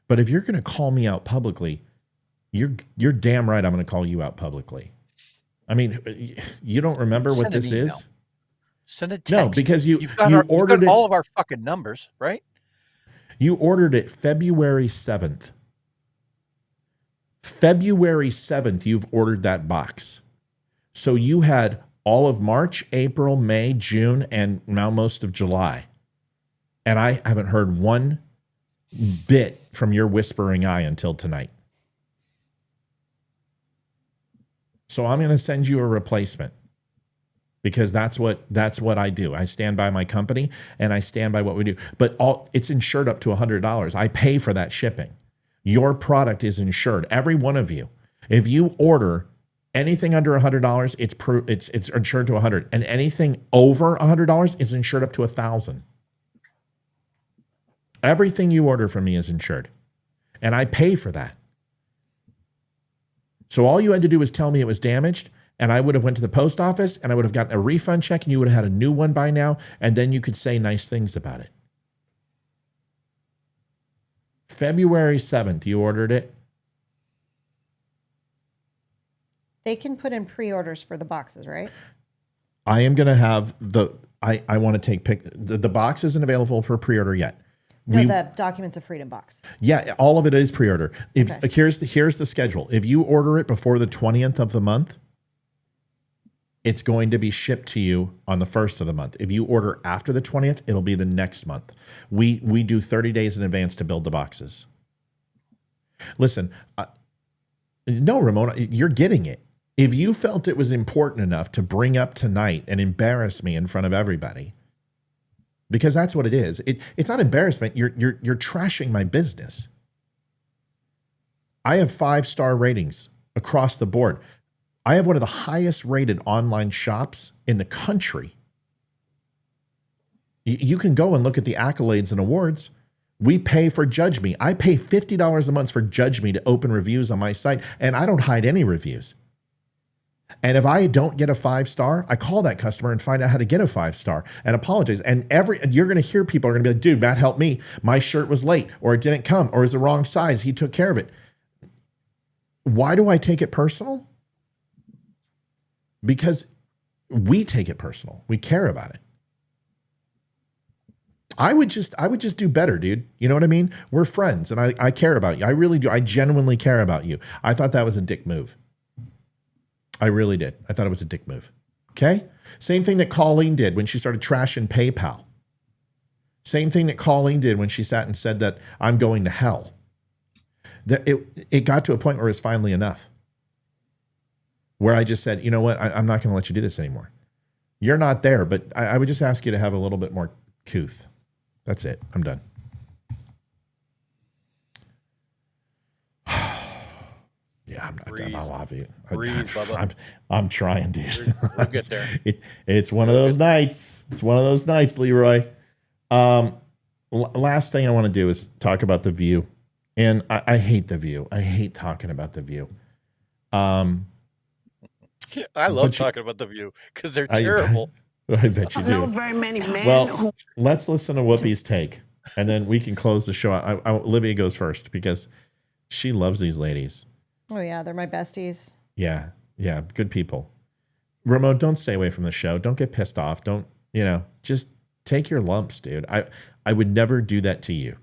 But if you're going to call me out publicly, you're damn right I'm going to call you out publicly. I mean, you don't remember what this is? Send a text. No, because you ordered all of our fucking numbers, right? You ordered it February 7th. February 7th, you've ordered that box. So you had all of March, April, May, June, and now most of July. And I haven't heard one bit from your whispering eye until tonight. So I'm going to send you a replacement because that's what I do. I stand by my company and I stand by what we do. But it's insured up to $100. I pay for that shipping. Your product is insured. Every one of you. If you order anything under $100, it's insured to $100, and anything over $100 is insured up to $1,000. Everything you order from me is insured, and I pay for that. So all you had to do was tell me it was damaged, and I would have went to the post office, and I would have gotten a refund check, and you would have had a new one by now, and then you could say nice things about it. February 7th, you ordered it. They can put in pre-orders for the boxes, right? I am going to have I want to take the box isn't available for pre-order yet. The Documents of Freedom box. Yeah, all of it is pre-order. Okay. Here's the schedule. If you order it before the 20th of the month, it's going to be shipped to you on the 1st of the month. If you order after the 20th, it'll be the next month. We do 30 days in advance to build the boxes. Listen, no, Ramona, you're getting it. If you felt it was important enough to bring up tonight and embarrass me in front of everybody, because that's what it is. It's not embarrassment. You're trashing my business. I have 5-star ratings across the board. I have one of the highest rated online shops in the country. You can go and look at the accolades and awards. We pay for Judge Me. I pay $50 a month for Judge Me to open reviews on my site, and I don't hide any reviews. And if I don't get a 5-star, I call that customer and find out how to get a 5-star and apologize. And you're going to hear people are going to be like, dude, Matt, help me. My shirt was late, or it didn't come, or it's the wrong size. He took care of it. Why do I take it personal? Because we take it personal. We care about it. I would just do better, dude. You know what I mean? We're friends, and I care about you. I really do. I genuinely care about you. I thought that was a dick move. I really did. I thought it was a dick move. Okay? Same thing that Colleen did when she started trashing PayPal. Same thing that Colleen did when she sat and said that I'm going to hell. That it got to a point where it's finally enough. Where I just said, you know what? I'm not going to let you do this anymore. You're not there, but I would just ask you to have a little bit more couth. That's it. I'm done. Yeah, I'm not done. I love you. I'm trying, dude. We'll get there. It's one of those nights. It's one of those nights, Leroy. Last thing I want to do is talk about The View. And I hate The View. I hate talking about The View. I love talking about The View because they're terrible. I bet you do. I don't know very many men well, let's listen to Whoopi's take, and then we can close the show out. Olivia goes first because she loves these ladies. Oh, yeah. They're my besties. Yeah. Yeah. Good people. Ramon, don't stay away from the show. Don't get pissed off. Don't, just take your lumps, dude. I would never do that to you.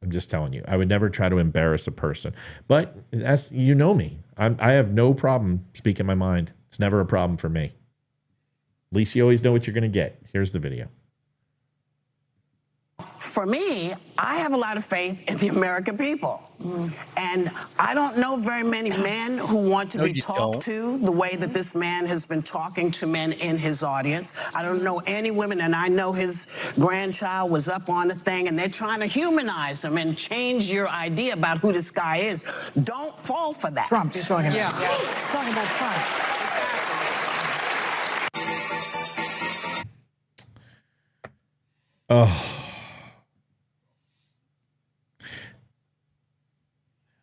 I'm just telling you. I would never try to embarrass a person. But as you know me, I have no problem speaking my mind. It's never a problem for me. At least you always know what you're going to get. Here's the video. For me, I have a lot of faith in the American people. And I don't know very many men who want to be talked to the way that this man has been talking to men in his audience. I don't know any women, and I know his grandchild was up on the thing, and they're trying to humanize him and change your idea about who this guy is. Don't fall for that. Trump, he's talking about. Yeah. He's talking about Trump. Oh.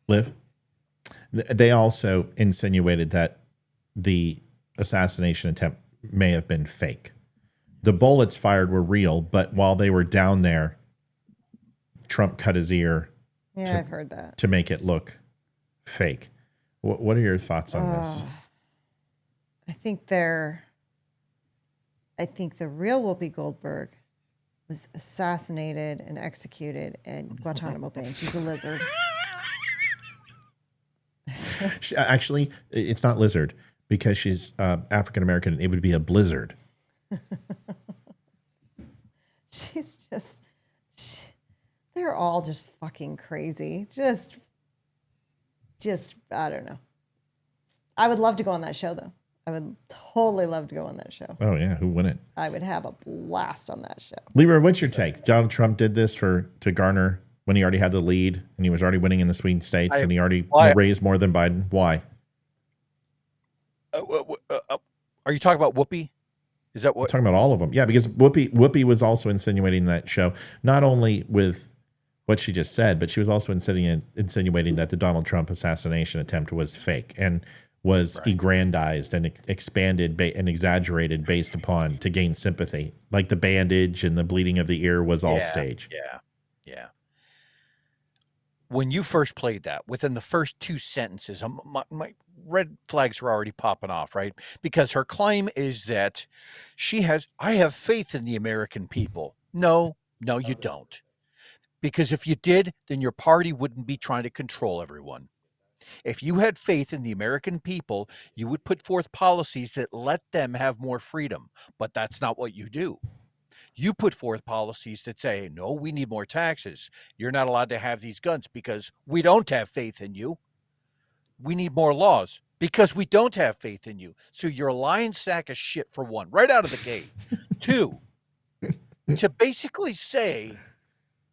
Liv, they also insinuated that the assassination attempt may have been fake. The bullets fired were real, but while they were down there, Trump cut his ear. Yeah, I've heard that. To make it look fake. What are your thoughts on this? I think the real Whoopi Goldberg was assassinated and executed in Guantanamo Bay. She's a lizard. Actually, it's not lizard because she's African American. It would be a blizzard. They're all just fucking crazy. Just, I don't know. I would love to go on that show, though. I would totally love to go on that show. Oh, yeah. Who wouldn't? I would have a blast on that show. Leroy, what's your take? Donald Trump did this to garner when he already had the lead and he was already winning in the swing states and he already raised more than Biden. Why? Are you talking about Whoopi? Is that what? I'm talking about all of them. Yeah, because Whoopi was also insinuating that show, not only with what she just said, but she was also insinuating that the Donald Trump assassination attempt was fake and was aggrandized and expanded and exaggerated based upon to gain sympathy. Like the bandage and the bleeding of the ear was all stage. Yeah. When you first played that, within the first two sentences, my red flags were already popping off, right? Because her claim is that I have faith in the American people. No, you don't. Because if you did, then your party wouldn't be trying to control everyone. If you had faith in the American people, you would put forth policies that let them have more freedom. But that's not what you do. You put forth policies that say, no, we need more taxes. You're not allowed to have these guns because we don't have faith in you. We need more laws because we don't have faith in you. So you're a lying sack of shit, for one, right out of the gate. Two, to basically say,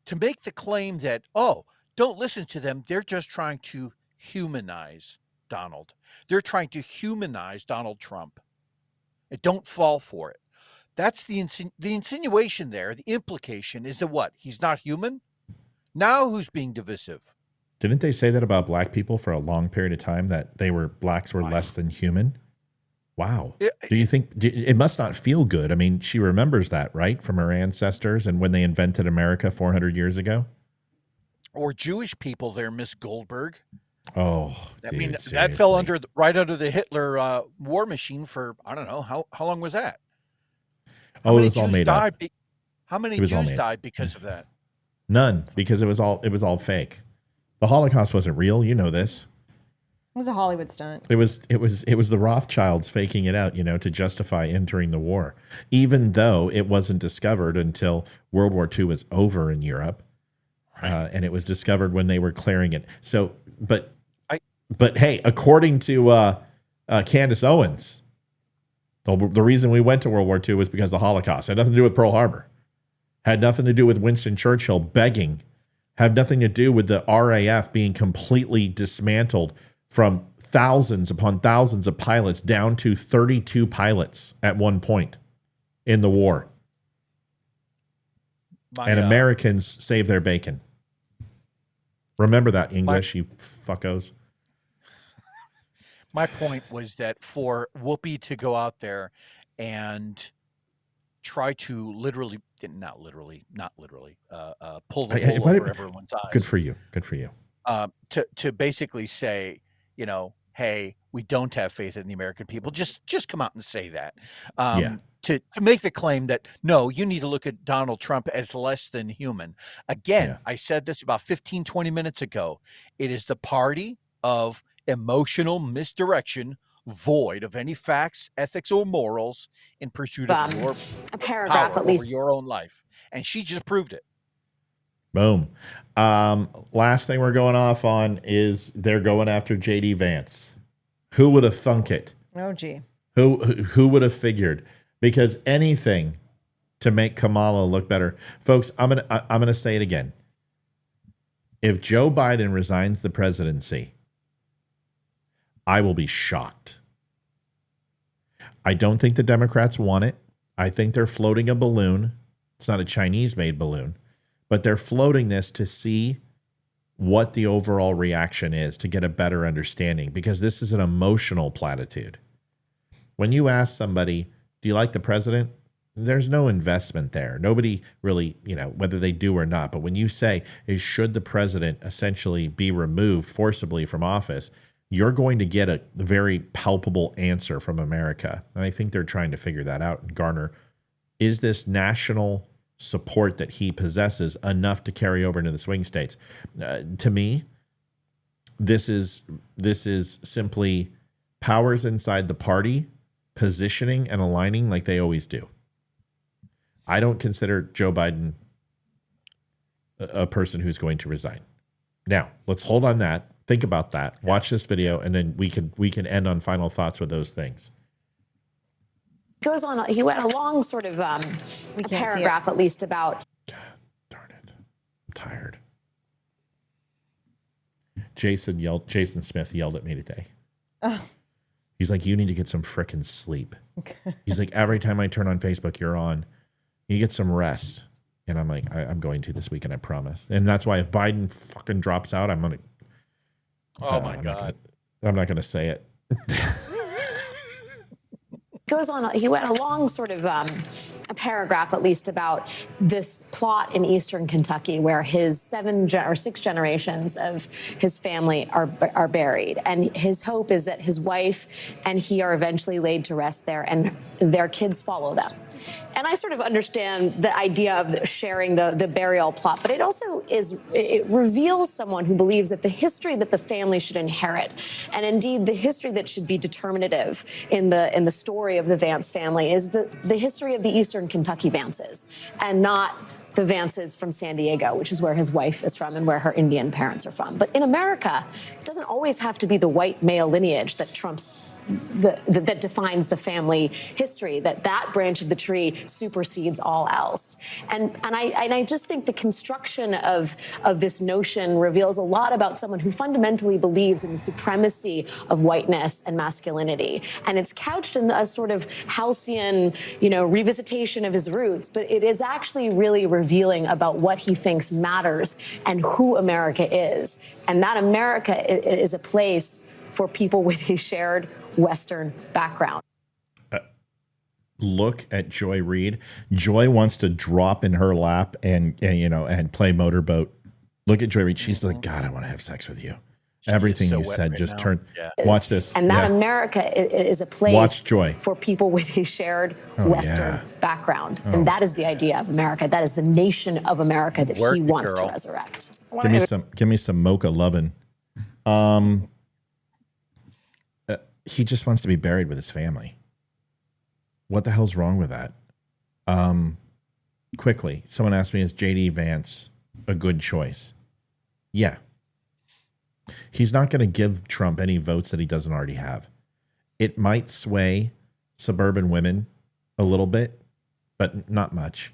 to make the claim that, oh, don't listen to them. They're just trying to humanize Donald. They're trying to humanize Donald Trump. And don't fall for it. That's the insinuation there. The implication is that what? He's not human? Now who's being divisive? Didn't they say that about black people for a long period of time, that blacks were less than human? Wow. Do you think it must not feel good? I mean, she remembers that, right? From her ancestors and when they invented America 400 years ago? Or Jewish people there, Miss Goldberg. Oh, I dude, mean, that seriously. fell right under the Hitler war machine for, I don't know, how long was that? Oh, it was all made up. How many It was all Jews made died because of that? None, because it was all fake. The Holocaust wasn't real. You know this. It was a Hollywood stunt. It was the Rothschilds faking it out, to justify entering the war, even though it wasn't discovered until World War II was over in Europe, and it was discovered when they were clearing it. So, but hey, according to Candace Owens, the reason we went to World War II was because of the Holocaust. It had nothing to do with Pearl Harbor. Had nothing to do with Winston Churchill begging. Had nothing to do with the RAF being completely dismantled from thousands upon thousands of pilots down to 32 pilots at one point in the war. And Americans saved their bacon. Remember that, English, you fuckos. My point was that for Whoopi to go out there and try to not literally, pull the wool over everyone's eyes. Good for you. Good for you. To basically say, hey, we don't have faith in the American people. Just come out and say that. To make the claim that, no, you need to look at Donald Trump as less than human. Again, I said this about 15, 20 minutes ago. It is the party of emotional misdirection, void of any facts, ethics, or morals in pursuit of your a paragraph power at least over your own life. And she just proved it. Boom. Last thing we're going off on is they're going after JD Vance. Who would have thunk it? Oh, gee. Who would have figured? Because anything to make Kamala look better. Folks, I'm gonna say it again. If Joe Biden resigns the presidency, I will be shocked. I don't think the Democrats want it. I think they're floating a balloon. It's not a Chinese-made balloon, but they're floating this to see what the overall reaction is, to get a better understanding, because this is an emotional platitude. When you ask somebody, do you like the president? There's no investment there. Nobody really, whether they do or not. But when you say, should the president essentially be removed forcibly from office, you're going to get a very palpable answer from America. And I think they're trying to figure that out and garner, is this national support that he possesses enough to carry over into the swing states? To me, this is simply powers inside the party positioning and aligning like they always do. I don't consider Joe Biden a person who's going to resign. Now, let's hold on that. Think about that. Watch this video, and then we can end on final thoughts with those things. Goes on. He went a long sort of a paragraph, at least, about. God, darn it! I'm tired. Jason Smith yelled at me today. Oh. He's like, you need to get some frickin' sleep. He's like, every time I turn on Facebook, you're on. You get some rest. And I'm like, I'm going to this weekend, I promise. And that's why if Biden fucking drops out, I'm going to. Oh, my God. I'm not going to say it. Goes on. He went a long sort of a paragraph, at least, about this plot in eastern Kentucky where his 6 generations of his family are buried, and his hope is that his wife and he are eventually laid to rest there, and their kids follow them. And I sort of understand the idea of sharing the burial plot, but it also it reveals someone who believes that the history that the family should inherit, and indeed the history that should be determinative in the story of the Vance family, is the history of the Eastern Kentucky Vances, and not the Vances from San Diego, which is where his wife is from and where her Indian parents are from. But in America, it doesn't always have to be the white male lineage that trumps that defines the family history, that branch of the tree supersedes all else. And I just think the construction of this notion reveals a lot about someone who fundamentally believes in the supremacy of whiteness and masculinity. And it's couched in a sort of halcyon, revisitation of his roots, but it is actually really revealing about what he thinks matters and who America is. And that America is a place for people with a shared Western background. Look at Joy Reid. Joy wants to drop in her lap and play motorboat. Look at Joy Reid. She's like, God, I want to have sex with you. Everything you said just turned. Watch this. And that America is a place Watch Joy. for people with a shared Western background. And that is the idea of America. That is the nation of America that he wants to resurrect. Give me some mocha lovin'. He just wants to be buried with his family. What the hell's wrong with that? Quickly, someone asked me, is J.D. Vance a good choice? Yeah. He's not going to give Trump any votes that he doesn't already have. It might sway suburban women a little bit, but not much.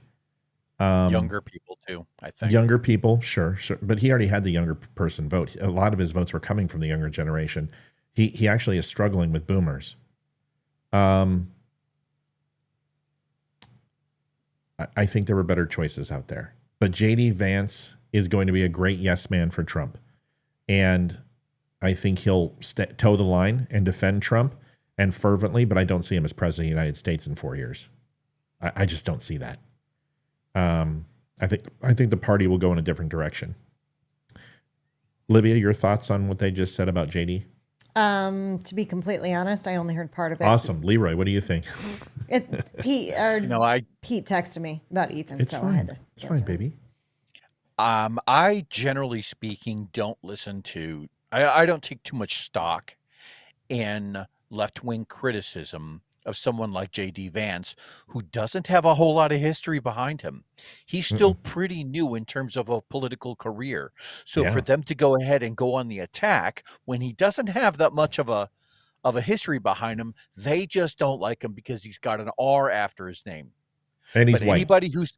Younger people too, I think. Younger people, sure. But he already had the younger person vote. A lot of his votes were coming from the younger generation. He actually is struggling with boomers. I think there were better choices out there. But J.D. Vance is going to be a great yes man for Trump. And I think he'll toe the line and defend Trump and fervently, but I don't see him as president of the United States in 4 years. I just don't see that. I think the party will go in a different direction. Livia, your thoughts on what they just said about JD? To be completely honest, I only heard part of it. Awesome. Leroy, what do you think? Pete texted me about Ethan. It's so fine. I had to It's fine, baby. I generally speaking don't listen to, I don't take too much stock in left-wing criticism of someone like J.D. Vance, who doesn't have a whole lot of history behind him. He's still pretty new in terms of a political career. So for them to go ahead and go on the attack when he doesn't have that much of a history behind him, they just don't like him because he's got an R after his name. And he's white. Anybody who's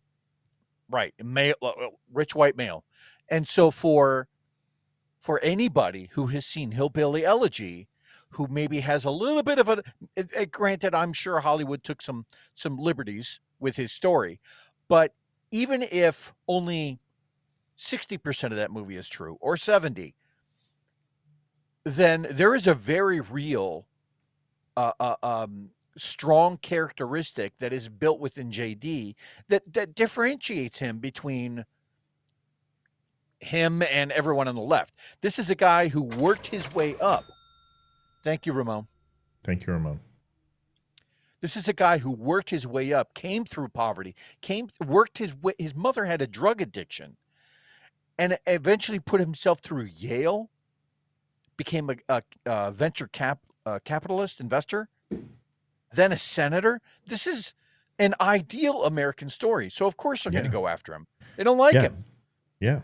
right, male, rich white male. And so for anybody who has seen Hillbilly Elegy, who maybe has a little bit of granted, I'm sure Hollywood took some liberties with his story, but even if only 60% of that movie is true or 70, then there is a very real, strong characteristic that is built within JD that differentiates him between him and everyone on the left. This is a guy who worked his way up. Thank you, Ramon. Thank you, Ramon. This is a guy who worked his way up, came through poverty, worked his way. His mother had a drug addiction and eventually put himself through Yale, became a venture capitalist investor, then a senator. This is an ideal American story. So, of course, they're going to go after him. They don't like him. Yeah.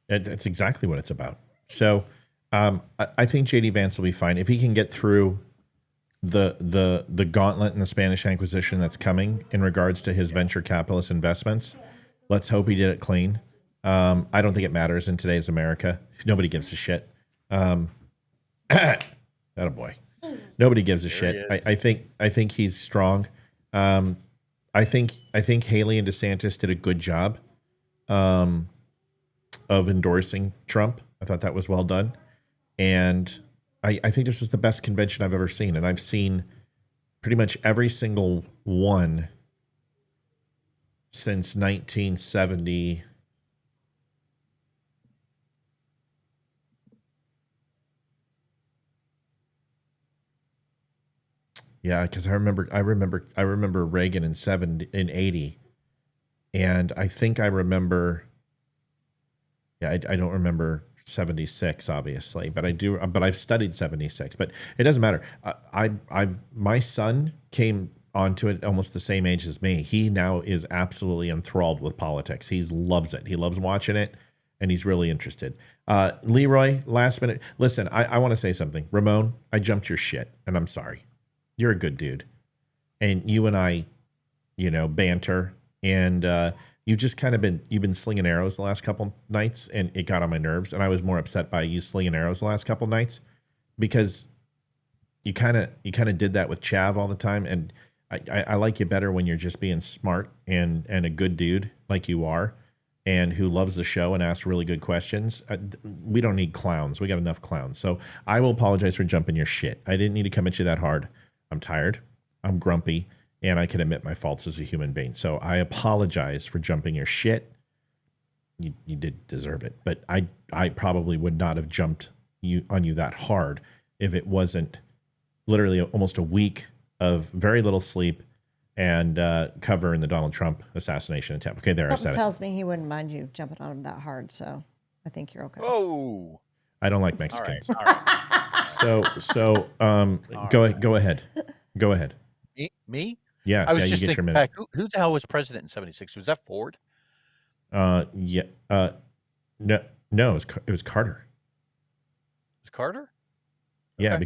That's exactly what it's about. So, I think J.D. Vance will be fine if he can get through the gauntlet in the Spanish Inquisition that's coming in regards to his venture capitalist investments. Let's hope he did it clean. I don't think it matters in today's America. Nobody gives a shit. Attaboy. Nobody gives a shit. I think he's strong. I think Haley and DeSantis did a good job of endorsing Trump. I thought that was well done. And I think this was the best convention I've ever seen. And I've seen pretty much every single one since 1970. Yeah, because I remember Reagan in 80. And I think I remember, I don't remember 76, obviously, but I do. But I've studied 76. But it doesn't matter. My son came onto it almost the same age as me. He now is absolutely enthralled with politics. He loves it. He loves watching it, and he's really interested. Leroy, last minute. Listen, I want to say something. Ramon, I jumped your shit, and I'm sorry. You're a good dude. And you and I, banter, and you've just kind of you've been slinging arrows the last couple nights, and it got on my nerves. And I was more upset by you slinging arrows the last couple nights because you kind of did that with Chav all the time. And I like you better when you're just being smart and a good dude like you are, and who loves the show and asks really good questions. We don't need clowns. We got enough clowns. So I will apologize for jumping your shit. I didn't need to come at you that hard. I'm tired. I'm grumpy. And I can admit my faults as a human being. So I apologize for jumping your shit. You did deserve it. But I probably would not have jumped on you that hard if it wasn't literally almost a week of very little sleep and cover in the Donald Trump assassination attempt. Okay, there, I said Something it. tells me he wouldn't mind you jumping on him that hard, so I think you're okay. Oh, I don't like Mexicans. All right. Go ahead. Go ahead. Me? Yeah, I was you just get your thinking minute. back. Who the hell was president in '76? Was that Ford? Yeah. No, it was Carter. Was Carter? Yeah, Okay.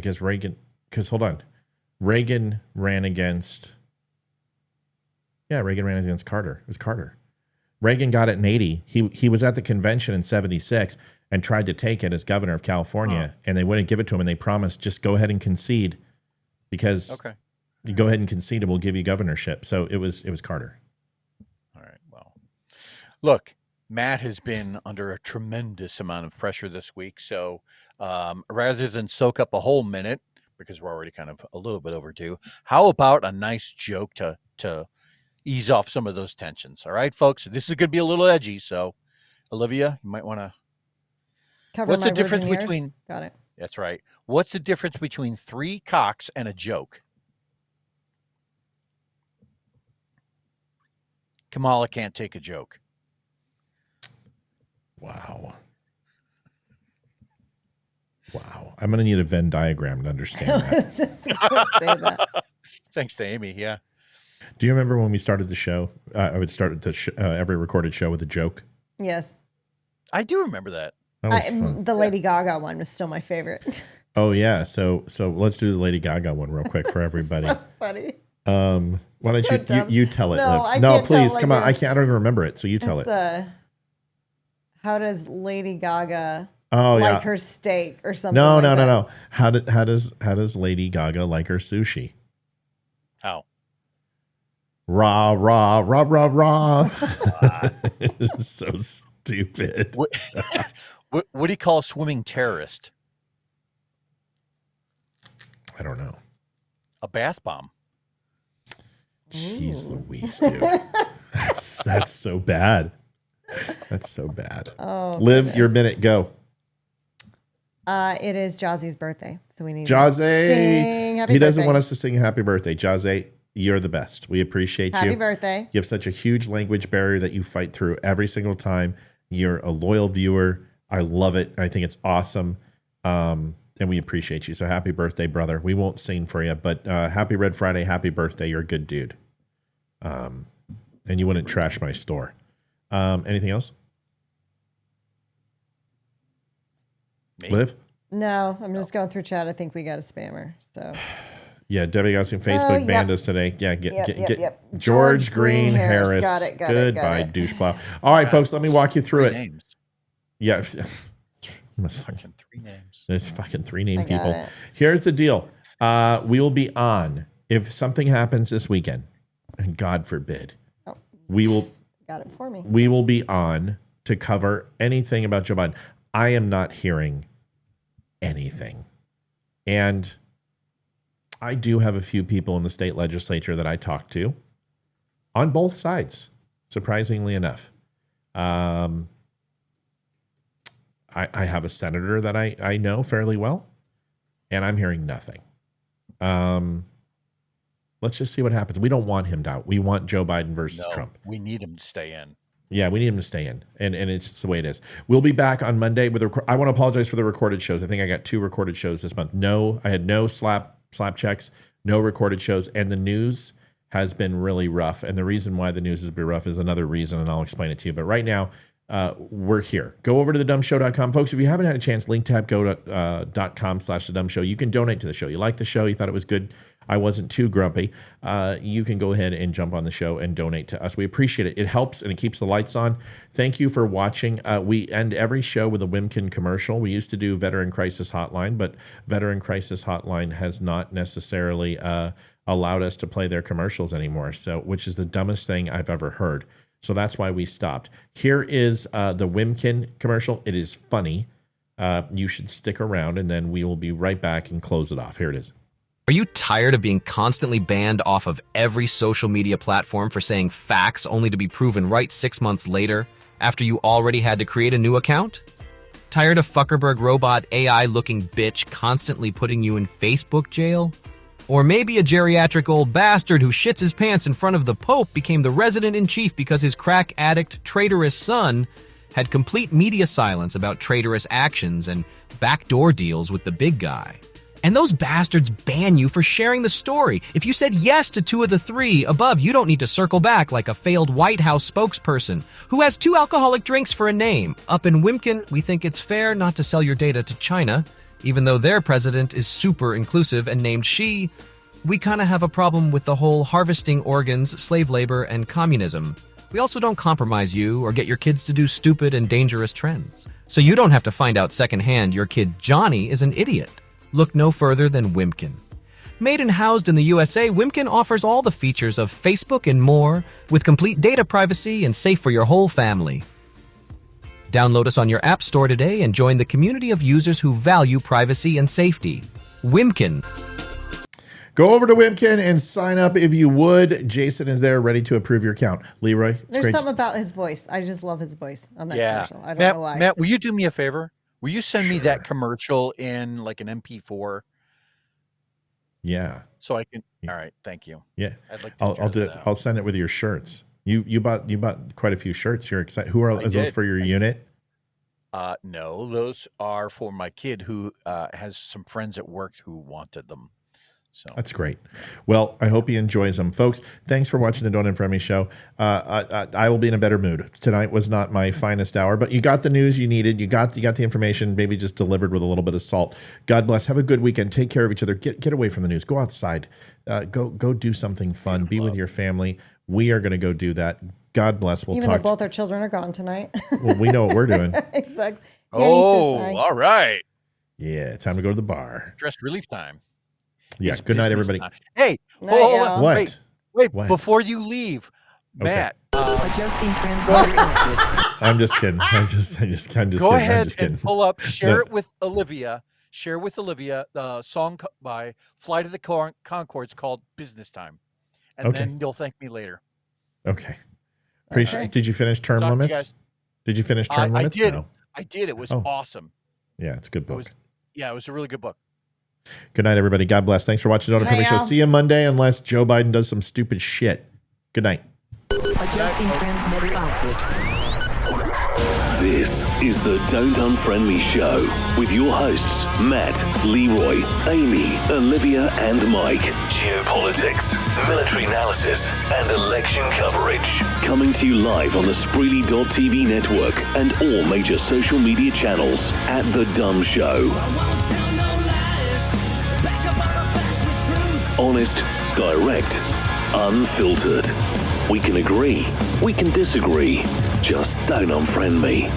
because hold on. Reagan ran against Carter. It was Carter. Reagan got it in 80. He was at the convention in 76 and tried to take it as governor of California, and they wouldn't give it to him, and they promised, just go ahead and concede because you go ahead and concede and we'll give you governorship. So it was Carter. All right. Well, look, Matt has been under a tremendous amount of pressure this week. So rather than soak up a whole minute, because we're already kind of a little bit overdue, how about a nice joke to ease off some of those tensions? All right, folks, this is going to be a little edgy. So Olivia, you might want to Cover what's my the difference virgin years? between Got it. That's right. What's the difference between 3 cocks and a joke? Kamala can't take a joke. Wow. I'm going to need a Venn diagram to understand that. Just gonna say that. Thanks to Amy. Yeah. Do you remember when we started the show? I would start every recorded show with a joke. Yes. I do remember that. That was fun. The Lady Gaga one was still my favorite. Oh yeah, so let's do the Lady Gaga one real quick for everybody. So funny. Why don't So dumb. you tell it? No, Liv. I No, can't tell please, like come on. that. I can't. I don't even remember it. So you tell It's, it. how does Lady Gaga Oh like yeah. her steak or something? No, like no, that? no, no. How does Lady Gaga like her sushi? How? Rah rah rah rah rah. It's so stupid. What do you call a swimming terrorist? I don't know. A bath bomb. Jeez Louise, dude. That's so bad. That's so bad. Oh, Liv, your minute, go. It is Jazzy's birthday, so we need to Jazzy. sing happy He doesn't birthday. want us to sing happy birthday. Jazzy, you're the best. We appreciate you. Happy birthday. You have such a huge language barrier that you fight through every single time. You're a loyal viewer. I love it. I think it's awesome. And we appreciate you. So happy birthday, brother. We won't sing for you, but happy Red Friday. Happy birthday. You're a good dude. And you wouldn't trash my store. Anything else? Me? Liv? No, I'm just going through chat. I think we got a spammer. So Yeah, Debbie got some Facebook yep. banned us today. Yeah, get Yep. George Green Harris. Got it. Goodbye, douchebag. All right, folks, let me walk you through it. Names. Yeah. Fucking 3 names. There's fucking 3 named I got people. it. Here's the deal. We will be on if something happens this weekend, and God forbid, Oh. we will got it for me. we will be on to cover anything about Joe Biden. I am not hearing anything. And I do have a few people in the state legislature that I talk to on both sides, surprisingly enough. I have a senator that I know fairly well, and I'm hearing nothing. Let's just see what happens. We don't want him to out. We want Joe Biden versus Trump. We need him to stay in. Yeah, we need him to stay in, and it's just the way it is. We'll be back on Monday with I want to apologize for the recorded shows. I think I got 2 recorded shows this month. No, I had no slap checks, no recorded shows, and the news has been really rough. And the reason why the news has been rough is another reason, and I'll explain it to you. But right now, we're here. Go over to thedumbshow.com. Folks, if you haven't had a chance, link tab go.com/thedumbshow. You can donate to the show. You like the show, you thought it was good, I wasn't too grumpy, you can go ahead and jump on the show and donate to us. We appreciate it. It helps and it keeps the lights on. Thank you for watching. We end every show with a Wimkin commercial. We used to do Veteran Crisis Hotline, but Veteran Crisis Hotline has not necessarily allowed us to play their commercials anymore, so which is the dumbest thing I've ever heard. So that's why we stopped. Here is the Wimkin commercial. It is funny. You should stick around, and then we will be right back and close it off. Here it is. Are you tired of being constantly banned off of every social media platform for saying facts only to be proven right 6 months later after you already had to create a new account? Tired of Fuckerberg robot AI-looking bitch constantly putting you in Facebook jail? Or maybe a geriatric old bastard who shits his pants in front of the Pope became the resident-in-chief because his crack addict, traitorous son had complete media silence about traitorous actions and backdoor deals with the big guy. And those bastards ban you for sharing the story. If you said yes to 2 of the 3 above, you don't need to circle back like a failed White House spokesperson who has 2 alcoholic drinks for a name. Up in Wimkin, we think it's fair not to sell your data to China, even though their president is super inclusive and named Xi. We kind of have a problem with the whole harvesting organs, slave labor, and communism. We also don't compromise you or get your kids to do stupid and dangerous trends. So you don't have to find out secondhand your kid Johnny is an idiot. Look no further than Wimkin. Made and housed in the USA, Wimkin offers all the features of Facebook and more, with complete data privacy and safe for your whole family. Download us on your app store today and join the community of users who value privacy and safety. Wimkin. Go over to Wimkin and sign up if you would. Jason is there ready to approve your account. Leroy, there's something about his voice. I just love his voice on that commercial. I don't know why. Matt, will you do me a favor? Will you send me that commercial in like an MP4? Yeah. So I can. All right. Thank you. Yeah. I'd like to I'll do it. I'll send it with your shirts. You bought quite a few shirts. You're excited. Who are those for your unit? No, those are for my kid who has some friends at work who wanted them. So that's great. Well, I hope he enjoys them, folks. Thanks for watching the Don't Unfriend Me show. I will be in a better mood. Tonight was not my finest hour, but you got the news you needed. You got the information, maybe just delivered with a little bit of salt. God bless. Have a good weekend. Take care of each other. Get away from the news. Go outside. Go do something fun. Be with your family. We are going to go do that. God bless. We'll Even talk. though both our children are gone tonight. Well, we know what we're doing. Exactly. Oh, all right. Yeah, time to go to the bar. Stress relief time. Yeah. It's good night, business everybody. time. Hey, Night, hold y'all. on. What? Wait, What? before you leave, Matt. Adjusting transmitter. I'm just kidding. I'm just Go kidding. ahead I'm just kidding. and pull up. Share No. it with Olivia. Share with Olivia the song by Flight of the Conchords called "Business Time," and Okay. then you'll thank me later. Okay. Appreciate. Did you finish term Talk to you limits? guys. Did you finish term limits? I did. No. I did. It was Oh. awesome. Yeah, it's a good It book. was. Yeah, it was a really good book. Good night, everybody. God bless. Thanks for watching the Don't Unfriend Me show. y'all. See you Monday, unless Joe Biden does some stupid shit. Good night. Adjusting transmitter output. This is the Don't Unfriend Me show with your hosts, Matt, Leroy, Amy, Olivia, and Mike. Geopolitics, military analysis, and election coverage. Coming to you live on the Spreely.tv network and all major social media channels at The DUM Show. Honest, direct, unfiltered. We can agree, we can disagree. Just don't unfriend me.